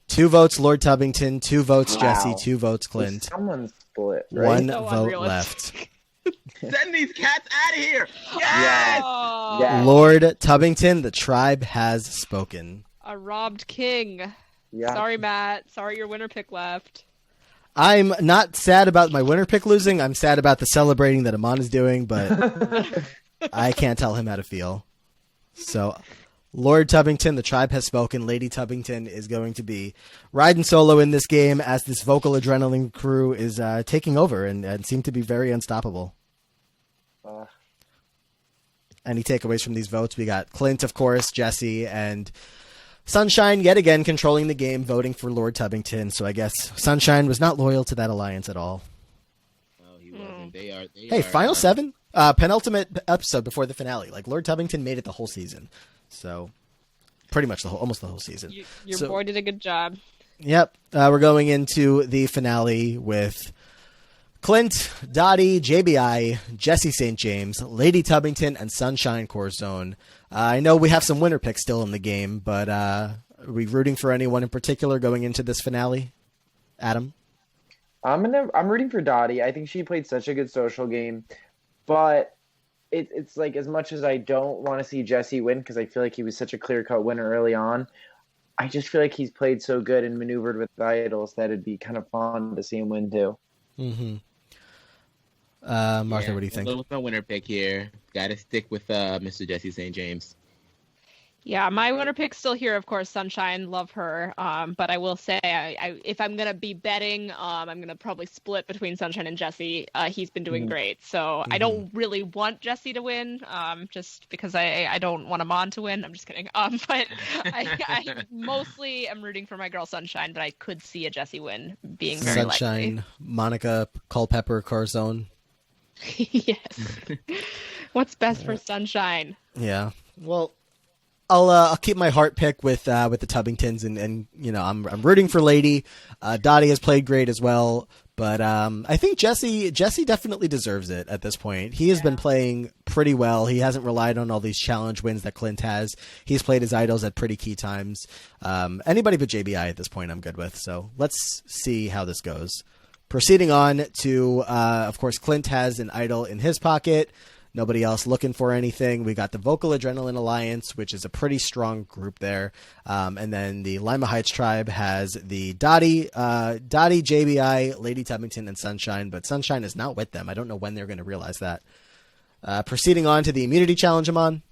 2 votes Lord Tubbington, 2 votes Wow. Jesse, 2 votes Clint. Someone split, right? 1 So vote unrealistic. left. Send these cats out of here. Yes. Oh, Yeah. Lord Tubbington, the tribe has spoken. a robbed king. Yeah. Sorry, Matt. Sorry your winner pick left. I'm not sad about my winner pick losing. I'm sad about the celebrating that Aman is doing, but I can't tell him how to feel. So, Lord Tubbington, the tribe has spoken. Lady Tubbington is going to be riding solo in this game as this vocal adrenaline crew is taking over and seem to be very unstoppable. Any takeaways from these votes? We got Clint, of course, Jesse, and Sunshine yet again controlling the game, voting for Lord Tubbington. So I guess Sunshine was not loyal to that alliance at all. Oh, he wasn't. They are. Hey, final 7? Penultimate episode before the finale. Like, Lord Tubbington made it the whole season. So, pretty much almost the whole season. Your boy did a good job. Yep. We're going into the finale with Clint, Dottie, JBI, Jesse St. James, Lady Tubbington, and Sunshine Corazon. I know we have some winner picks still in the game, but are we rooting for anyone in particular going into this finale? Adam? I'm rooting for Dottie. I think she played such a good social game, but it's like, as much as I don't want to see Jesse win because I feel like he was such a clear-cut winner early on, I just feel like he's played so good and maneuvered with idols that it'd be kind of fun to see him win too. Mm-hmm. Martha, what do you think? With my winner pick here, got to stick with Mr. Jesse St. James. Yeah, my winner pick's still here, of course, Sunshine. Love her. But I will say, if I'm going to be betting, I'm going to probably split between Sunshine and Jesse. He's been doing great. So I don't really want Jesse to win, just because I don't want Aman to win. I'm just kidding. But I mostly am rooting for my girl Sunshine, but I could see a Jesse win being very Sunshine, Monica, Culpepper, Corazon. Yes. What's best for Sunshine? Yeah. Well, I'll keep my heart pick with the Tubbingtons, and you know I'm rooting for Lady. Dottie has played great as well, but I think Jesse definitely deserves it at this point. He has been playing pretty well. He hasn't relied on all these challenge wins that Clint has. He's played his idols at pretty key times. Anybody but JBI at this point I'm good with. So let's see how this goes. Proceeding on to, of course, Clint has an idol in his pocket. Nobody else looking for anything. We got the Vocal Adrenaline Alliance, which is a pretty strong group there. And then the Lima Heights tribe has the Dottie, JBI, Lady Tubbington, and Sunshine. But Sunshine is not with them. I don't know when they're going to realize that. Proceeding on to the Immunity Challenge, Aman.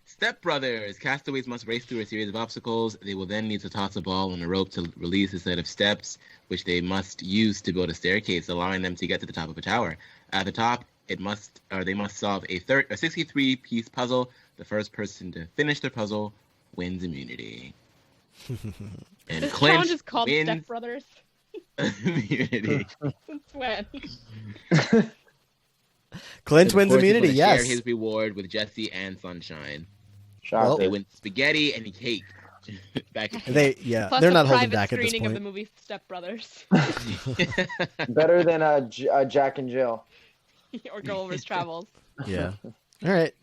Step Brothers. Castaways must race through a series of obstacles. They will then need to toss a ball on a rope to release a set of steps, which they must use to build a staircase, allowing them to get to the top of a tower. At the top, they must solve a 63-piece puzzle. The first person to finish the puzzle wins immunity. And This Clint challenge is called wins Step Brothers. immunity. Since when? Clint wins Of course, he's immunity, gonna yes. Share his reward with Jesse and Sunshine. Shocker. They win spaghetti and cake. Back Plus They're a not holding private back at this screening of the point. movie Step Brothers Better than Jack and Jill. or Gulliver's Travels. Yeah. All right.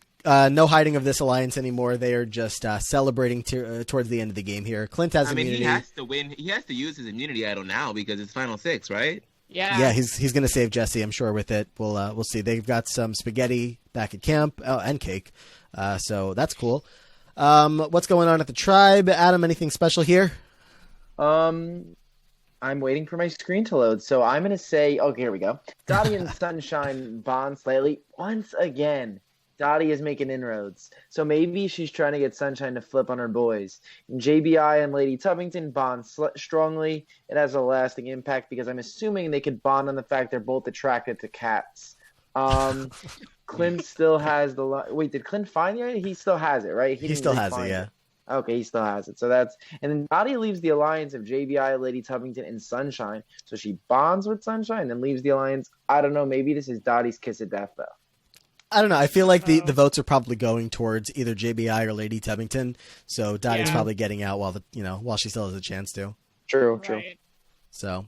No hiding of this alliance anymore. They are just celebrating towards the end of the game here. Clint has immunity. he has to win. He has to use his immunity idol now because it's final 6, right? Yeah. Yeah, he's going to save Jesse, I'm sure, with it. We'll see. They've got some spaghetti back at camp and cake, so that's cool. What's going on at the tribe, Adam? Anything special here? I'm waiting for my screen to load, so I'm gonna say, okay, here we go. Dottie and Sunshine bond slightly once again. Dottie is making inroads, so maybe she's trying to get Sunshine to flip on her boys. And JBI and Lady Tubbington bond strongly. It has a lasting impact because I'm assuming they could bond on the fact they're both attracted to cats. Clint still has the wait. Did Clint find it? He still has it, right? He still has it, yeah. Okay, he still has it. So and then Dottie leaves the alliance of JBI, Lady Tubbington, and Sunshine. So she bonds with Sunshine and then leaves the alliance. I don't know. Maybe this is Dottie's kiss of death, though. I don't know. I feel like the votes are probably going towards either JBI or Lady Tubbington. So Dottie's probably getting out while she still has a chance to. True. Right. So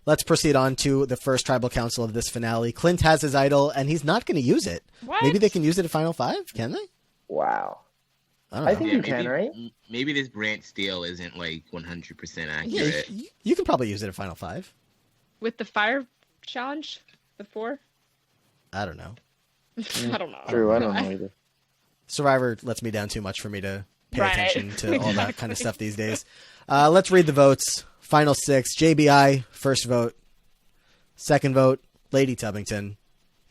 let's proceed on to the first tribal council of this finale. Clint has his idol, and he's not going to use it. What? Maybe they can use it at Final 5, can they? Wow. I don't know. I think you can, maybe, right? Maybe this Brant Steele isn't like 100% Yeah, accurate. you can probably use it at Final Five. With the fire challenge before? I don't know. I don't know. True, I don't know either. Survivor lets me down too much for me to pay Right. attention to all that kind of stuff these days. Let's read the votes. Final 6. JBI, first vote. Second vote, Lady Tubbington.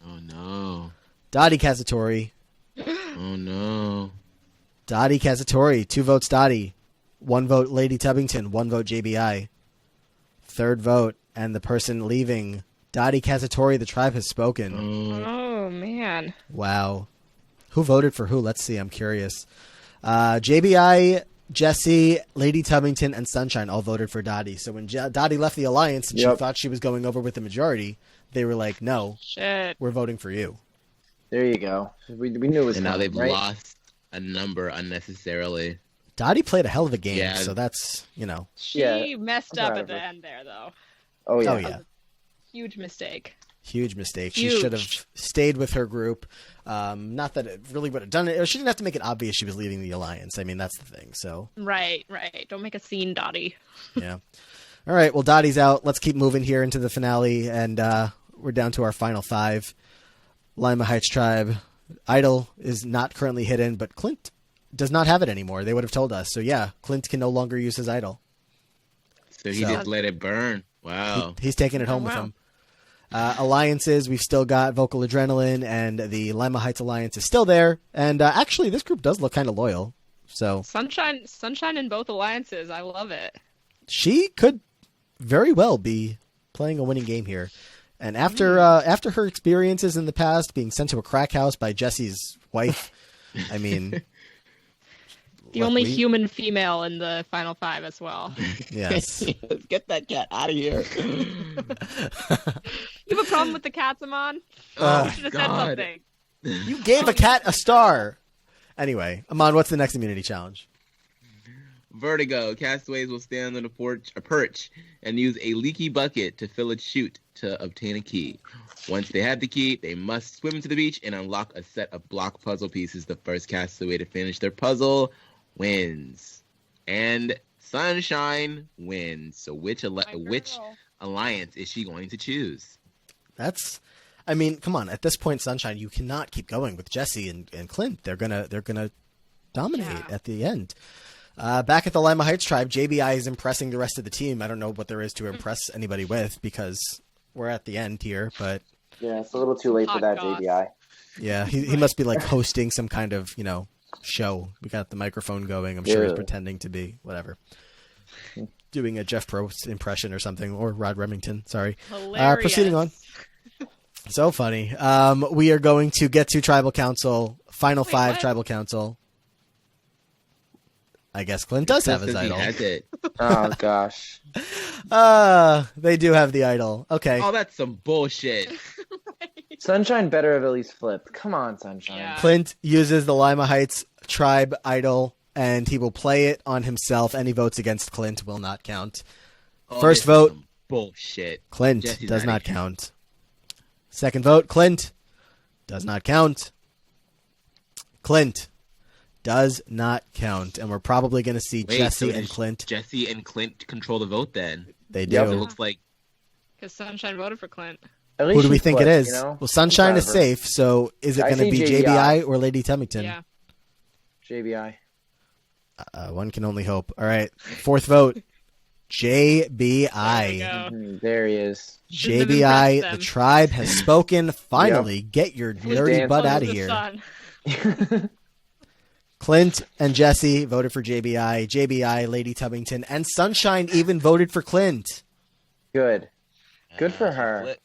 Oh no. Dottie Kazatorie. Oh no. Dottie Kazatorie, 2 votes Dottie. 1 vote Lady Tubbington, 1 vote JBI. Third vote, and the person leaving, Dottie Kazatorie, the tribe has spoken. Oh, man. Wow. Who voted for who? Let's see, I'm curious. JBI, Jesse, Lady Tubbington, and Sunshine all voted for Dottie. So when Dottie left the alliance and she thought she was going over with the majority, they were like, no, Shit. we're voting for you. There you go. We knew it was And now coming, they've right? lost a number unnecessarily. Dottie played a hell of a game, Yeah. so that's, you know. She messed up at the Whatever. end there, though. Oh yeah. Oh, yeah. Huge mistake. Huge mistake. She Huge. should have stayed with her group. Not that it really would have done it. She didn't have to make it obvious she was leaving the alliance. I mean, that's the thing. So, Right. Don't make a scene, Dottie. yeah. All right. Well, Dottie's out. Let's keep moving here into the finale. And we're down to our final 5. Lima Heights Tribe. Idol is not currently hidden, but Clint does not have it anymore. They would have told us. So, yeah, Clint can no longer use his idol. So he just let it burn. Wow. He's taking it home with wow. him. Alliances, we've still got Vocal Adrenaline, and the Lima Heights Alliance is still there. And actually, this group does look kind of loyal. So Sunshine in both alliances. I love it. she could very well be playing a winning game here. And after her experiences in the past, being sent to a crack house by Jesse's wife, I mean, The only human female in the final 5 as well. yes. Get that cat out of here. You have a problem with the cats, Aman? Oh, You should have said God. something. You gave a cat a star. Anyway, Aman, what's the next immunity challenge? Vertigo. Castaways will stand on a perch and use a leaky bucket to fill its chute to obtain a key. Once they have the key, they must swim to the beach and unlock a set of block puzzle pieces. The first castaway to finish their puzzle wins. And Sunshine wins. So which alliance is she going to choose? I mean, come on. At this point, Sunshine, you cannot keep going with Jesse and Clint. They're gonna dominate at the end. Back at the Lima Heights Tribe, JBI is impressing the rest of the team. I don't know what there is to impress anybody with because we're at the end here, but Yeah, it's a little too late for that, Hot goss. JBI. yeah, he must be like hosting some kind of, show. We got the microphone going. I'm sure he's Yeah. pretending to be whatever. Doing a Jeff Probst impression or something, or Rod Remington. Sorry. Hilarious. Proceeding on. So funny. We are going to get to Tribal Council, Final 5 what? Tribal Council. I guess Clint does have his Since he idol. has it. Oh gosh. They do have the idol. Okay. Oh, that's some bullshit. Sunshine better have at least flipped. Come on, Sunshine. Yeah. Clint uses the Lima Heights Tribe idol, and he will play it on himself. Any votes against Clint will not count. Oh, First this is vote, some bullshit. Clint Jesse's does outta not here. count. Second vote, Clint does not count. Clint does not count. And we're probably going to see Wait, Jesse so and does Clint. Jesse and Clint control the vote then. They do. Yep. So it looks like Because Sunshine voted for Clint. At Who least do we she think it flipped, is? you know? Well, Sunshine is Whatever. safe, so is it I going to say be JBI. JBI or Lady Tubbington? Yeah. JBI. One can only hope. All right. Fourth vote, JBI. There we go. There he is. Shouldn't have JBI, impressed the them. tribe has spoken. Finally, get your nerdy dancing. butt Close out of the here. sun. Clint and Jesse voted for JBI. JBI, Lady Tubbington, and Sunshine even voted for Clint. Good. Good for her. Flip,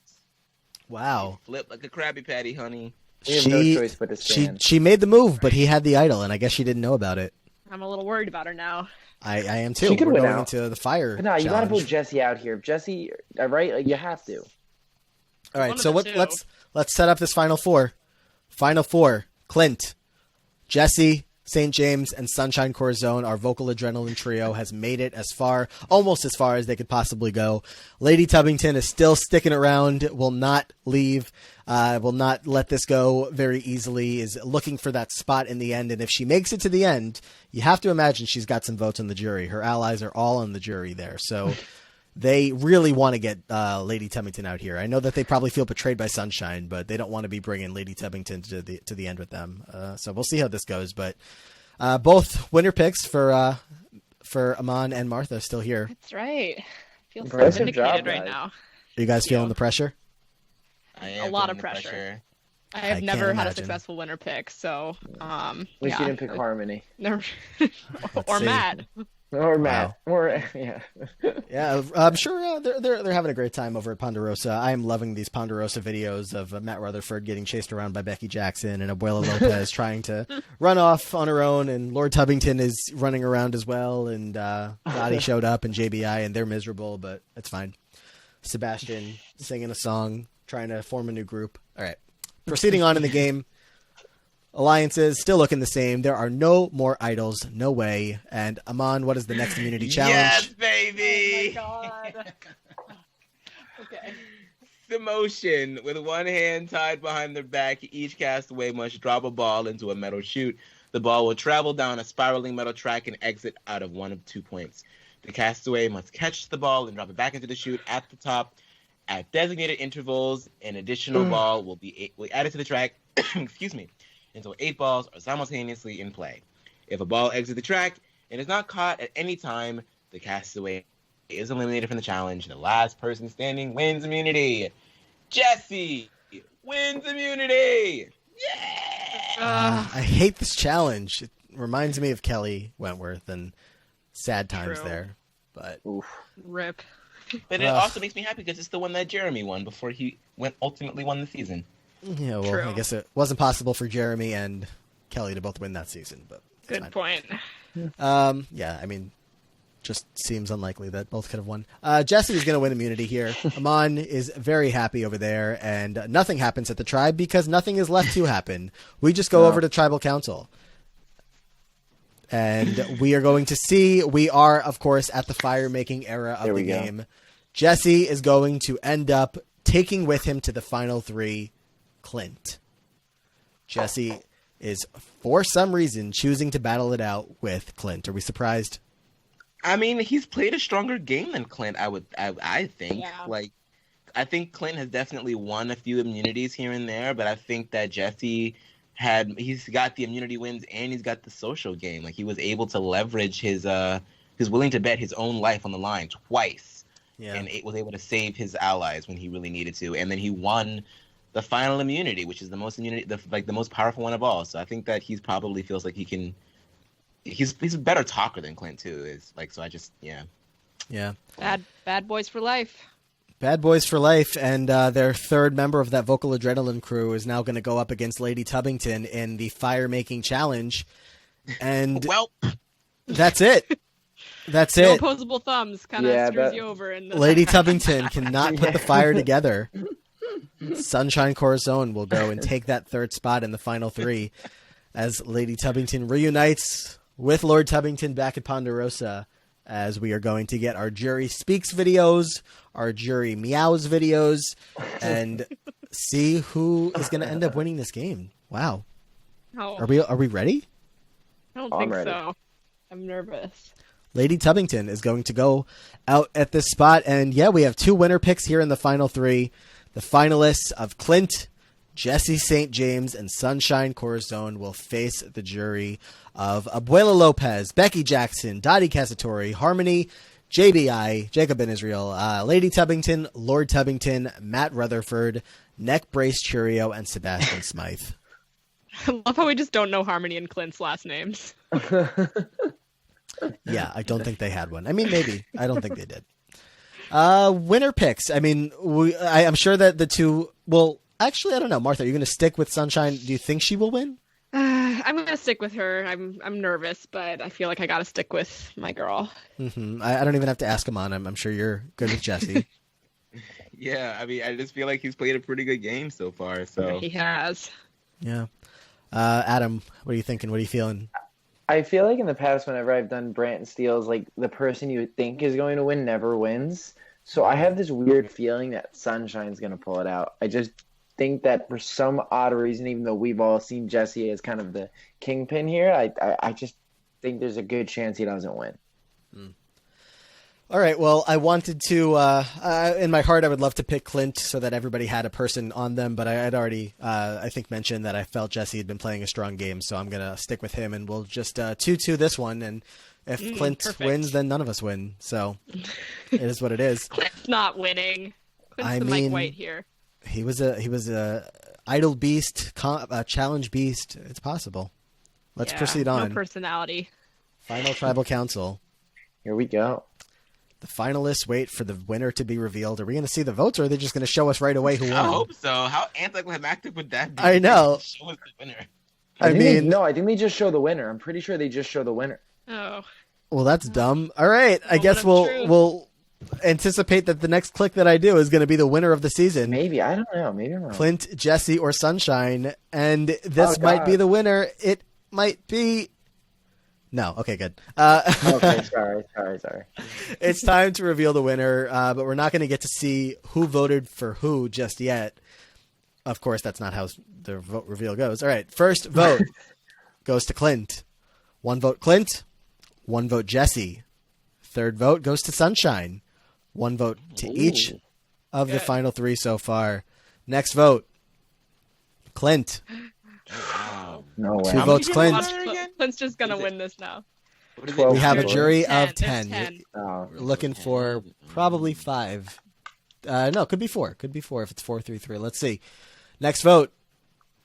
Wow. flip like a Krabby Patty, honey. We have no choice but to stand. She made the move, but he had the idol, and I guess she didn't know about it. I'm a little worried about her now. I am too. She could We're win going out. into the fire. But no, you gotta challenge. put Jesse out here. Jesse, right? Like, you have to. All right, One of so the two. let's set up this final four. Final four: Clint, Jesse, St. James and Sunshine Corazon, our vocal adrenaline trio, has made it almost as far as they could possibly go. Lady Tubbington is still sticking around, will not leave, will not let this go very easily, is looking for that spot in the end. And if she makes it to the end, you have to imagine she's got some votes on the jury. Her allies are all on the jury there. So they really want to get Lady Tubbington out here. I know that they probably feel betrayed by Sunshine, but they don't want to be bringing Lady Tubbington to the end with them. So we'll see how this goes. But both winner picks for Aman and Martha still here. That's right. I feel so Impressive vindicated job, right guys. now. Are you guys feeling the pressure? I A am lot feeling of the pressure. I I have can't never had a imagine. successful winner pick, so At least you didn't pick Harmony. Never. Let's or see. Matt. Or Matt. Or yeah. Yeah, I'm sure they're having a great time over at Ponderosa. I am loving these Ponderosa videos of Matt Rutherford getting chased around by Becky Jackson and Abuela Lopez trying to run off on her own, and Lord Tubbington is running around as well, and Dottie showed up and JBI, and they're miserable, but it's fine. Sebastian singing a song, trying to form a new group. All right, proceeding on in the game. Alliances still looking the same. There are no more idols, no way. And Aman, what is the next immunity challenge? Yes, baby. Oh my god. Okay. The motion. With one hand tied behind their back, each castaway must drop a ball into a metal chute. The ball will travel down a spiraling metal track and exit out of one of 2 points. The castaway must catch the ball and drop it back into the chute at the top. At designated intervals, an additional ball will be added to the track. Excuse me. Until 8 balls are simultaneously in play. If a ball exits the track and is not caught at any time, the castaway is eliminated from the challenge. The last person standing wins immunity. Jesse wins immunity. Yeah! I hate this challenge. It reminds me of Kelly Wentworth and sad times True. there. But Oof. Rip. But it also makes me happy because it's the one that Jeremy won before he ultimately won the season. yeah, well, True. I guess it wasn't possible for Jeremy and Kelly to both win that season. But it's Good fine. point. Yeah, I mean, just seems unlikely that both could have won. Jesse is going to win immunity here. Aman is very happy over there, and nothing happens at the tribe because nothing is left to happen. We just go over to tribal council. And we are going to see, we are, of course, at the fire-making era of There the we go. game. Jesse is going to end up taking with him to the final 3 Clint. Jesse is, for some reason, choosing to battle it out with Clint. Are we surprised? I mean, he's played a stronger game than Clint, I think. Yeah. Like, I think Clint has definitely won a few immunities here and there, but I think that Jesse he's got the immunity wins and he's got the social game. Like, he was able to leverage his willing to bet his own life on the line twice. Yeah. And it was able to save his allies when he really needed to. And then he won the final immunity, which is the most the most powerful one of all. So I think that he probably feels like he can. He's a better talker than Clint too. Is like, so I just Yeah. Bad boys for life. Bad boys for life, and their third member of that vocal adrenaline crew is now going to go up against Lady Tubbington in the fire-making challenge. And well. that's it. That's No it. opposable thumbs kind of Yeah, screws that- you over. In the Lady Tubbington cannot put the fire together. Sunshine Corazon will go and take that third spot in the final 3 as Lady Tubbington reunites with Lord Tubbington back at Ponderosa, as we are going to get our Jury Speaks videos, our Jury Meows videos, and see who is going to end up winning this game. Wow. Oh, Are we ready? I don't I'm think ready. so. I'm nervous. Lady Tubbington is going to go out at this spot. And yeah, we have 2 winner picks here in the final 3. The finalists of Clint, Jesse St. James, and Sunshine Corazon will face the jury of Abuela Lopez, Becky Jackson, Dottie Kazatorie, Harmony, JBI, Jacob Ben Israel, Lady Tubbington, Lord Tubbington, Matt Rutherford, Neck Brace Cheerio, and Sebastian Smythe. I love how we just don't know Harmony and Clint's last names. Yeah, I don't think they had one. I mean, maybe. I don't think they did. Winner picks. I mean, I'm sure that the 2... Well, actually, I don't know. Martha, are you going to stick with Sunshine? Do you think she will win? I'm gonna stick with her. I'm nervous, but I feel like I gotta stick with my girl. Mm-hmm. I don't even have to ask him on. I'm sure you're good with Jesse. Yeah, I mean, I just feel like he's played a pretty good game so far. So He has. Yeah. Adam, what are you thinking? What are you feeling? I feel like in the past, whenever I've done Brant and Steele's, like the person you think is going to win never wins. So I have this weird feeling that Sunshine's going to pull it out. I just think that for some odd reason, even though we've all seen Jesse as kind of the kingpin here, I just think there's a good chance he doesn't win. All right. Well, I wanted to, in my heart, I would love to pick Clint so that everybody had a person on them. But I had already, I think, mentioned that I felt Jesse had been playing a strong game. So I'm going to stick with him and we'll just 2-2 this one. And if Clint wins, then none of us win. So it is what it is. Clint's not winning. Clint's the Mike White here. He was a idol beast, a challenge beast. It's possible. Let's proceed on. No personality. Final tribal council. Here we go. The finalists wait for the winner to be revealed. Are we going to see the votes, or are they just going to show us right away who won? I hope so. How anticlimactic would that be? I know. Show us the winner. I think they just show the winner. I'm pretty sure they just show the winner. Oh. Well, that's dumb. All right. I guess we'll anticipate that the next click that I do is going to be the winner of the season. Maybe. I don't know. Maybe I'm wrong. Clint, Jesse, or Sunshine. And this might be the winner. It might be... No. Okay, good. Okay, sorry. It's time to reveal the winner, but we're not going to get to see who voted for who just yet. Of course, that's not how the vote reveal goes. All right, first vote goes to Clint. 1 vote Clint, 1 vote Jesse. Third vote goes to Sunshine. 1 vote to each of the final 3 so far. Next vote, Clint. Wow. No way. 2 votes Clint. Clint's just going to win this now. We have a jury of 10. 10. We're looking for probably 5. No, could be 4. Could be 4 if it's 4-3-3. Let's see. Next vote,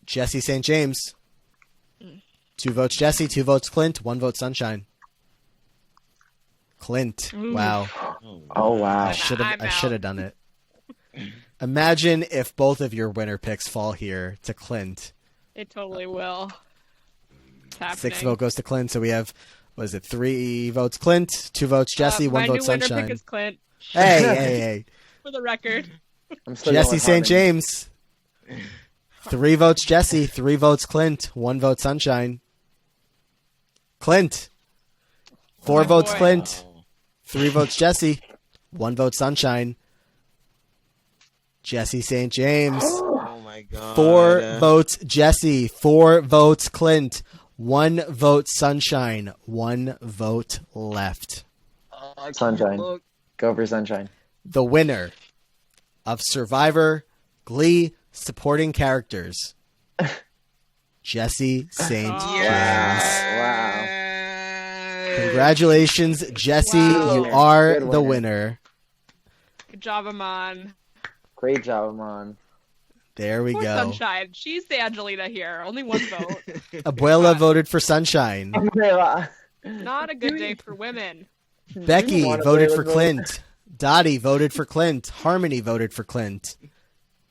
Jesse St. James. 2 votes Jesse, 2 votes Clint, 1 vote Sunshine. Clint. Ooh. Wow. Oh, wow. I should have done it. Imagine if both of your winner picks fall here to Clint. It totally will. It's happening. 6 vote goes to Clint, so we have, 3 votes Clint, 2 votes Jesse, 1 vote Sunshine. My new winner pick is Clint. Hey. For the record. Jesse St. James. 3 votes Jesse, 3 votes Clint, 1 vote Sunshine. Clint. 4 votes boy. Clint, 3 votes Jesse, 1 vote Sunshine. Jesse St. James. Oh my god. 4 votes Jesse, 4 votes Clint, 1 vote Sunshine, 1 vote left. Sunshine. Go for Sunshine. The winner of Survivor Glee supporting characters, Jesse St. James. Wow. Congratulations, Jesse. Wow. You are Good the winner. winner. Good job, Aman. Great job, Aman. There we Poor go. Sunshine. She's the Angelina here. Only 1 vote. Abuela voted for Sunshine. Not a good day for women. Becky want voted Abuela for vote? Clint. Dottie voted for Clint. Harmony voted for Clint.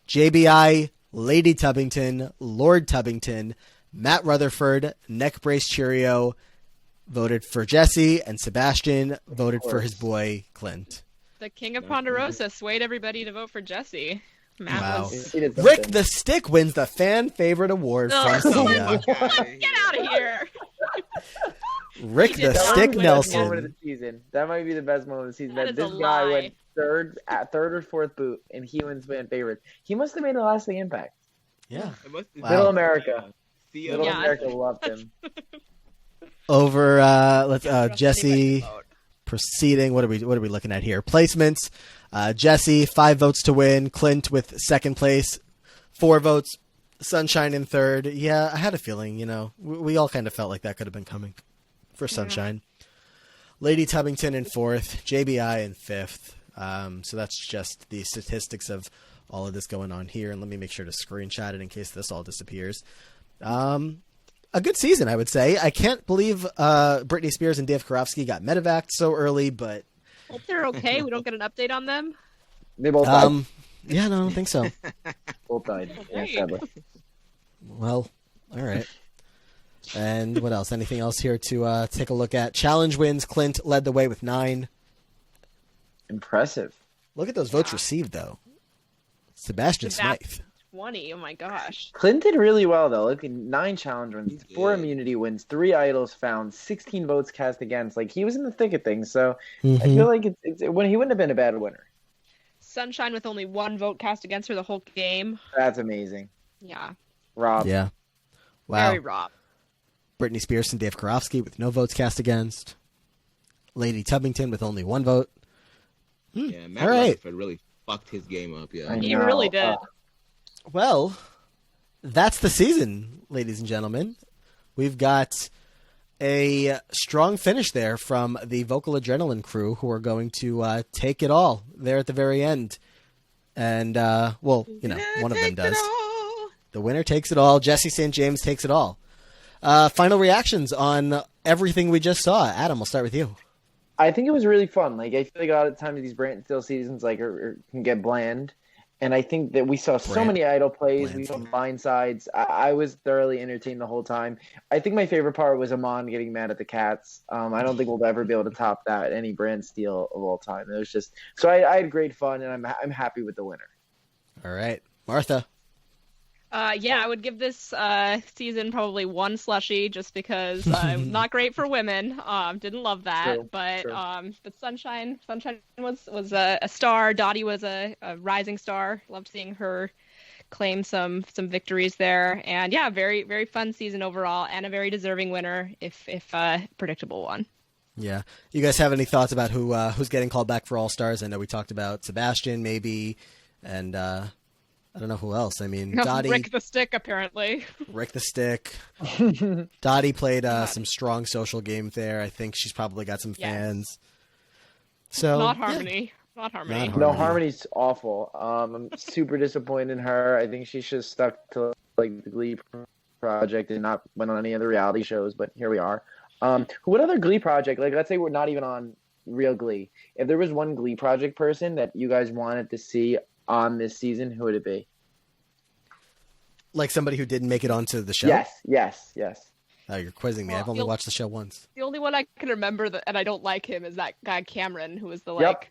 JBI, Lady Tubbington, Lord Tubbington, Matt Rutherford, Neck Brace Cheerio voted for Jesse, and Sebastian voted for his boy Clint. The King of Ponderosa swayed everybody to vote for Jesse. Matt Wow. was... Rick the Stick wins the fan favorite award from Sia. Get out of here! Rick He the did not Stick win. Nelson. That might be the best moment of the season. That is This a guy lie. went third or fourth boot, and he wins fan favorite. He must have made a lasting impact. Yeah. Wow. Middle America. See Middle Yeah. America loved him. Over let's Trust Jesse anybody to vote. proceeding. What are we looking at here? Placements. Jesse 5 votes to win. Clint with second place, 4 votes. Sunshine in third. Yeah, I had a feeling. We all kind of felt like that could have been coming for Sunshine. Lady Tubbington in fourth. JBI in fifth. So that's just the statistics of all of this going on here. And let me make sure to screenshot it in case this all disappears. A good season, I would say. I can't believe Britney Spears and Dave Karofsky got medevaced so early, but Hope they're okay. We don't get an update on them. They both died. yeah, no, I don't think so. Both died. Yeah, Right. sadly. Well, all right. And what else? Anything else here to take a look at? Challenge wins. Clint led the way with 9. Impressive. Look at those votes received, though. Sebastian Sebast- Smythe. 20. Oh my gosh. Clint did really well though. Look, 9 challenge wins, He 4 did. immunity wins, 3 idols found, 16 votes cast against. Like he was in the thick of things. So I Mhm. feel like when he wouldn't have been a bad winner. Sunshine with only 1 vote cast against her the whole game. That's amazing. Yeah. Rob. Yeah. Wow. Very robbed. Britney Spears and Dave Karofsky with no votes cast against. Lady Tubbington with only 1 vote. Yeah, Matt All right. Rutherford really fucked his game up. Yeah. I He know. really did. Well, that's the season, ladies and gentlemen. We've got a strong finish there from the Vocal Adrenaline crew who are going to take it all there at the very end. And, well, you know, one of them does. The winner takes it all. Jesse St. James takes it all. Final reactions on everything we just saw. Adam, we'll start with you. I think it was really fun. Like I feel like a lot of times these Brant Steele seasons can get bland, and I think that we saw so Brant- many idol plays. We saw bland. blindsides. I was thoroughly entertained the whole time. I think my favorite part was Aman getting mad at the cats. I don't think we'll ever be able to top that any Brant Steele of all time. It was just so I had great fun, and I'm happy with the winner. All right. Martha. Yeah, I would give this season probably 1 slushie just because it was not great for women. Didn't love that, True, but true. Sunshine was a star. Dottie was a rising star. Loved seeing her claim some victories there, and yeah, very very fun season overall, and a very deserving winner if predictable one. Yeah. You guys have any thoughts about who's getting called back for All Stars? I know we talked about Sebastian maybe, and I don't know who else. I mean, Dottie, Rick the Stick apparently. Rick the Stick. Dottie played some strong social game there. I think she's probably got some Yes. fans. So Not Harmony. Not Harmony. Not No, Harmony. Harmony's awful. I'm super disappointed in her. I think she should have stuck to like the Glee project and not went on any other reality shows. But here we are. What other Glee project? Like, let's say we're not even on real Glee. If there was one Glee project person that you guys wanted to see on this season, who would it be? like somebody who didn't make it onto the show. Yes. Oh, you're quizzing me. Well, I've only you'll- watched the show once. The only one I can remember and I don't like him is that guy Cameron, who was the Yep.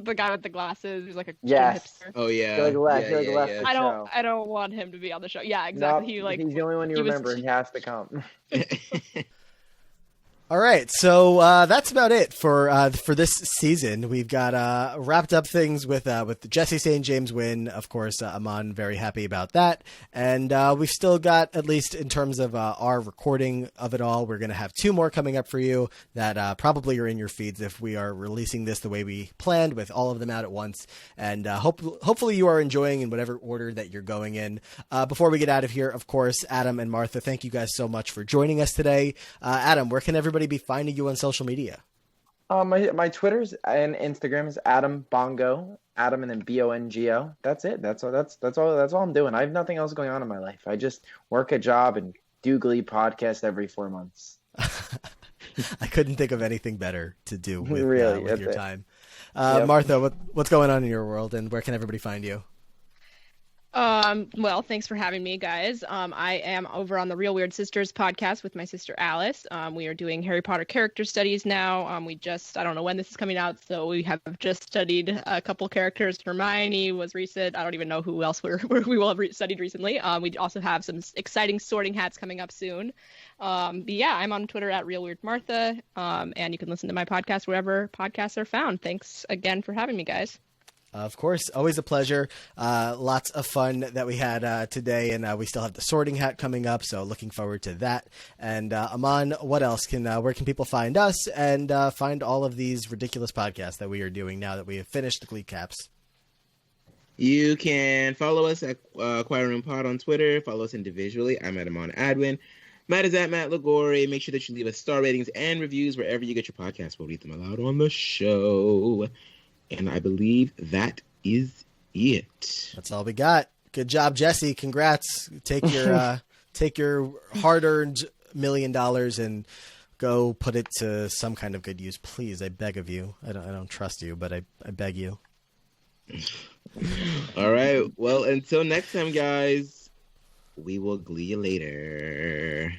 the guy with the glasses, who's like a Yes. hipster. Oh yeah. Feel like left- yeah, feel like yeah, left yeah. the show. I don't want him to be on the show. Yeah, exactly. Nope, he's the only one you he was- remember. He has to come. All right, so that's about it for this season. We've got wrapped up things with the Jesse St. James win. Of course, Aman very happy about that, and we've still got, at least in terms of our recording of it all, we're going to have 2 more coming up for you that probably are in your feeds if we are releasing this the way we planned, with all of them out at once. And hopefully you are enjoying in whatever order that you're going in. Before we get out of here, of course, Adam and Martha, thank you guys so much for joining us today. Adam, where can everybody be finding you on social media? My Twitter's and Instagram is Adam Bongo, Adam and then Bongo. That's it. That's all I'm doing. I have nothing else going on in my life. I just work a job and do Glee podcast every 4 months. I couldn't think of anything better to do with, Really, with that's your it. time. Yep. Martha, what's going on in your world, and where can everybody find you? Well, thanks for having me, guys. I am over on the Real Weird Sisters podcast with my sister Alice. We are doing Harry Potter character studies now. I don't know when this is coming out, so we have just studied a couple characters. Hermione was recent. I don't even know who else we will have studied recently. We also have some exciting sorting hats coming up soon. But yeah, I'm on Twitter at Real Weird Martha, and you can listen to my podcast wherever podcasts are found. Thanks again for having me, guys. Of course, always a pleasure. Lots of fun that we had today, and we still have the sorting hat coming up, so looking forward to that. And Aman, what else where can people find us and find all of these ridiculous podcasts that we are doing now that we have finished the Glee Caps? You can follow us at Choir Room Pod on Twitter. Follow us individually. I'm at Aman Adwin. Matt is at Matt Lagore. Make sure that you leave us star ratings and reviews wherever you get your podcasts. We'll read them aloud on the show. And I believe that is it. That's all we got. Good job, Jesse. Congrats. Take your hard-earned $1 million and go put it to some kind of good use, please. I beg of you. I don't trust you, but I beg you. All right. Well, until next time, guys, we will glee you later.